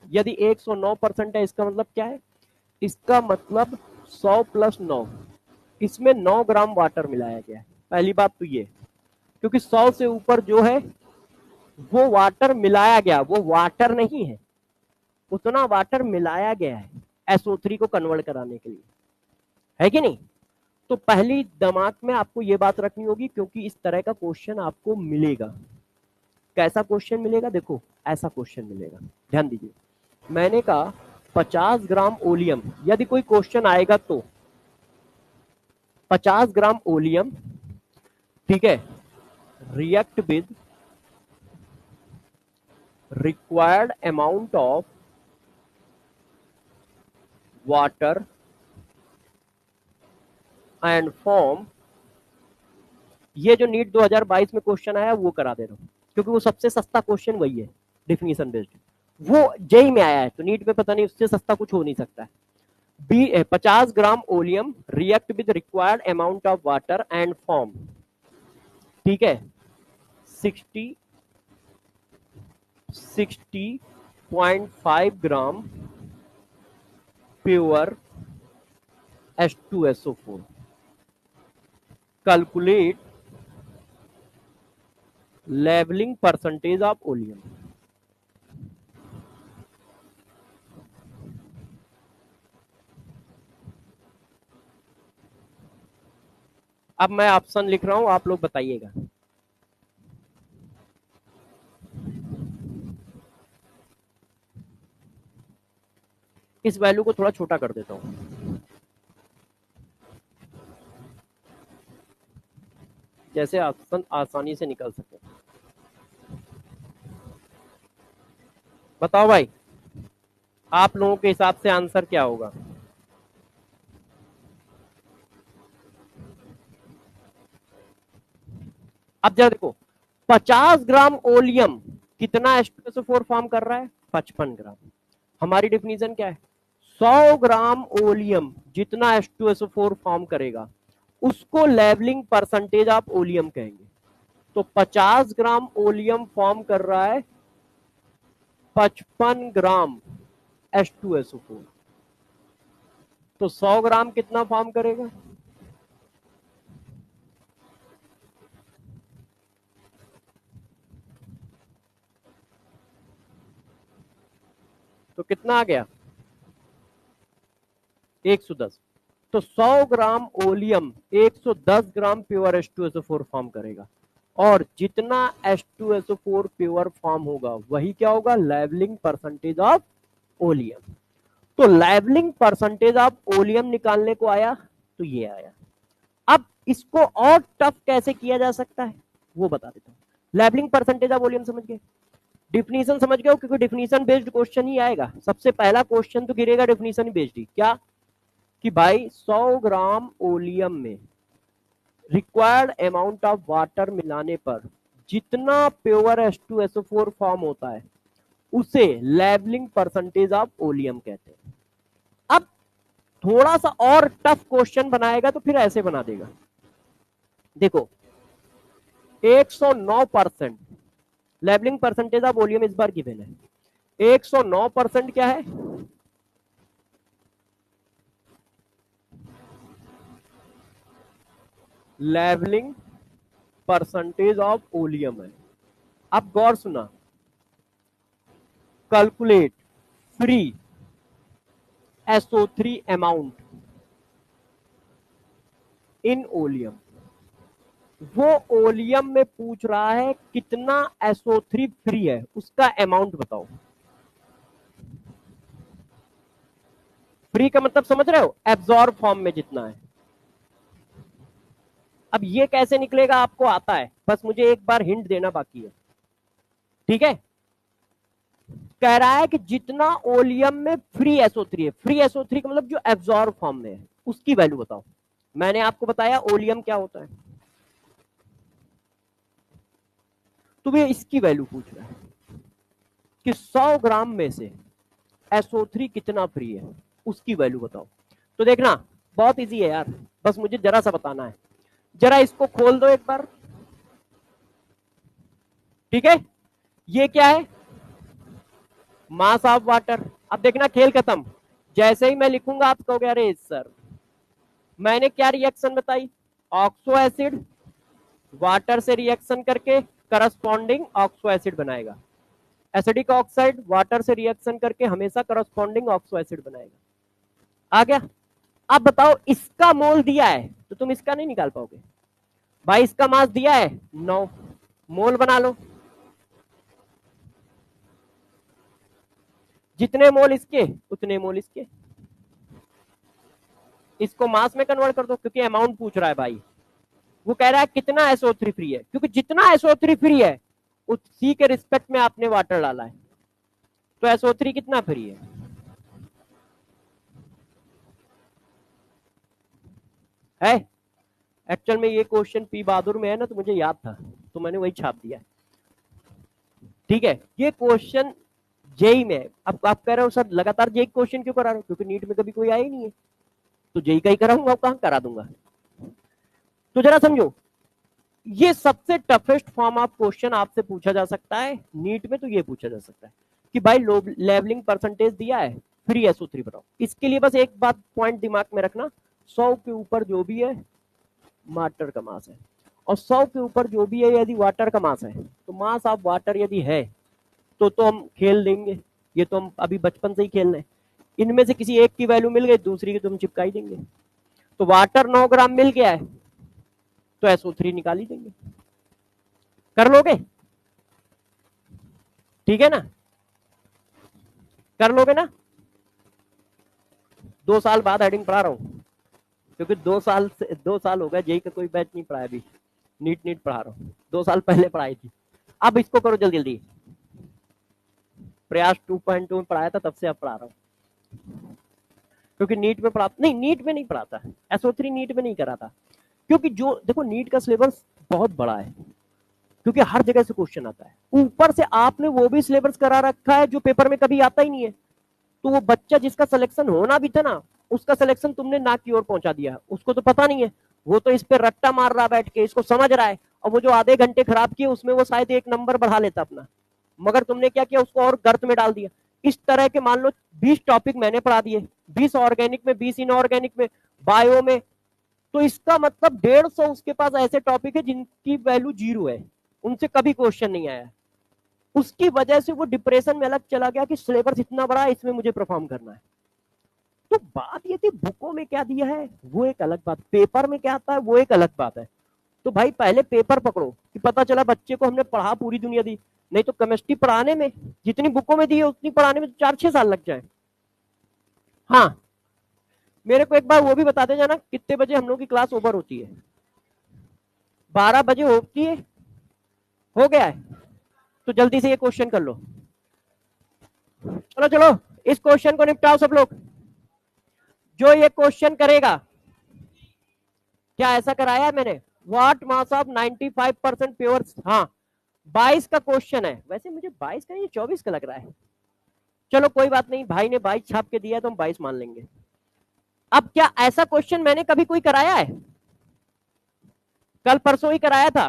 यदि 109% है इसका मतलब क्या है, इसका मतलब 100 प्लस 9, इसमें 9 ग्राम वाटर मिलाया गया है। पहली बात तो ये, क्योंकि 100 से ऊपर जो है वो वाटर मिलाया गया, वो वाटर नहीं है, उतना वाटर मिलाया गया है SO3 को कन्वर्ट कराने के लिए, है कि नहीं। तो पहली दिमाग में आपको ये बात रखनी होगी क्योंकि इस तरह का क्वेश्चन आपको मिलेगा। कैसा क्वेश्चन मिलेगा, देखो ऐसा क्वेश्चन मिलेगा, ध्यान दीजिए। मैंने कहा 50 ग्राम ओलियम, यदि कोई क्वेश्चन आएगा तो 50 ग्राम ओलियम, ठीक है, react with required amount of water and form ये जो नीट 2022 में क्वेश्चन आया वो करा दे रहा हूँ, क्योंकि वो सबसे सस्ता क्वेश्चन वही है, डिफिनीशन बेस्ड। वो जेई में आया है, तो नीट में पता नहीं उससे सस्ता कुछ हो नहीं सकता है। 50 gram oleum react with required amount of water and form, ठीक है, 60.5 gram pure H2SO4। Calculate labelling percentage of oleum. अब मैं ऑप्शन लिख रहा हूं, आप लोग बताइएगा। इस वैल्यू को थोड़ा छोटा कर देता हूं, जैसे ऑप्शन आसानी से निकल सके। बताओ भाई, आप लोगों के हिसाब से आंसर क्या होगा? अब जरा देखो, 50 ग्राम ओलियम कितना H2SO4 फॉर्म कर रहा है? 55 ग्राम। हमारी डिफिनीशन क्या है? 100 ग्राम ओलियम जितना H2SO4 फॉर्म करेगा उसको लेवलिंग परसेंटेज ऑफ ओलियम कहेंगे। तो 50 ग्राम ओलियम फॉर्म कर रहा है 55 ग्राम H2SO4, तो 100 ग्राम कितना फॉर्म करेगा? तो कितना आ गया? 110। तो 100 ग्राम ओलियम 110 ग्राम प्योर H2SO4 फॉर्म करेगा, और जितना H2SO4 प्योर फॉर्म होगा वही क्या होगा? Labelling percentage of oleum. तो लेवलिंग परसेंटेज ऑफ ओलियम निकालने को आया, तो ये आया। अब इसको और टफ कैसे किया जा सकता है वो बता देता हूं। लेवलिंग परसेंटेज ऑफ वॉल्यूम समझ गए, डिफिनीशन समझ गए हो, क्योंकि डिफिनीशन बेस्ड क्वेश्चन ही आएगा। सबसे पहला क्वेश्चन तो गिरेगा डिफिनीशन बेस्ड ही। क्या कि भाई 100 ग्राम ओलियम में रिक्वायर्ड अमाउंट ऑफ वाटर मिलाने पर जितना प्योर H2SO4 फॉर्म होता है उसे लेवलिंग परसेंटेज ऑफ ओलियम कहते हैं। अब थोड़ा सा और टफ क्वेश्चन बनाएगा तो फिर ऐसे बना देगा। देखो, 109% लेवलिंग परसेंटेज ऑफ वॉल्यूम इस बार गिवन है। 109% क्या है? लेवलिंग परसेंटेज ऑफ वॉल्यूम है। अब गौर सुना, calculate free SO3 amount in oleum. वो ओलियम में पूछ रहा है कितना SO3 फ्री है, उसका अमाउंट बताओ। फ्री का मतलब समझ रहे हो? एब्जॉर्ब फॉर्म में जितना है। अब ये कैसे निकलेगा आपको आता है, बस मुझे एक बार हिंट देना बाकी है, ठीक है? कह रहा है कि जितना ओलियम में फ्री SO3 है, फ्री SO3 का मतलब जो एब्जॉर्ब फॉर्म में है, उसकी वैल्यू बताओ। मैंने आपको बताया ओलियम क्या होता है, तो ये इसकी वैल्यू पूछ रहा है कि 100 ग्राम में से SO3 कितना फ्री है, उसकी वैल्यू बताओ। तो देखना बहुत इजी है यार, बस मुझे जरा सा बताना है। जरा इसको खोल दो एक बार, ठीक है? ये क्या है? Mass of water. अब देखना खेल खत्म, जैसे ही मैं लिखूंगा आप कहोगे अरे सर मैंने क्या रिएक्शन बताई? ऑक्सो एसिड वाटर से रिएक्शन करके करस्पॉन्डिंग ऑक्सो एसिड बनाएगा। एसिडिक ऑक्साइड वाटर से रिएक्शन करके हमेशा करस्पॉन्डिंग ऑक्सो एसिड बनाएगा। आ गया? अब बताओ, इसका मोल दिया है तो तुम इसका नहीं निकाल पाओगे भाई। इसका मास दिया है 9, मोल बना लो। जितने मोल इसके उतने मोल इसके। इसको मास में कन्वर्ट कर दो, क्योंकि अमाउंट पूछ रहा है भाई। वो कह रहा है कितना SO3 फ्री है, क्योंकि जितना SO3 फ्री है उसी के रिस्पेक्ट में आपने वाटर डाला है, तो SO3 कितना फ्री है एक्चुअल में ये क्वेश्चन पी बहादुर में है ना, तो मुझे याद था तो मैंने वही छाप दिया। ठीक है, ये क्वेश्चन जेई में। अब आप कह रहे हो सर लगातार जेई क्वेश्चन क्यों करा रहे हो, क्योंकि नीट में कभी कोई आया ही नहीं है, तो जेई का ही कराऊंगा, कहां करा दूंगा। तो जरा समझो, ये सबसे टफेस्ट फॉर्म ऑफ क्वेश्चन आपसे पूछा जा सकता है नीट में। तो ये पूछा जा सकता है कि भाई लेवलिंग परसेंटेज दिया है, फ्री SO3 बनाओ। इसके लिए बस एक बात पॉइंट दिमाग में रखना, 100 के ऊपर जो भी है वाटर का मास है, और 100 के ऊपर जो भी है यदि वाटर का मास है, तो मास ऑफ वाटर यदि है तो हम खेल देंगे। ये तो हम अभी बचपन से ही खेल रहे हैं। इनमें से किसी एक की वैल्यू मिल गई, दूसरी की तो हम चिपका ही देंगे। तो वाटर 9 ग्राम मिल गया है, तो SO3 निकाल ही देंगे। कर लोगे? ठीक है ना, कर लोगे ना? 2 साल बाद हेडिंग पढ़ा रहा हूँ, क्योंकि 2 साल हो गए, जेई का कोई बैच नहीं पढ़ाया अभी, नीट पढ़ा रहा हूँ। 2 साल पहले पढ़ाई थी। अब इसको करो जल्दी जल्दी। प्रयास 2.2 में पढ़ाया था, तब से अब पढ़ा रहा हूँ, क्योंकि नीट में पढ़ा नहीं, नीट में नहीं पढ़ाता, SO3 नीट में नहीं करा था। क्योंकि जो देखो नीट का सिलेबस बहुत बड़ा है, क्योंकि हर जगह से क्वेश्चन आता है। ऊपर से आपने वो भी सिलेबस करा रखा है जो पेपर में कभी आता ही नहीं है। तो वो बच्चा जिसका सिलेक्शन होना भी था ना, उसका सिलेक्शन तुमने नाक की ओर पहुंचा दिया, उसको तो पता नहीं है। वो तो इस पे रट्टा मार रहा बैठ के, इसको समझ रहा है, और वो जो आधे घंटे खराब किए उसमें वो शायद 1 नंबर बढ़ा लेता अपना, मगर तुमने क्या किया, उसको और गर्त में डाल दिया। इस तरह के मान लो 20 टॉपिक मैंने पढ़ा दिए, 20 ऑर्गेनिक में, 20 इनऑर्गेनिक में, बायो में। तो इसका मतलब 150 उसके पास ऐसे टॉपिक है जिनकी वैल्यू 0 है, उनसे कभी क्वेश्चन नहीं आया। उसकी वजह से वो डिप्रेशन में अलग चला गया कि सिलेबस इतना बड़ा है, इसमें मुझे परफॉर्म करना है। तो बात ये थी बुकों में क्या दिया है वो एक अलग बात, पेपर में क्या आता है वो एक अलग बात है। तो भाई पहले पेपर पकड़ो कि पता चला बच्चे को हमने पढ़ा पूरी दुनिया दी। नहीं तो केमिस्ट्री पढ़ाने में जितनी बुकों में दी है उतनी पढ़ाने में 4-6 साल लग जाए। हाँ, मेरे को एक बार वो भी बताते जाना कितने बजे हम लोग की क्लास ओवर होती है। 12 बजे होती है, हो गया है, तो जल्दी से ये क्वेश्चन कर लो। चलो चलो, इस क्वेश्चन को निपटाओ सब लोग। जो ये क्वेश्चन करेगा, क्या ऐसा कराया है मैंने, व्हाट मास ऑफ 95% प्योर। हाँ, 22 का क्वेश्चन है, वैसे मुझे 22 का, ये 24 का लग रहा है। चलो कोई बात नहीं, भाई ने 22 छाप के दिया है तो हम 22 मान लेंगे। अब क्या ऐसा क्वेश्चन मैंने कभी कोई कराया है? कल परसों ही कराया था।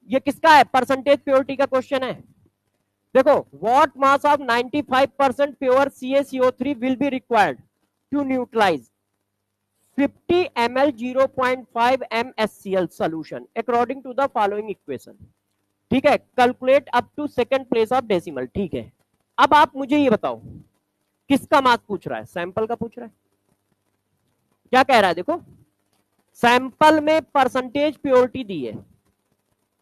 ये किसका है, परसेंटेज प्योरिटी का क्वेश्चन है। देखो, what mass of 95% pure CaCO3 will be required to neutralise 50 ml 0.5 MSCl solution according to the following equation। ठीक है, calculate up to second place of decimal. ठीक है, अब आप मुझे ये बताओ किसका मास पूछ रहा है, सैंपल का पूछ रहा है। क्या कह रहा है, देखो सैंपल में परसेंटेज प्योरिटी दी है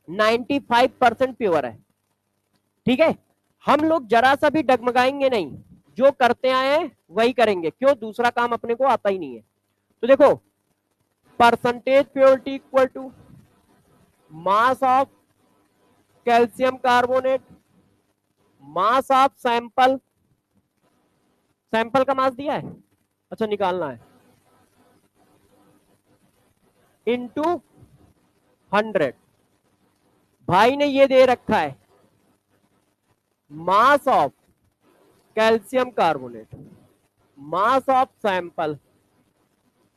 95% प्योर है। ठीक है, हम लोग जरा सा भी डगमगाएंगे नहीं, जो करते आए हैं वही करेंगे, क्यों, दूसरा काम अपने को आता ही नहीं है। तो देखो, percentage purity equal to mass of calcium carbonate, mass of sample, sample का मास दिया है, अच्छा निकालना है, इनटू 100। भाई ने ये दे रखा है मास of calcium carbonate, mass of sample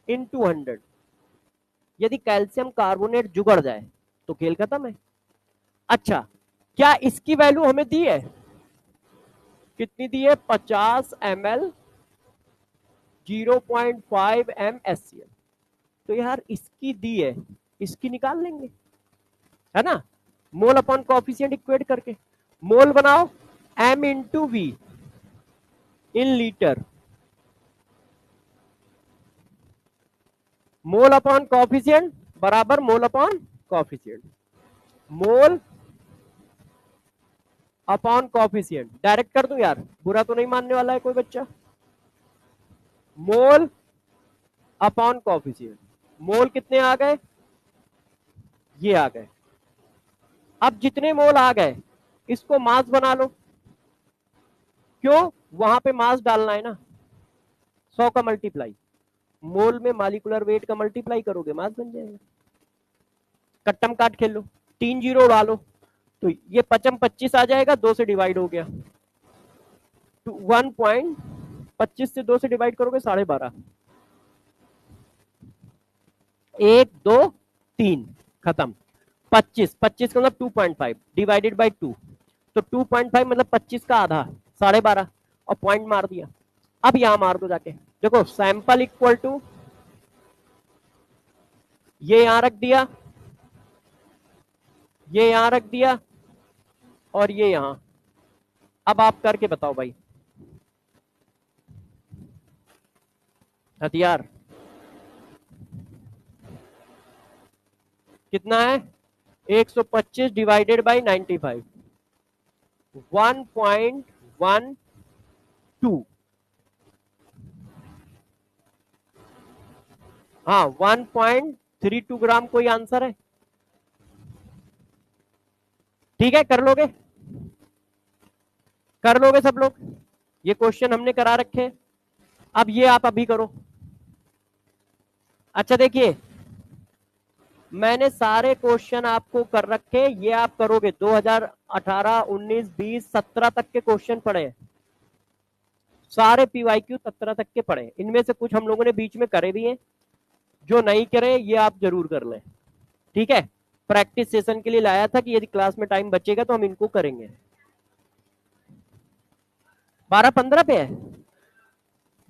into 100। यदि कैल्शियम कार्बोनेट जुगड़ जाए तो खेल खत्म है। अच्छा, क्या इसकी वैल्यू हमें दी है, कितनी दी है, 50 ml 0.5 MSCl। तो यार इसकी दी है, इसकी निकाल लेंगे, है ना, मोल अपॉन कोफिशिएंट इक्वेट करके। मोल बनाओ m into V in litre, mole upon coefficient बराबर mole upon coefficient, mole upon coefficient. Direct कर दूं यार, बुरा तो नहीं मानने वाला है कोई बच्चा। मोल अपॉन कोफिशिएंट, मोल कितने आ गए, ये आ गए। अब जितने मोल आ गए इसको मास बना लो, क्यों, वहां पे मास डालना है ना, 100 का मल्टीप्लाई, मोल में मॉलिक्यूलर वेट का मल्टीप्लाई करोगे मास बन जाएगा। कट्टम काट खेल लो, 3 जीरो उड़ा लो, तो ये 25 आ जाएगा, 2 से डिवाइड हो गया, तो 1.25 से 2 से डिवाइड करोगे 12.5, 1 2 3 खत्म। 25 का मतलब 2.5 डिवाइडेड बाई 2, तो 2.5 मतलब 25 का आधा 12.5, और पॉइंट मार दिया। अब यहां मार दो जाके, देखो सैंपल इक्वल टू, ये यहां रख दिया, ये यहां रख दिया, और ये यहां। अब आप करके बताओ भाई, हथियार कितना है, 125 डिवाइडेड बाई 95, 1.12, हाँ 1.32 ग्राम कोई आंसर है? ठीक है, कर लोगे, कर लोगे सब लोग, ये क्वेश्चन हमने करा रखे। अब ये आप अभी करो। अच्छा देखिए, मैंने सारे क्वेश्चन आपको कर रखे, ये आप करोगे 2018, 19, 20, 17 तक के क्वेश्चन पढ़े हैं, सारे पीवाईक्यू 17 तक के पढ़े, इनमें से कुछ हम लोगों ने बीच में करे भी हैं, जो नहीं करे ये आप जरूर कर लें, ठीक है। प्रैक्टिस सेशन के लिए लाया था कि यदि क्लास में टाइम बचेगा तो हम इनको करेंगे। 12-15 पे है,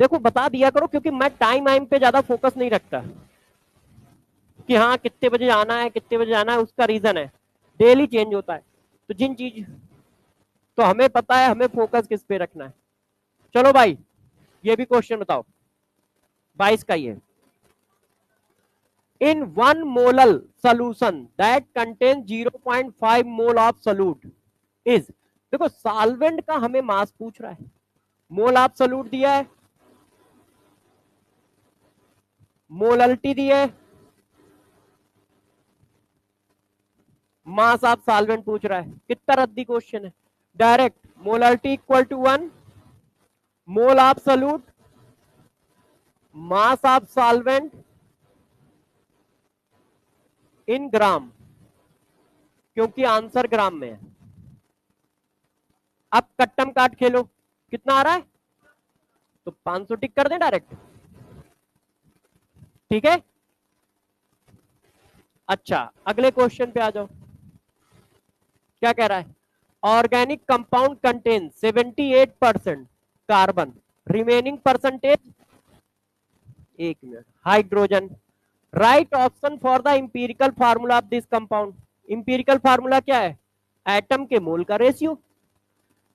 देखो बता दिया करो, क्योंकि मैं टाइम पे ज्यादा फोकस नहीं रखता कि हाँ कितने बजे आना है, कितने बजे आना है, उसका रीजन है डेली चेंज होता है, तो जिन चीज, तो हमें पता है हमें फोकस किस पे रखना है। चलो भाई, ये भी क्वेश्चन बताओ, 22 का ये, in 1 molal solution that contains 0.5 mole of solute is, देखो सॉल्वेंट का हमें मास पूछ रहा है, मोल ऑफ सोल्यूट दिया है, मोललिटी दिया है, मास ऑफ सॉल्वेंट पूछ रहा है, कितना रद्दी क्वेश्चन है। Direct molality equal to 1, mole of solute, mass of solvent in gram, क्योंकि आंसर ग्राम में है। अब कट्टम काट खेलो, कितना आ रहा है, तो 500 टिक कर दे डायरेक्ट, ठीक है। अच्छा अगले क्वेश्चन पे आ जाओ, क्या कह रहा है, organic compound contain 78% carbon, remaining percentage, एक मिनट, hydrogen, right option for the empirical formula of this compound. Empirical formula क्या है, एटम के मोल का रेशियो,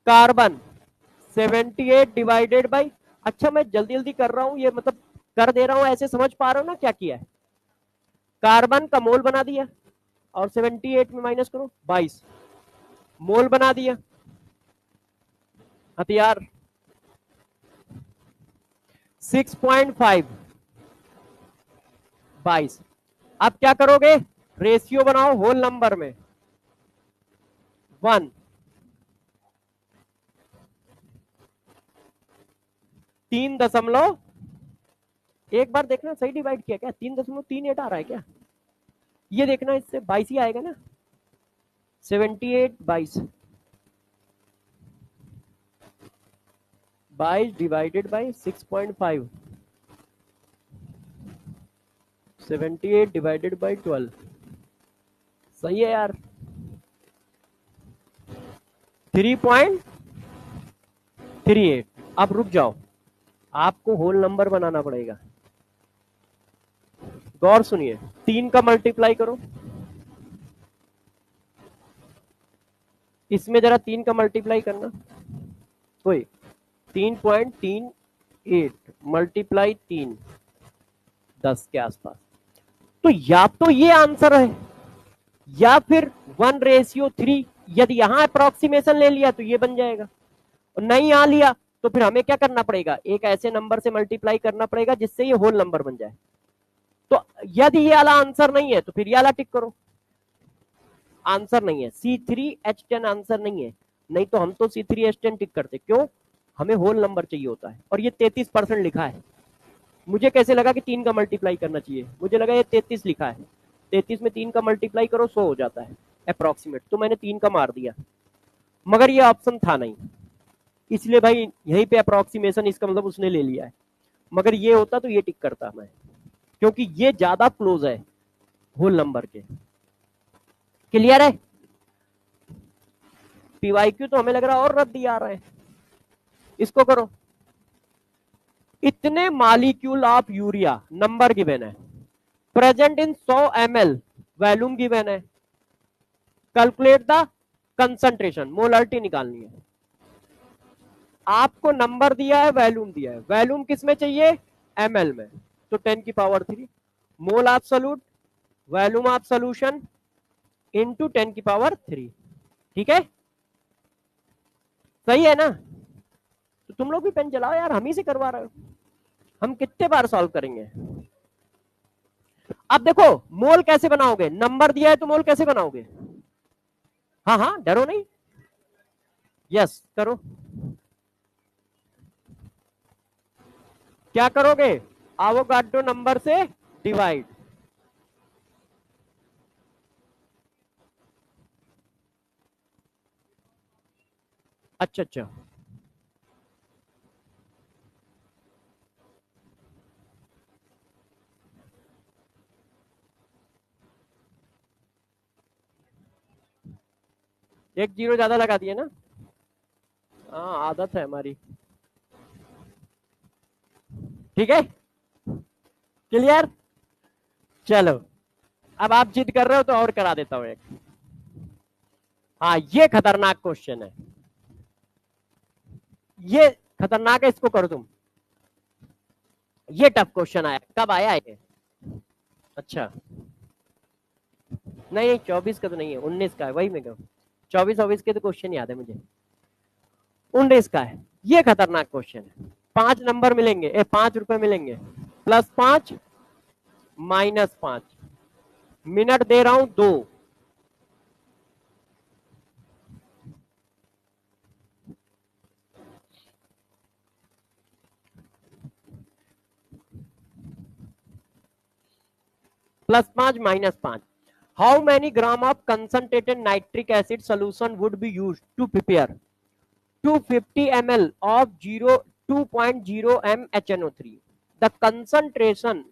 कार्बन 78 डिवाइडेड बाई, अच्छा मैं जल्दी जल्दी कर रहा हूं, ये मतलब कर दे रहा हूं, ऐसे समझ पा रहे हो ना क्या किया है, कार्बन का मोल बना दिया, और 78 में माइनस करो 22, मोल बना दिया, हथियार 6.5, 22। अब क्या करोगे, रेशियो बनाओ होल नंबर में, 1, 3 एक बार देखना सही डिवाइड किया क्या, 3.38 आ रहा है क्या, ये देखना, इससे 22 ही आएगा ना, 78 22, 22 डिवाइडेड बाई 6.5, 78 डिवाइडेड बाई 12, सही है यार, 3.38। अब रुक जाओ, आपको होल नंबर बनाना पड़ेगा, गौर सुनिए, 3 का मल्टीप्लाई करो, इसमें जरा 3 का मल्टीप्लाई करना, कोई 3.38 मल्टीप्लाई 3, 10 के आसपास, तो या तो ये आंसर है, या फिर 1:3, यदि यहां अप्रोक्सीमेशन ले लिया तो ये बन जाएगा, और नहीं यहां लिया तो फिर हमें क्या करना पड़ेगा, एक ऐसे नंबर से मल्टीप्लाई करना पड़ेगा जिससे ये होल नंबर बन जाए। तो यदि ये वाला आंसर नहीं है तो फिर ये वाला टिक करो, आंसर नहीं है, C3H10 आंसर नहीं है, नहीं तो हम तो C3H10 टिक करते, क्यों, हमें होल नंबर चाहिए होता है, और ये 33% लिखा है, मुझे कैसे लगा कि 3 का मल्टीप्लाई करना चाहिए, मुझे लगा ये 33 लिखा है, 33 में 3 का मल्टीप्लाई करो 100 हो जाता है अप्रोक्सीमेट, तो मैंने 3 का मार दिया, मगर ये ऑप्शन था नहीं, इसलिए भाई यहीं पे अप्रोक्सीमेशन, इसका मतलब उसने ले लिया है, मगर ये होता तो ये टिक करता मैं, क्योंकि ये ज्यादा क्लोज है होल नंबर के। क्लियर है? पीवाईक्यू तो हमें लग रहा है और रद्दी आ रहा है, इसको करो। इतने molecule of urea number given है, present in 100 ml volume given है, कैलकुलेट द कंसंट्रेशन, मोलरिटी निकालनी है। आपको नंबर दिया है, वॉल्यूम दिया है, वॉल्यूम किस में चाहिए? ml में, तो 10 की power 3 mole of solute, volume of solution into 10 की पावर 3। ठीक है, सही है ना? तो तुम लोग भी पेन चलाओ यार, हम ही से करवा रहे हो, हम कितने बार सॉल्व करेंगे। अब देखो मोल कैसे बनाओगे, नंबर दिया है तो मोल कैसे बनाओगे? हाँ हाँ डरो नहीं, यस करो। क्या करोगे? एवोगाड्रो नंबर से डिवाइड, अच्छा अच्छा, एक जीरो ज्यादा लगा दिए ना, हाँ आदत है हमारी। ठीक है, क्लियर? चलो अब आप जिद कर रहे हो तो और करा देता हूं एक। हाँ ये खतरनाक क्वेश्चन है, ये खतरनाक है, इसको करो तुम। ये टफ क्वेश्चन आया, कब आया ये? अच्छा नहीं 24 का तो नहीं है, 19 का है, वही मैं कहूँ, 24 के तो क्वेश्चन याद है मुझे, 19 का है। ये खतरनाक क्वेश्चन है, 5 नंबर मिलेंगे, 5 रुपए मिलेंगे, +5 -5, मिनट दे रहा हूं 2, +5 -5, how many gram of concentrated nitric acid solution would be used to prepare 250 ml of 2.0 m HNO3, the concentration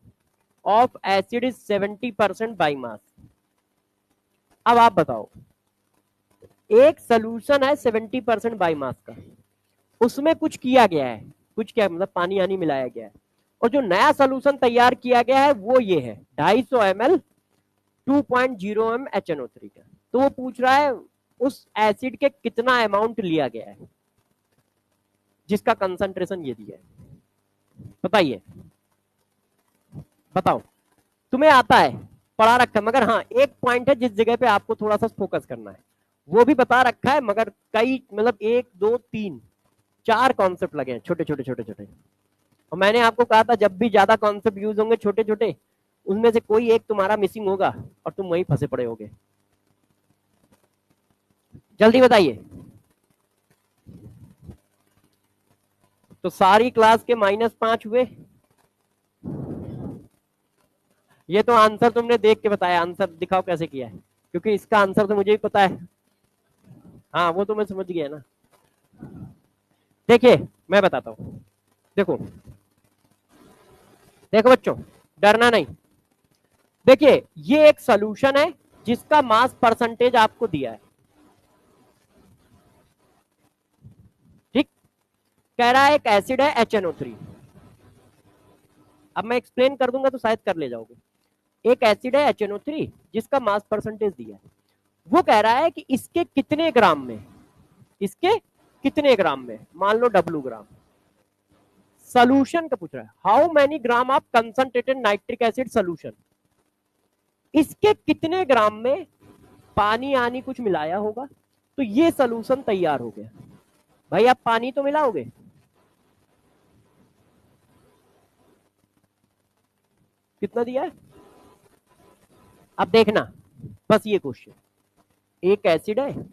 of acid is 70% by mass। अब आप बताओ, एक सोल्यूशन है 70% बाई मास का, उसमें कुछ किया गया है, कुछ क्या मतलब पानी आनी मिलाया गया है, और जो नया सोल्यूशन तैयार किया गया है वो ये है 250 ml 2.0 m HNO3 का। तो वो पूछ रहा है उस एसिड के कितना अमाउंट लिया गया है जिसका कंसंट्रेशन ये दिया है, बताइए, बताओ। तुम्हें आता है, पढ़ा रखा है, मगर हाँ एक पॉइंट है जिस जगह पे आपको थोड़ा सा फोकस करना है, वो भी बता रखा है, मगर कई मतलब 1 2 3 4 कॉन्सेप्ट लगे हैं छोटे छोटे छोटे छोटे, और मैंने आपको कहा था जब भी ज्यादा कॉन्सेप्ट यूज होंगे छोटे छोटे, उनमें से कोई एक तुम्हारा मिसिंग होगा और तुम वहीं फंसे पड़े होगे। जल्दी बताइए। तो सारी क्लास के -5 हुए, ये तो आंसर तुमने देख के बताया, आंसर दिखाओ कैसे किया है, क्योंकि इसका आंसर तो मुझे भी पता है। हाँ वो तो मैं समझ गया ना। देखिए मैं बताता हूँ, देखो देखो बच्चों, डरना नहीं। देखिए ये एक सॉल्यूशन है जिसका मास परसेंटेज आपको दिया है, ठीक, कह रहा है एक एसिड है HNO3। अब मैं एक्सप्लेन कर दूंगा तो शायद कर ले जाओगे। एक एसिड है HNO3 जिसका मास परसेंटेज दिया है, वो कह रहा है कि इसके कितने ग्राम में, इसके कितने ग्राम में, मान लो W ग्राम, सोल्यूशन का पूछ रहा है how many gram of concentrated nitric acid solution, इसके कितने ग्राम में पानी आनी कुछ मिलाया होगा तो ये सोल्यूशन तैयार हो गया। भाई आप पानी तो मिलाओगे, कितना दिया है, अब देखना बस ये क्वेश्चन, एक एसिड है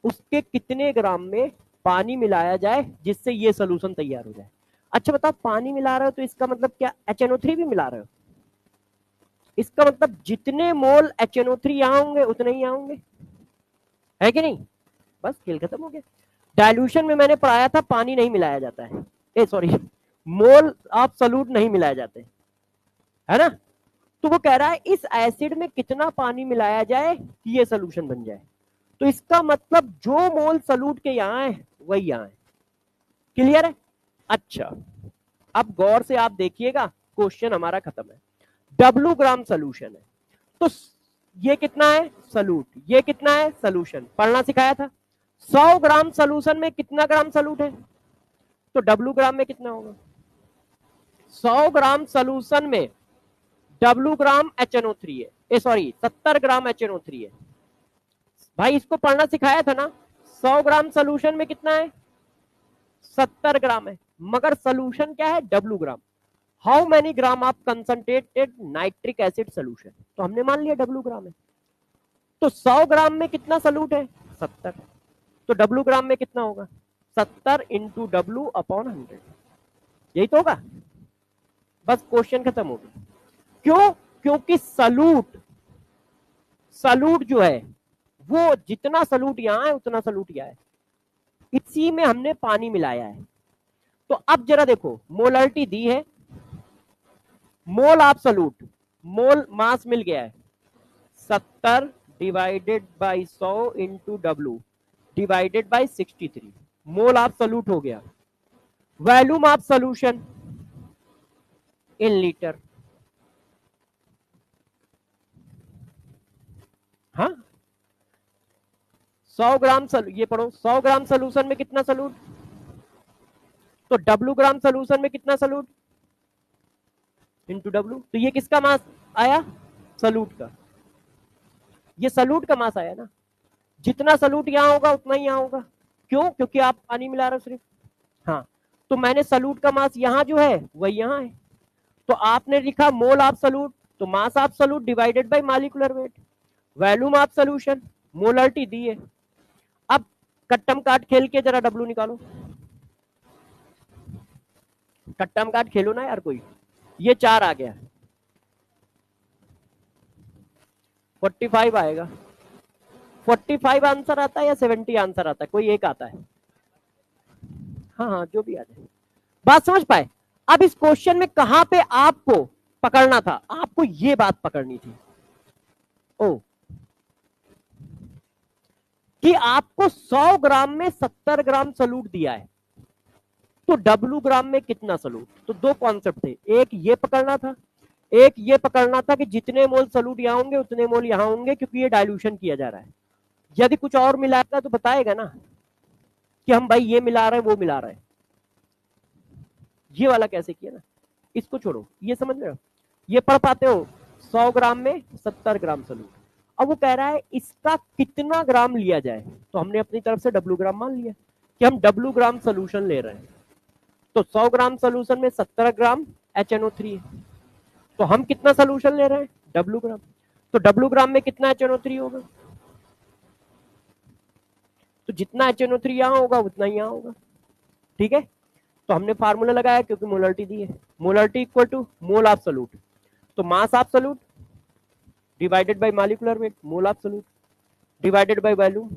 उसके कितने ग्राम में पानी मिलाया जाए जिससे ये सोल्यूशन तैयार हो जाए। अच्छा बताओ पानी मिला रहे हो तो इसका मतलब क्या HNO3 भी मिला रहे हो? इसका मतलब जितने मोल HNO3 यहां होंगे उतने ही यहां होंगे, है कि नहीं? बस खेल खत्म हो गया। डाइल्यूशन में मैंने पढ़ाया था पानी नहीं मिलाया जाता है, ए सॉरी, मोल ऑफ सॉल्यूट नहीं मिलाए जाते, है ना? तो वो कह रहा है इस एसिड में कितना पानी मिलाया जाए कि ये सोल्यूशन बन जाए। तो इसका मतलब जो मोल सॉल्यूट के यहां है वही यहां है। क्लियर है? अच्छा, अब गौर से आप देखिएगा, क्वेश्चन हमारा खत्म है। W ग्राम सोल्यूशन है, तो ये कितना है सॉल्यूट, ये कितना है सोल्यूशन, पढ़ना सिखाया था। 100 ग्राम सोल्यूशन में कितना ग्राम सॉल्यूट है, तो W ग्राम में कितना होगा? 100 ग्राम सोल्यूशन में W ग्राम HNO3 है, ए सॉरी 70 ग्राम HNO3 है। भाई इसको पढ़ना सिखाया था ना, 100 ग्राम सोल्यूशन में कितना है? 70 ग्राम है, मगर सोल्यूशन क्या है? W gram. How many gram of concentrated nitric acid solution, तो हमने मान लिया W ग्राम है। तो 100 ग्राम में कितना सॉल्यूट है? 70। तो W ग्राम में कितना होगा? 70 इंटू W अपॉन 100, यही तो होगा। बस क्वेश्चन खत्म हो गया। क्यों? क्योंकि सॉल्यूट जो है वो जितना सॉल्यूट यहां है उतना सॉल्यूट यहां है, इसी में हमने पानी मिलाया है। तो अब जरा देखो, मोलरिटी दी है, मोल ऑफ सॉल्यूट, मोल मास मिल गया है 70 divided by 100 into W divided by 63, mole of solute हो गया। Volume of solution in litre, हाँ 100 ग्राम ये पढ़ो, 100 ग्राम सोल्यूशन में कितना सॉल्यूट, तो W ग्राम सोल्यूशन में कितना सॉल्यूट इंटू W, तो ये किसका मास आया? सॉल्यूट का। ये सॉल्यूट का मास आया ना, जितना सॉल्यूट यहां होगा उतना ही यहां होगा। क्यों? क्योंकि आप पानी मिला रहे हो सिर्फ। हाँ, तो मैंने सॉल्यूट का मास यहां जो है वही यहां है, तो आपने लिखा मोल ऑफ सॉल्यूट, तो mass of solute divided by molecular weight. Volume of solution, molarity दी है। अब कट्टम काट खेल के जरा W निकालो, कट्टम काट खेलो ना यार कोई। ये 4 आ गया, 45 आएगा। 45 आंसर आता है या 70 आंसर आता है, कोई एक आता है? हाँ हाँ, जो भी आ जाए। बात समझ पाए? अब इस क्वेश्चन में कहां पे आपको पकड़ना था, आपको ये बात पकड़नी थी ओ कि आपको 100 ग्राम में 70 ग्राम सॉल्यूट दिया है, तो W ग्राम में कितना सॉल्यूट। तो दो कॉन्सेप्ट थे, एक ये पकड़ना था, एक ये पकड़ना था कि जितने मोल सॉल्यूट यहां होंगे उतने मोल यहां होंगे, क्योंकि ये डाइल्यूशन किया जा रहा है। यदि कुछ और मिलाएगा तो बताएगा ना कि हम भाई ये मिला रहे हैं वो मिला रहे हैं। ये वाला कैसे किया ना, इसको छोड़ो, ये समझ रहे हो, ये पढ़ पाते हो 100 ग्राम में 70 ग्राम सॉल्यूट। अब वो कह रहा है इसका कितना ग्राम लिया जाए, तो हमने अपनी तरफ से W ग्राम मान लिया कि हम W ग्राम सोल्यूशन ले रहे हैं। तो 100 ग्राम सोल्यूशन में 70 ग्राम HNO3 है, तो हम कितना सोल्यूशन ले रहे हैं? W ग्राम। तो W ग्राम में कितना HNO3 होगा, तो जितना HNO3 यहां होगा उतना ही यहां होगा। ठीक है, तो हमने फार्मूला लगाया क्योंकि मोलरिटी दी है, molarity equal to mole of solute, तो mass of solute divided by molecular weight, mole of solute divided by volume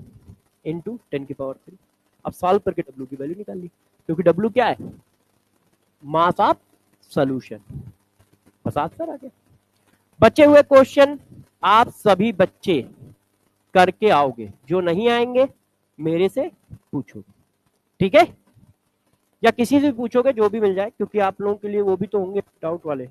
into 10 की पावर 3। अब सॉल्व करके W की वैल्यू निकाल ली, क्योंकि W क्या है? Mass of solution. बस आंसर आ गया। बचे हुए क्वेश्चन आप सभी बच्चे करके आओगे, जो नहीं आएंगे मेरे से पूछोगे, ठीक है, या किसी से पूछोगे जो भी मिल जाए, क्योंकि आप लोगों के लिए वो भी तो होंगे डाउट वाले।